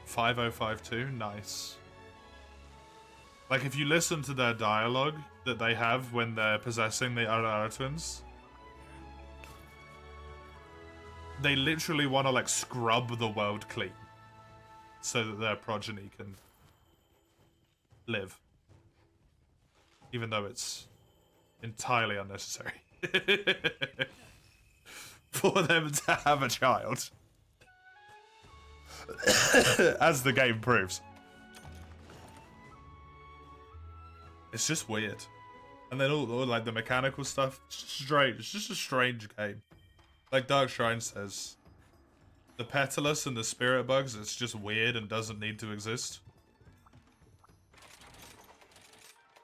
"5052, nice. Like, if you listen to their dialogue that they have when they're possessing the Arara twins, they literally want to, like, scrub the world clean so that their progeny can live. Even though it's entirely unnecessary for them to have a child. As the game proves. It's just weird. And then all like the mechanical stuff, strange. It's just a strange game. Like Dark Shrine says, the Petalus and the Spirit Bugs, it's just weird and doesn't need to exist.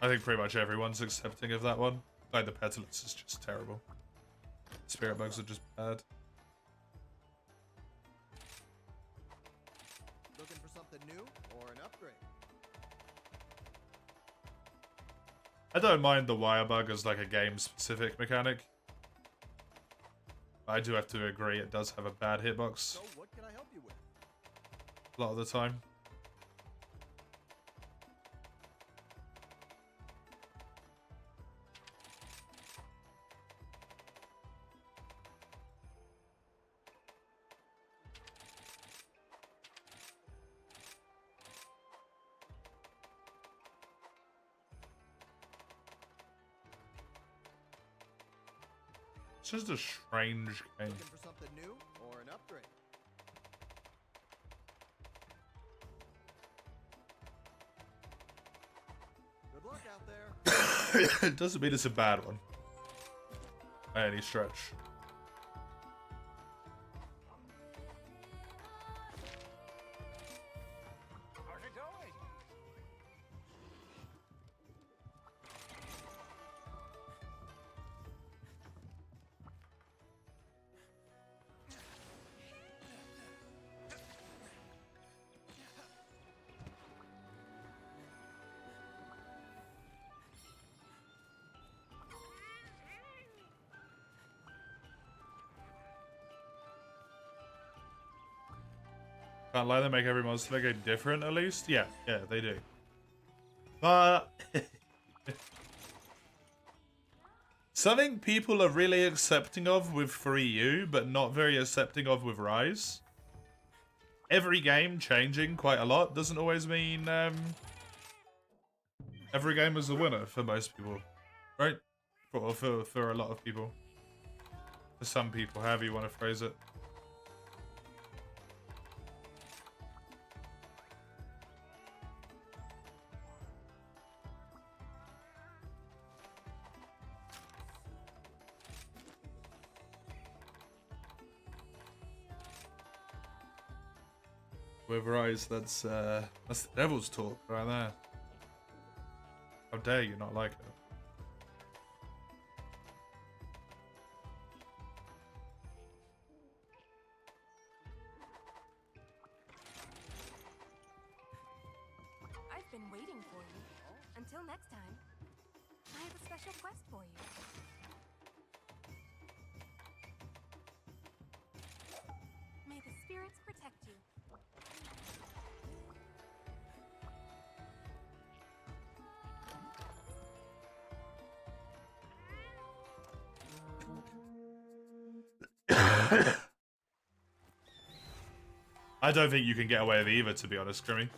I think pretty much everyone's accepting of that one. Like the Petalus is just terrible. Spirit Bugs are just bad. Looking for something new or an upgrade? I don't mind the wire bug as like a game-specific mechanic. I do have to agree it does have a bad hitbox So what can I help you with? a lot of the time. It's just a strange game. Looking for something new or an upgrade? Good luck out there. It doesn't mean it's a bad one. By any stretch. How's it going? Can't lie, they make every monster game different at least. Yeah, they do. But something people are really accepting of with 3U, but not very accepting of with Rise. Every game changing quite a lot doesn't always mean every game is a winner for most people, right? For a lot of people. For some people, however you want to phrase it. With Rise, that's the devil's talk right there. How dare you not like it? I've been waiting for you. Until next time, I have a special quest for you. May the spirits protect you. I don't think you can get away with either, to be honest, Grimmy.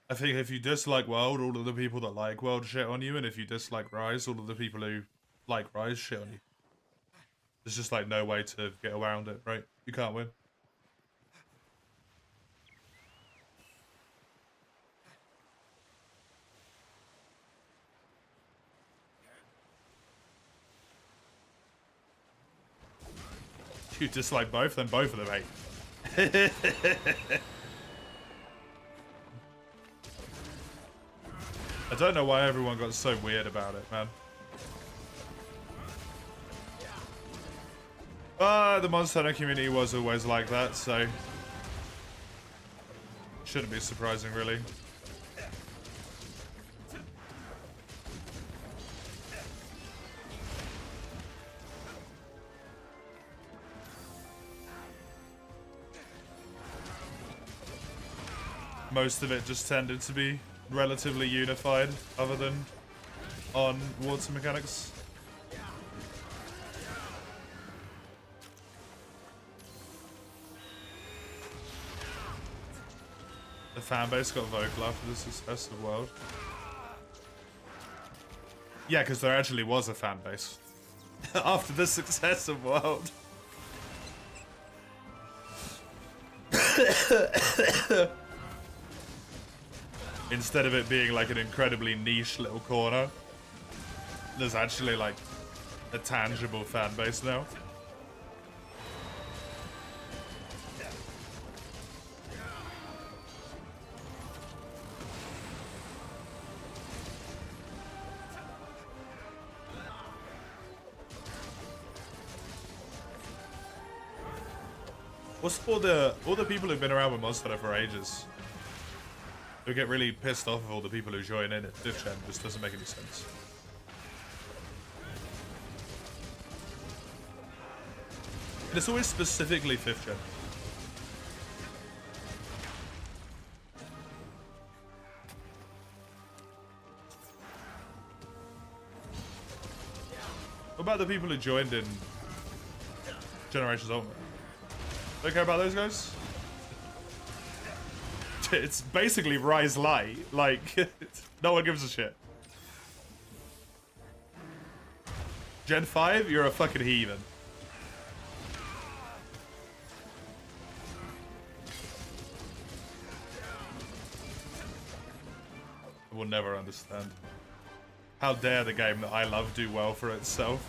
I think if you dislike World, all of the people that like World shit on you, and if you dislike Rise, all of the people who like Rise shit on you. There's just like no way to get around it, right? You can't win. You dislike both, then both of them hate. I don't know why everyone got so weird about it, man. The Monster Hunter community was always like that, so shouldn't be surprising, really. Most of it just tended to be relatively unified, other than on water mechanics. The fanbase got vocal after the success of World. Yeah, because there actually was a fanbase after the success of World. Instead of it being like an incredibly niche little corner, there's actually like a tangible fan base now. What's all the people who've been around with Monster Hunter for ages? Who get really pissed off of all the people who join in at 5th gen. Just doesn't make any sense. And it's always specifically 5th gen. What about the people who joined in Generations Ultimate? Don't care about those guys? It's basically Rise Light. Like, no one gives a shit. Gen 5, you're a fucking heathen. I will never understand. How dare the game that I love do well for itself?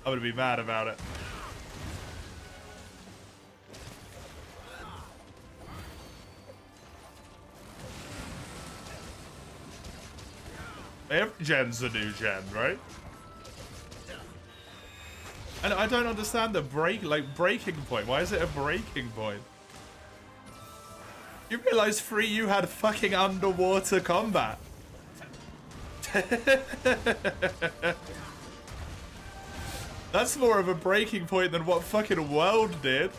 I'm gonna be mad about it. Every gen's a new gen, right? And I don't understand the breaking point. Why is it a breaking point? You realize 3U had fucking underwater combat. That's more of a breaking point than what fucking World did.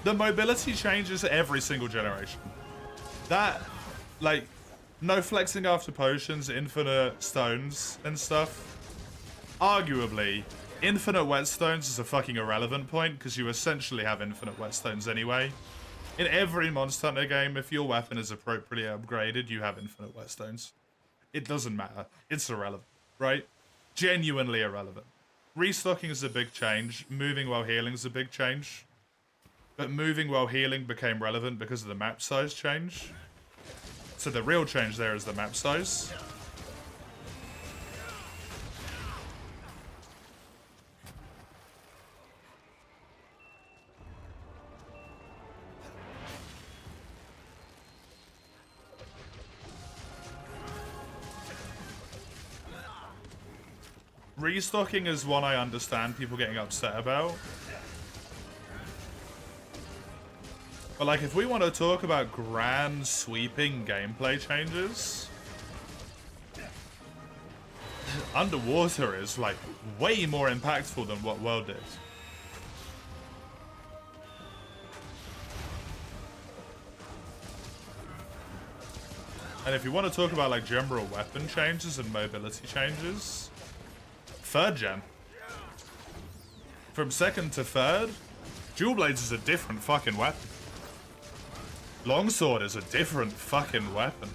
The mobility changes every single generation. That, like, no flexing after potions, infinite stones and stuff. Arguably, infinite whetstones is a fucking irrelevant point because you essentially have infinite whetstones anyway. In every Monster Hunter game, if your weapon is appropriately upgraded, you have infinite whetstones. It doesn't matter. It's irrelevant, right? Genuinely irrelevant. Restocking is a big change. Moving while healing is a big change. But moving while healing became relevant because of the map size change. So the real change there is the map size. Restocking is one I understand people getting upset about. But like, if we want to talk about grand sweeping gameplay changes, underwater is like way more impactful than what World did. And if you want to talk about like general weapon changes and mobility changes, 3rd gen. From 2nd to 3rd, Dual Blades is a different fucking weapon. Longsword is a different fucking weapon.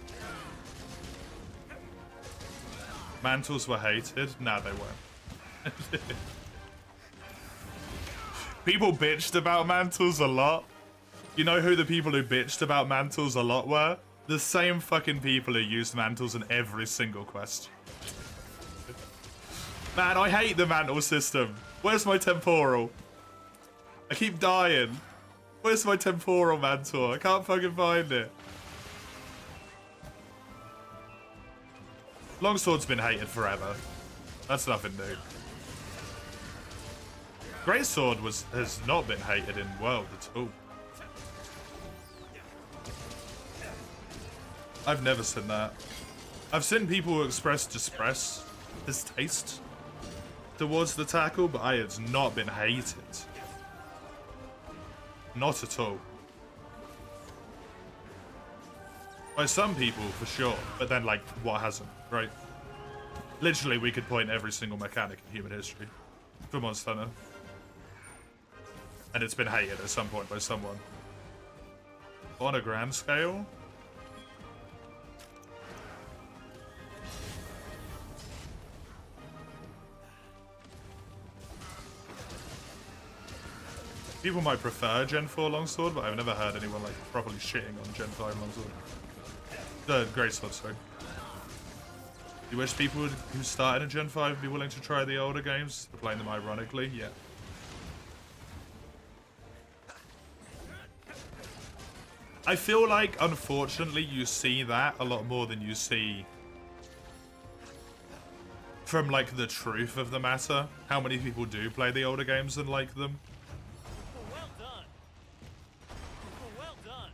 Mantles were hated? Nah, they weren't. People bitched about mantles a lot. You know who the people who bitched about mantles a lot were? The same fucking people who used mantles in every single quest. Man, I hate the mantle system. Where's my temporal? I keep dying. Where's my temporal mantle? I can't fucking find it. Longsword's been hated forever. That's nothing new. Greatsword has not been hated in World at all. I've never seen that. I've seen people express distaste towards the tackle, but it has not been hated. Not at all. By some people, for sure, but then, like, what hasn't, right? Literally, we could point every single mechanic in human history for Monster Hunter. And it's been hated at some point by someone. On a grand scale? People might prefer Gen 4 Longsword, but I've never heard anyone like properly shitting on Gen 5 Longsword. Greatsword, sorry. You wish people who started in Gen 5 would be willing to try the older games, playing them ironically? Yeah. I feel like, unfortunately, you see that a lot more than you see from, like, the truth of the matter. How many people do play the older games and like them? Well done. Well done.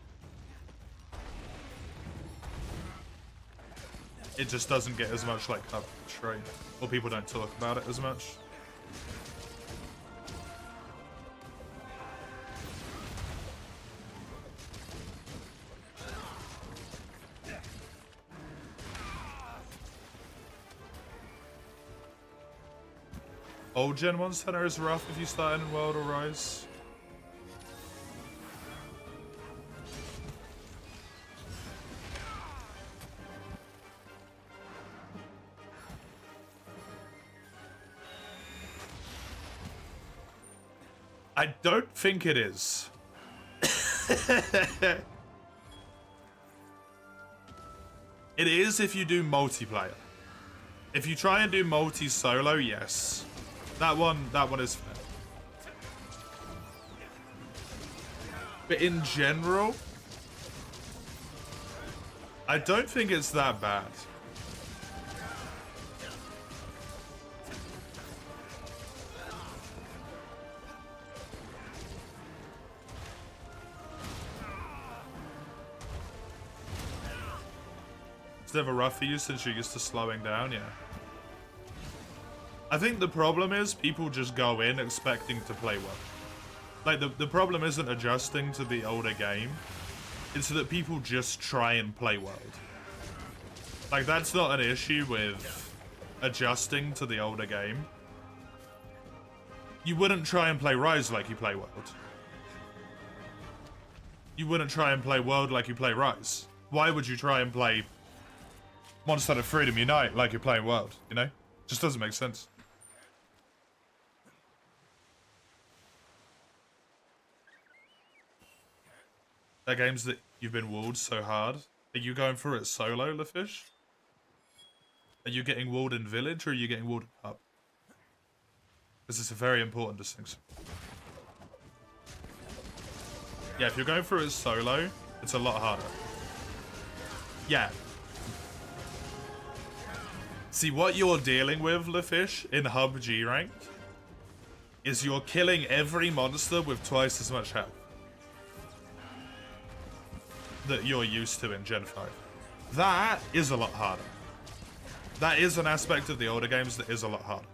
It just doesn't get as much, like, coverage, right? Or people don't talk about it as much. Old Gen Monster Hunter is rough if you start in World or Rise. I don't think it is. It is if you do multiplayer. If you try and do multi-solo, yes. That one is fair. But in general, I don't think it's that bad. It's never rough for you since you're used to slowing down, yeah. I think the problem is people just go in expecting to play well. Like, the problem isn't adjusting to the older game. It's that people just try and play World. Like, that's not an issue with adjusting to the older game. You wouldn't try and play Rise like you play World. You wouldn't try and play World like you play Rise. Why would you try and play Monster Hunter Freedom Unite like you're playing World, you know? Just doesn't make sense. They're games that you've been walled so hard. Are you going through it solo, LaFish? Are you getting walled in Village or are you getting walled in Hub? Because it's a very important distinction. Yeah, if you're going through it solo, it's a lot harder. Yeah. See, what you're dealing with, LaFish, in Hub G rank, is you're killing every monster with twice as much health that you're used to in Gen 5. That is a lot harder. That is an aspect of the older games that is a lot harder.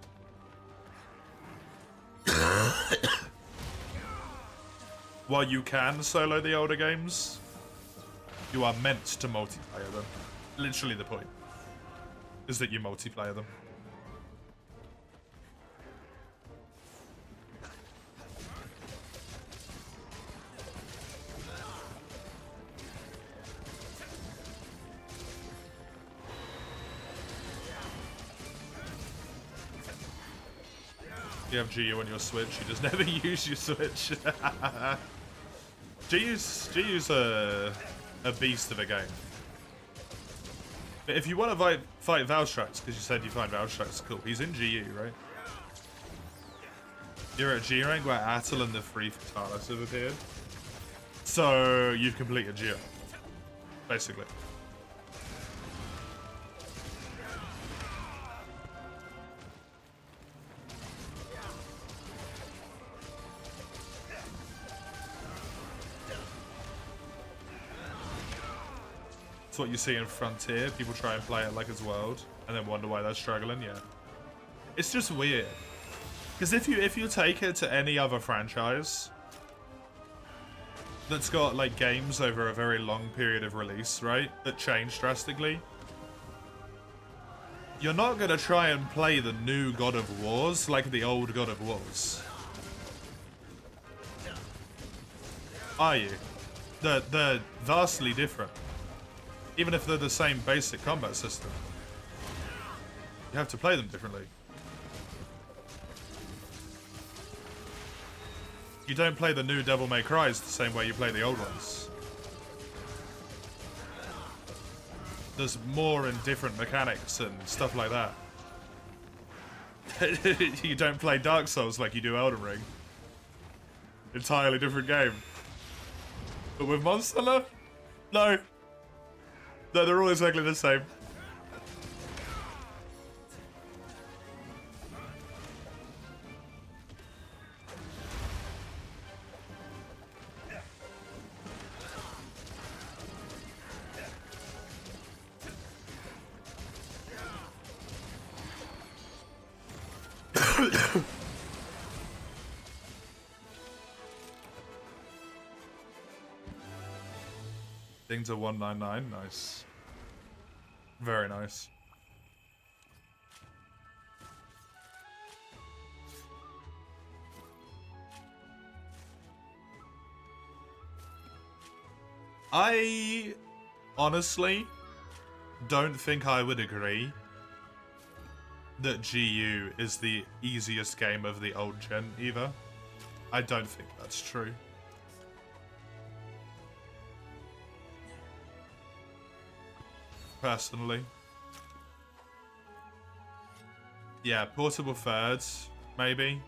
While you can solo the older games, you are meant to multiplayer them. Literally the point is that you multiplayer them. You have GU on your Switch, you just never use your Switch. GU's a beast of a game. But if you want to fight Valstrax, because you said you find Valstrax cool, he's in GU, right? You're at G rank where Attal and the three Fatalis have appeared. So you've completed GU, basically. It's what you see in Frontier. People try and play it like it's World, and then wonder why they're struggling. Yeah, it's just weird. Because if you take it to any other franchise that's got like games over a very long period of release, right, that change drastically, you're not gonna try and play the new God of Wars like the old God of Wars, are you? They're vastly different. Even if they're the same basic combat system, you have to play them differently. You don't play the new Devil May Cry's the same way you play the old ones. There's more and different mechanics and stuff like that. You don't play Dark Souls like you do Elden Ring. Entirely different game. But with Monster Hunter? No. No, they're all exactly the same. Things are 199. Nice. Very nice. I honestly don't think I would agree that GU is the easiest game of the old gen either. I don't think that's true. Personally. Yeah, portable thirds, maybe.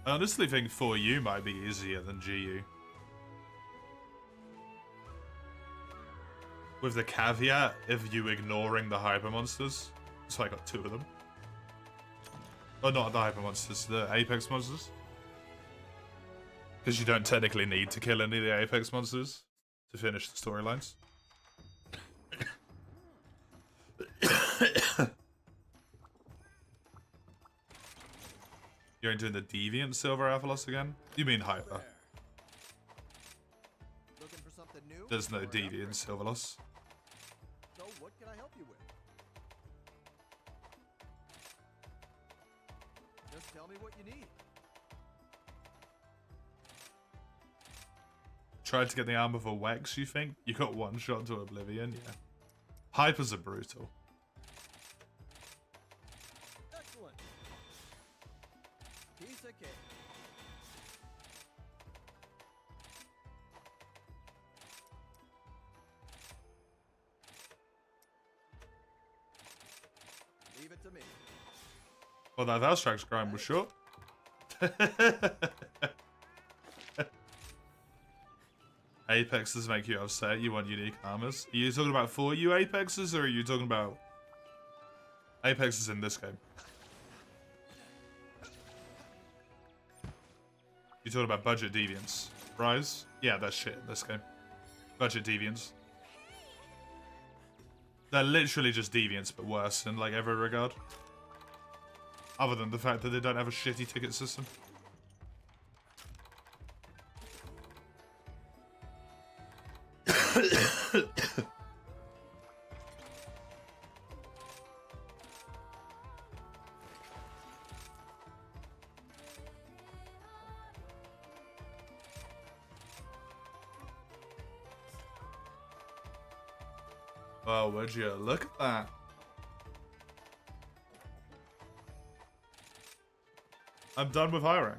I honestly think 4U might be easier than GU. With the caveat of you ignoring the hyper monsters. So I got 2 of them. Oh, not the hyper monsters, the Apex monsters. Because you don't technically need to kill any of the Apex monsters to finish the storylines. You're into the Deviant Silver Avalos again? You mean Hyper. Looking for something new? There's no or an Deviant upgrade? Silverlos. So what can I help you with? Just tell me what you need. Tried to get the armor for Wex, you think? You got one shot to Oblivion, yeah. Hypers are brutal. Excellent. Piece of cake. Leave it to me. Well, that Valstrax grind was short. Apexes make you upset. You want unique armors. Are you talking about 4U Apexes, or are you talking about Apexes in this game? You talking about budget deviants? Rise? Yeah, that's shit in this game. Budget deviants. They're literally just deviants, but worse in like every regard. Other than the fact that they don't have a shitty ticket system. Oh, would you? Look at that. I'm done with high rank.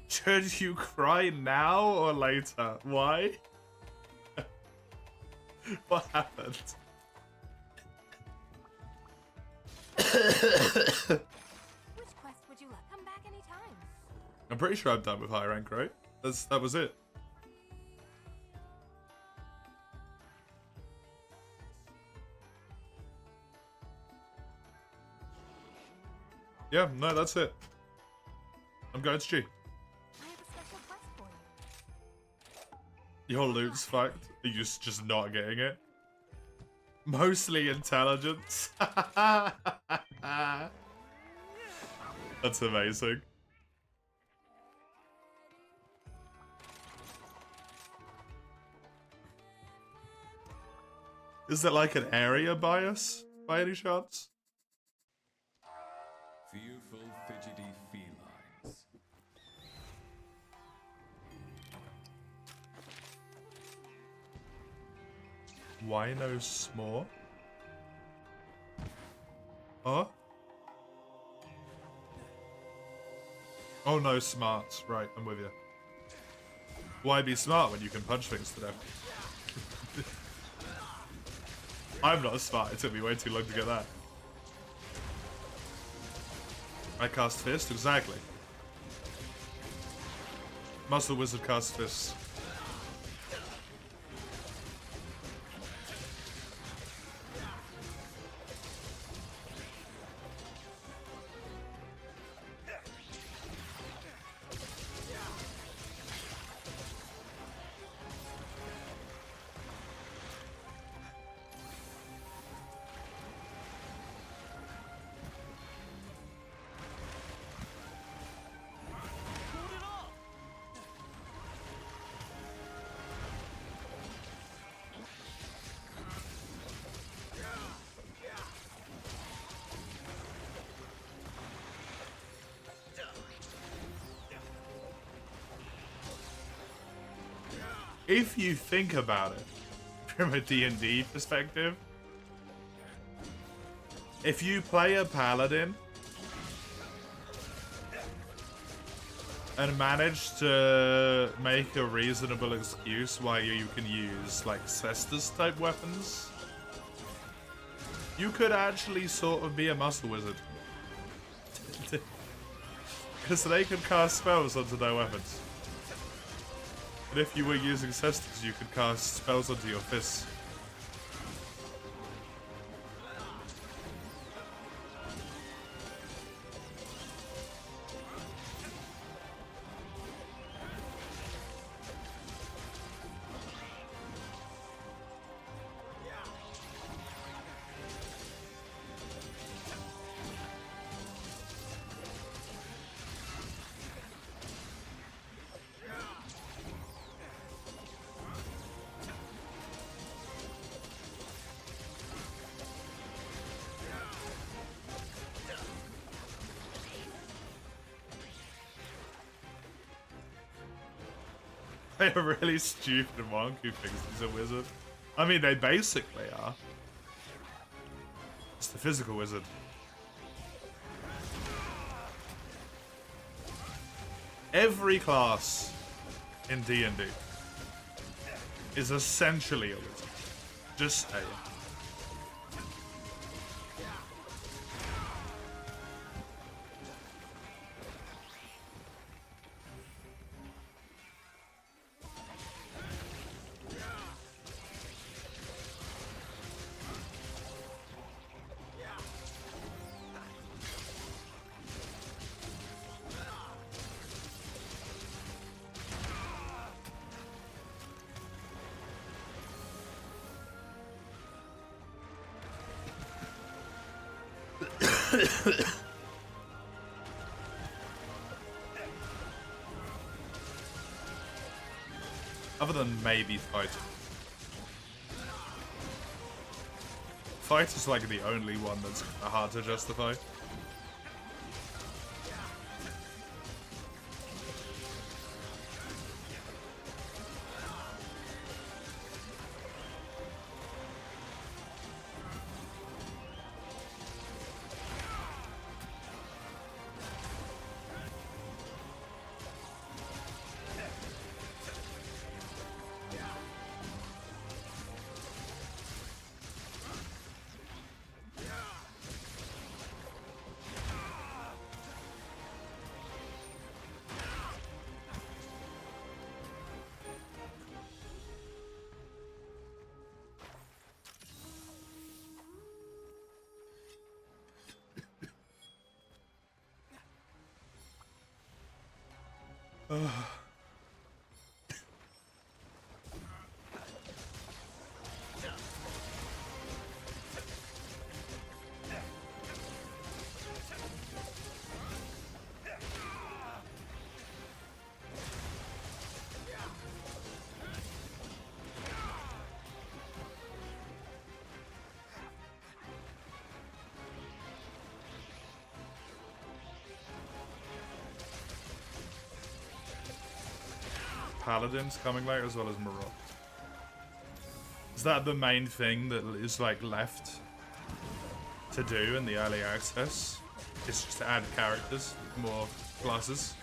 Should you cry now or later? Why? What happened? Which quest would you like? Come back anytime. I'm pretty sure I'm done with high rank, right? That was it. Yeah, no, that's it. I'm going to G. I have a special quest for you. Your loot's fucked. Are you just not getting it? Mostly intelligence. That's amazing. Is it like an area bias by any chance? Fearful, fidgety felines. Why no s'more? Huh? Oh no, smarts. Right, I'm with you. Why be smart when you can punch things to death? I'm not smart. It took me way too long to get that. I cast Fist? Exactly. Muscle Wizard cast Fist. Pulled it off. If you think about it from a D&D perspective, if you play a paladin and manage to make a reasonable excuse why you can use like Cestus type weapons, you could actually sort of be a muscle wizard. Because they can cast spells onto their weapons. And if you were using Cestus, you could cast spells onto your fists. They're really stupid monk who thinks he's a wizard. I mean, they basically are. It's the physical wizard. Every class in D&D is essentially a wizard. Just saying. Other than maybe Fight. Fight is like the only one that's hard to justify. Paladins coming later as well as Marot. Is that the main thing that is like left to do in the early access? It's just to add characters, more classes.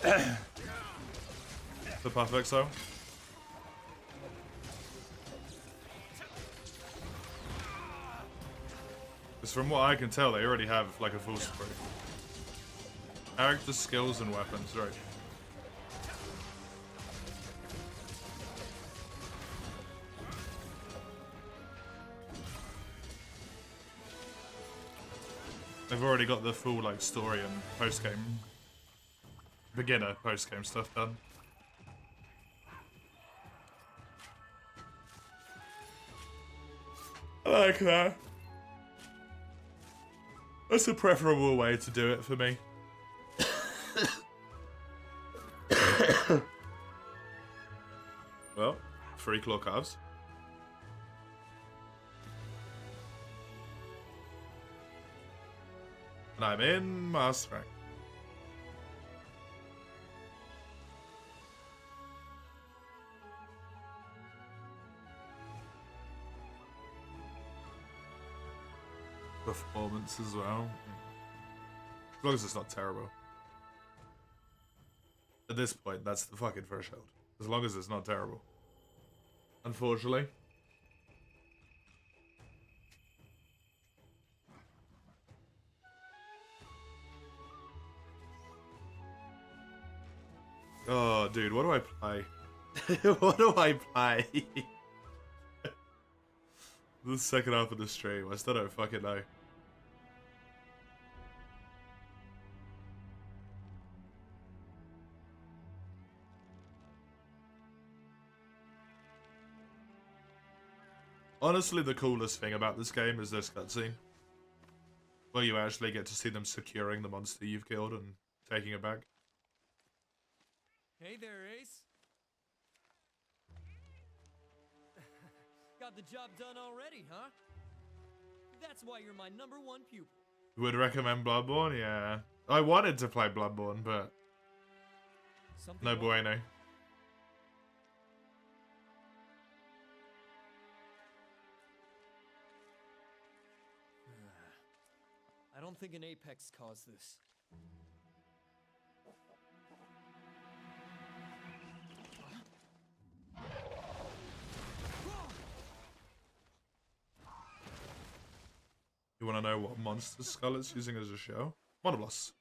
The Puff Exile. Because from what I can tell, they already have like a full spree. Character skills and weapons, right? They've already got the full like story and post-game, beginner post-game stuff done. I like that. That's a preferable way to do it for me. Well, 3 claw calves. And I'm in Master Rank. Performance as well. As long as it's not terrible. At this point, that's the fucking threshold. As long as it's not terrible. Unfortunately. Oh, dude, what do I play? What do I play? The second half of the stream, I still don't fucking know. Honestly, the coolest thing about this game is this cutscene. Where you actually get to see them securing the monster you've killed and taking it back. Hey there, Ace. Got the job done already, huh? That's why you're my #1 pupil. Would recommend Bloodborne? Yeah. I wanted to play Bloodborne, but Something no wrong? bueno. I don't think an Apex caused this. You want to know what monster skull it's using as a show? Monobloss.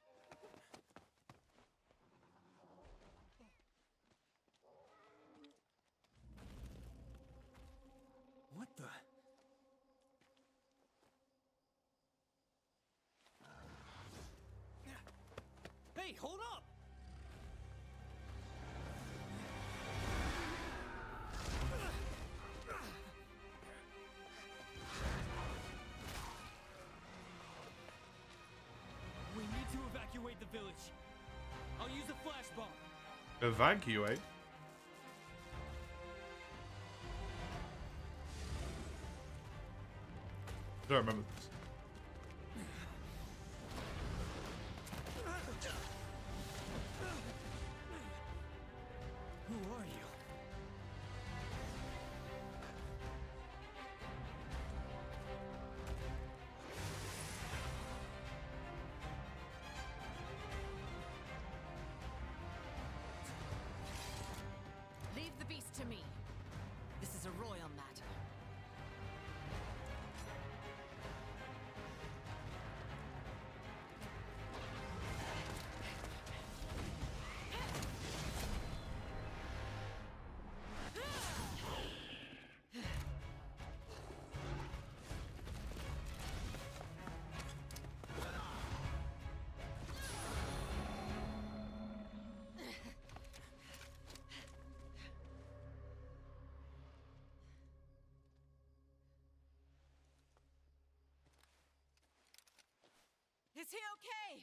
What the? Hey, hold up! We need to evacuate the village. I'll use a flash bomb. Evacuate? I don't remember this. Who are you? Leave the beast to me. This is a royal matter. Is he okay?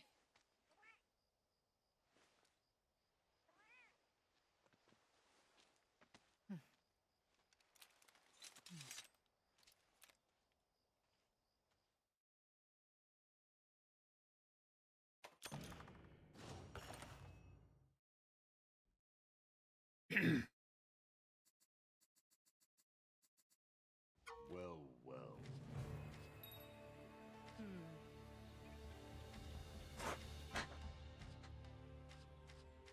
Well, well.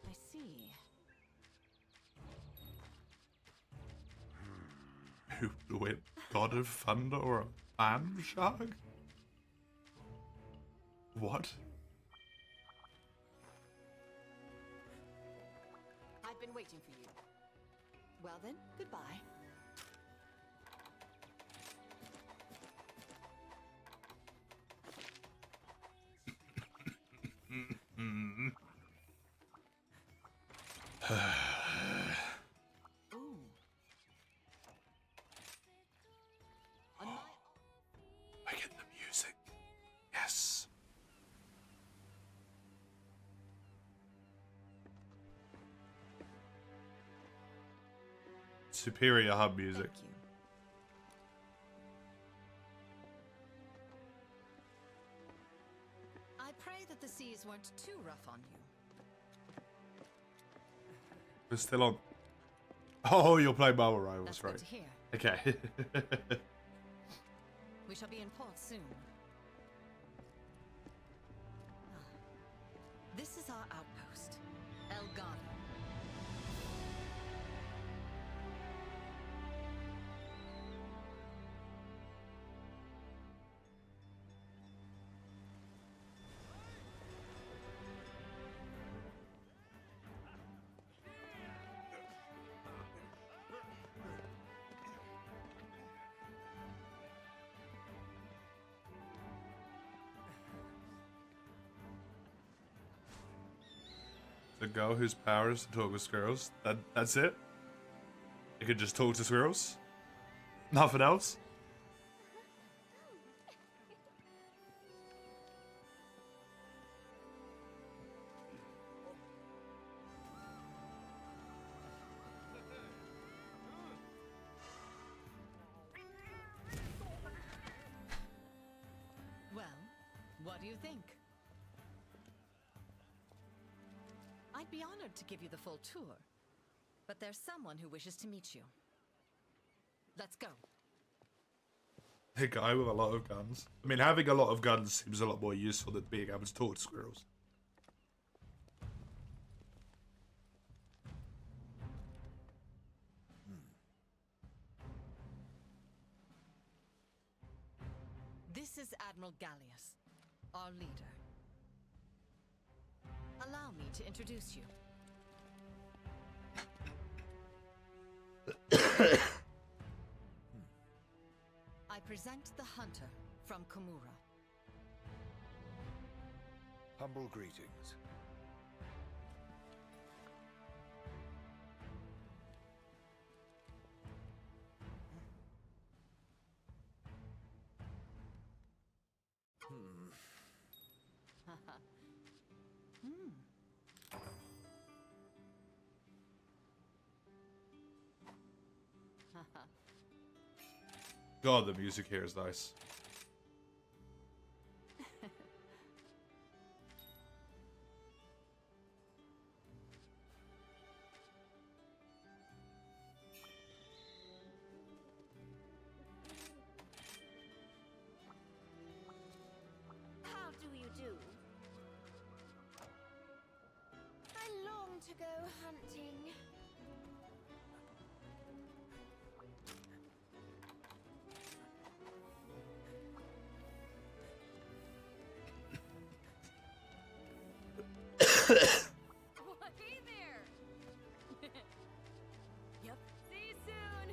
I see. Who blew it? God of Thunder or a fan shark? What? I've been waiting for you. Well then, goodbye. Ooh. On my I get the music. Yes. Superior hub music. Thank you. I pray that the seas weren't too rough on you. We're still on. Oh, you're playing Marvel Rivals, That's right? good to hear. Okay. We shall be in port soon. Ah. This is our outpost, El Garden. The girl whose power is to talk with squirrels. That's it? You could just talk to squirrels? Nothing else? Well, what do you think? I'd be honored to give you the full tour, but there's someone who wishes to meet you. Let's go. A guy with a lot of guns. I mean, having a lot of guns seems a lot more useful than being able to talk to squirrels. This is Admiral Gallius, our leader. Allow me to introduce you. I present the Hunter from Komura. Humble greetings. God, the music here is nice. How do you do? I long to go hunting. Well, hey there! Yep. See you soon!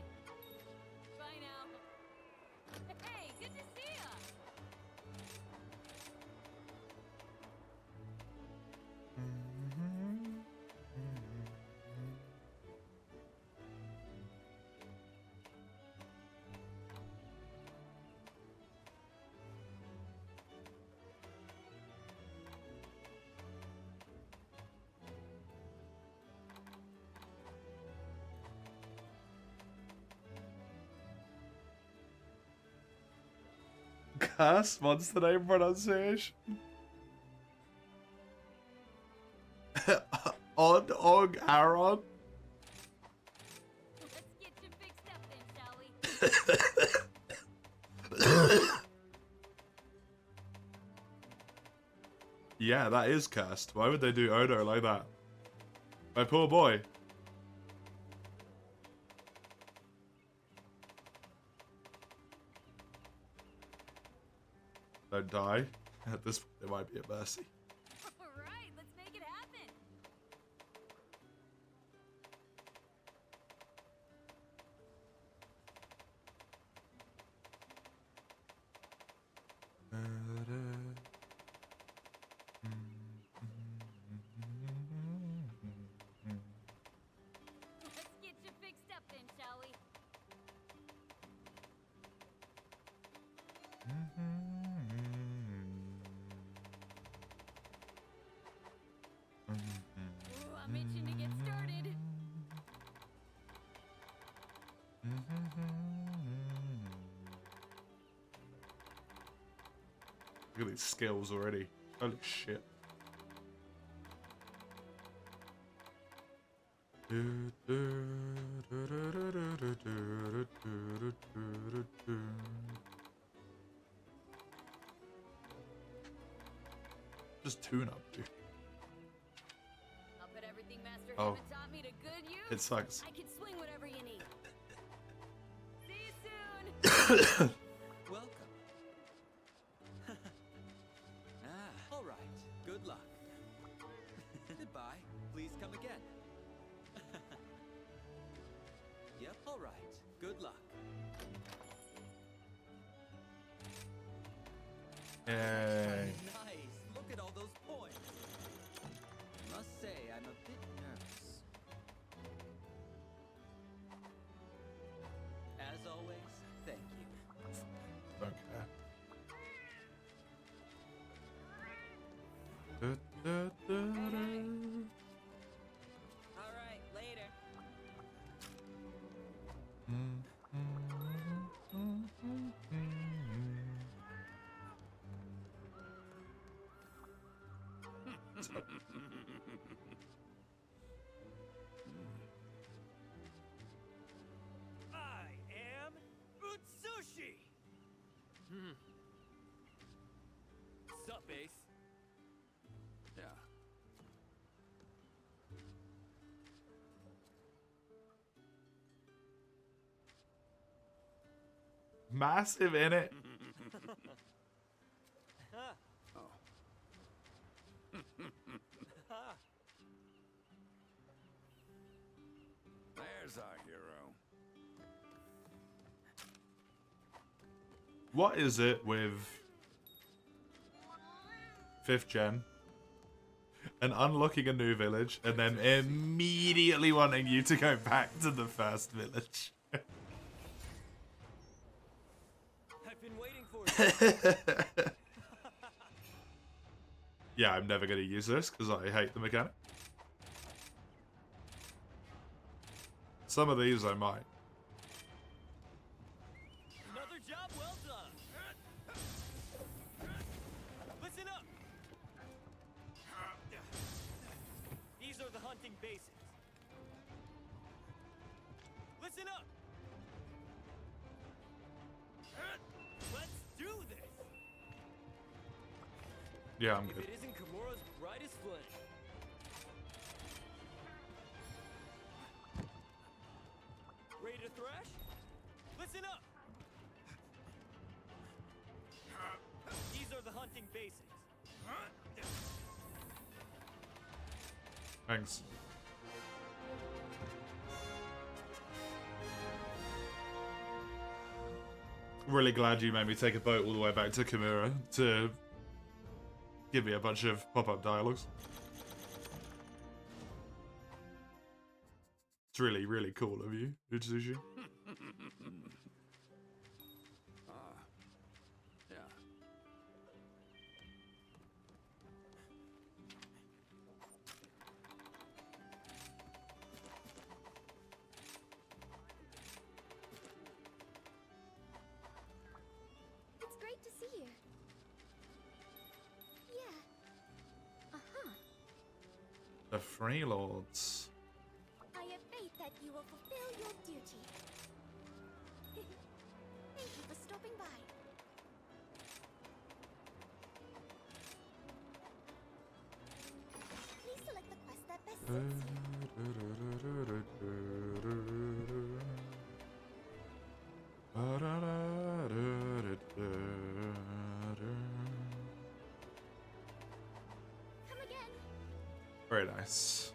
Bye now. Hey, good to see ya! Curse monster name pronunciation. On Og Aaron. Let's get you fixed up then, shall we? Yeah, that is cursed. Why would they do Odo like that? My poor boy. Don't die. At this point, it might be a mercy. All right, let's make it happen. Let's get you fixed up then, shall we? Ooh, I'm itching to get started. Look at these skills already. Holy shit. Just tune up, dude. I'll put everything Master Oh. Hammond taught me to good use. It sucks. I can swing whatever you need. See you soon. Welcome. All right. Good luck. Goodbye. Please come again. Yep. All right. Good luck. Yay. Nice. Look at all those points. Must say, I'm a bit nervous. As always, thank you. Don't care. All right, later. I am Utsushi! Sup, Ace? Yeah. Massive in it. There's our hero. What is it with 5th gen and unlocking a new village and then immediately wanting you to go back to the first village? I've been waiting for you. Yeah, I'm never going to use this because I hate the mechanic. Some of these I might. Another job well done. Listen up. These are the hunting basics. Listen up. Let's do this. Yeah, I'm If good. it isn't Kimura's brightest flame. Ready to thrash? Listen up! These are the hunting basics. Thanks. Really glad you made me take a boat all the way back to Kimura to give me a bunch of pop-up dialogues. It's really, really cool of you, Utsushi. Yeah. It's great to see you. Freelords. I have faith that you will fulfill your duty. Thank you for stopping by. Please select the quest that best suits you. Come again. Very nice.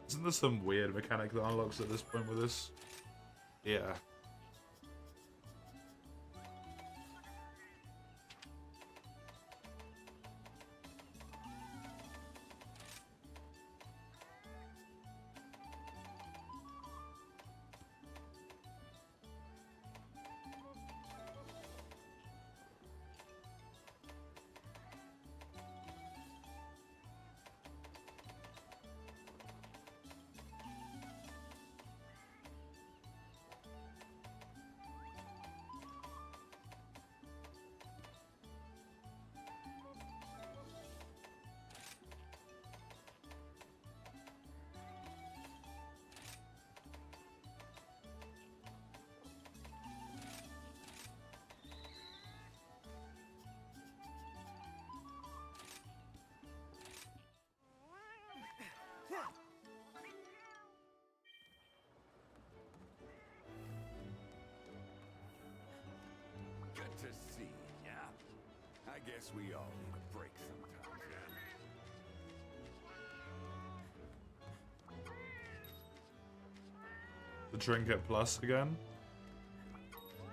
Isn't there some weird mechanic that unlocks at this point with this? Yeah. Good to see ya. I guess we all need a break sometimes, yeah? The Trinket Plus again.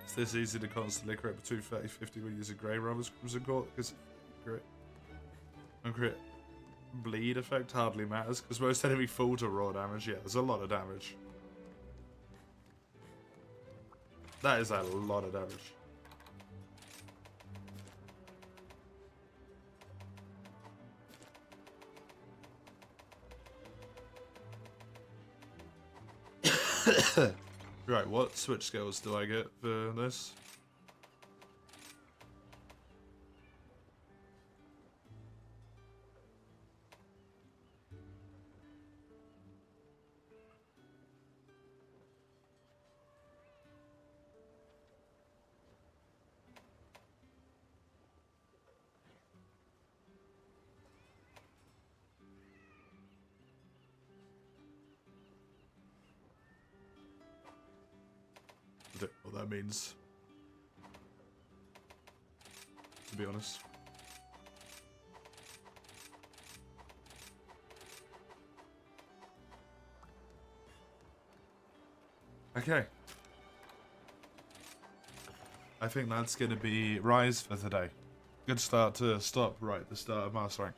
It's this easy to constantly crit between 30-50 when using Grey Robbers Crimson Court because crit and crit bleed effect hardly matters because most enemy fall to raw damage. Yeah, there's a lot of damage. That is a lot of damage. Right, what switch skills do I get for this? I don't know what that means, to be honest. Okay. I think that's going to be Rise for today. Good start to stop, right at the start of Master Rank.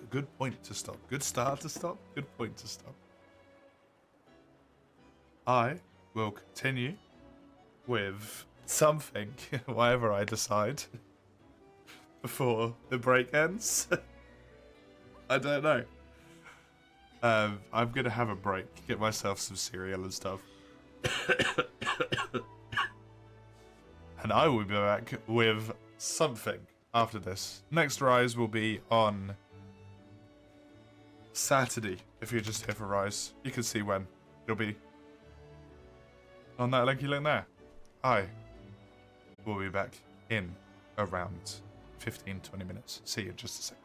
Good point to stop. Good start to stop. Good point to stop. I will continue with something, whatever I decide, before the break ends. I don't know. I'm gonna have a break, get myself some cereal and stuff. And I will be back with something after this. Next Rise will be on Saturday. If you're just here for Rise, you can see when it'll be on that linky link there. I will be back in around 15-20 minutes. See you in just a second.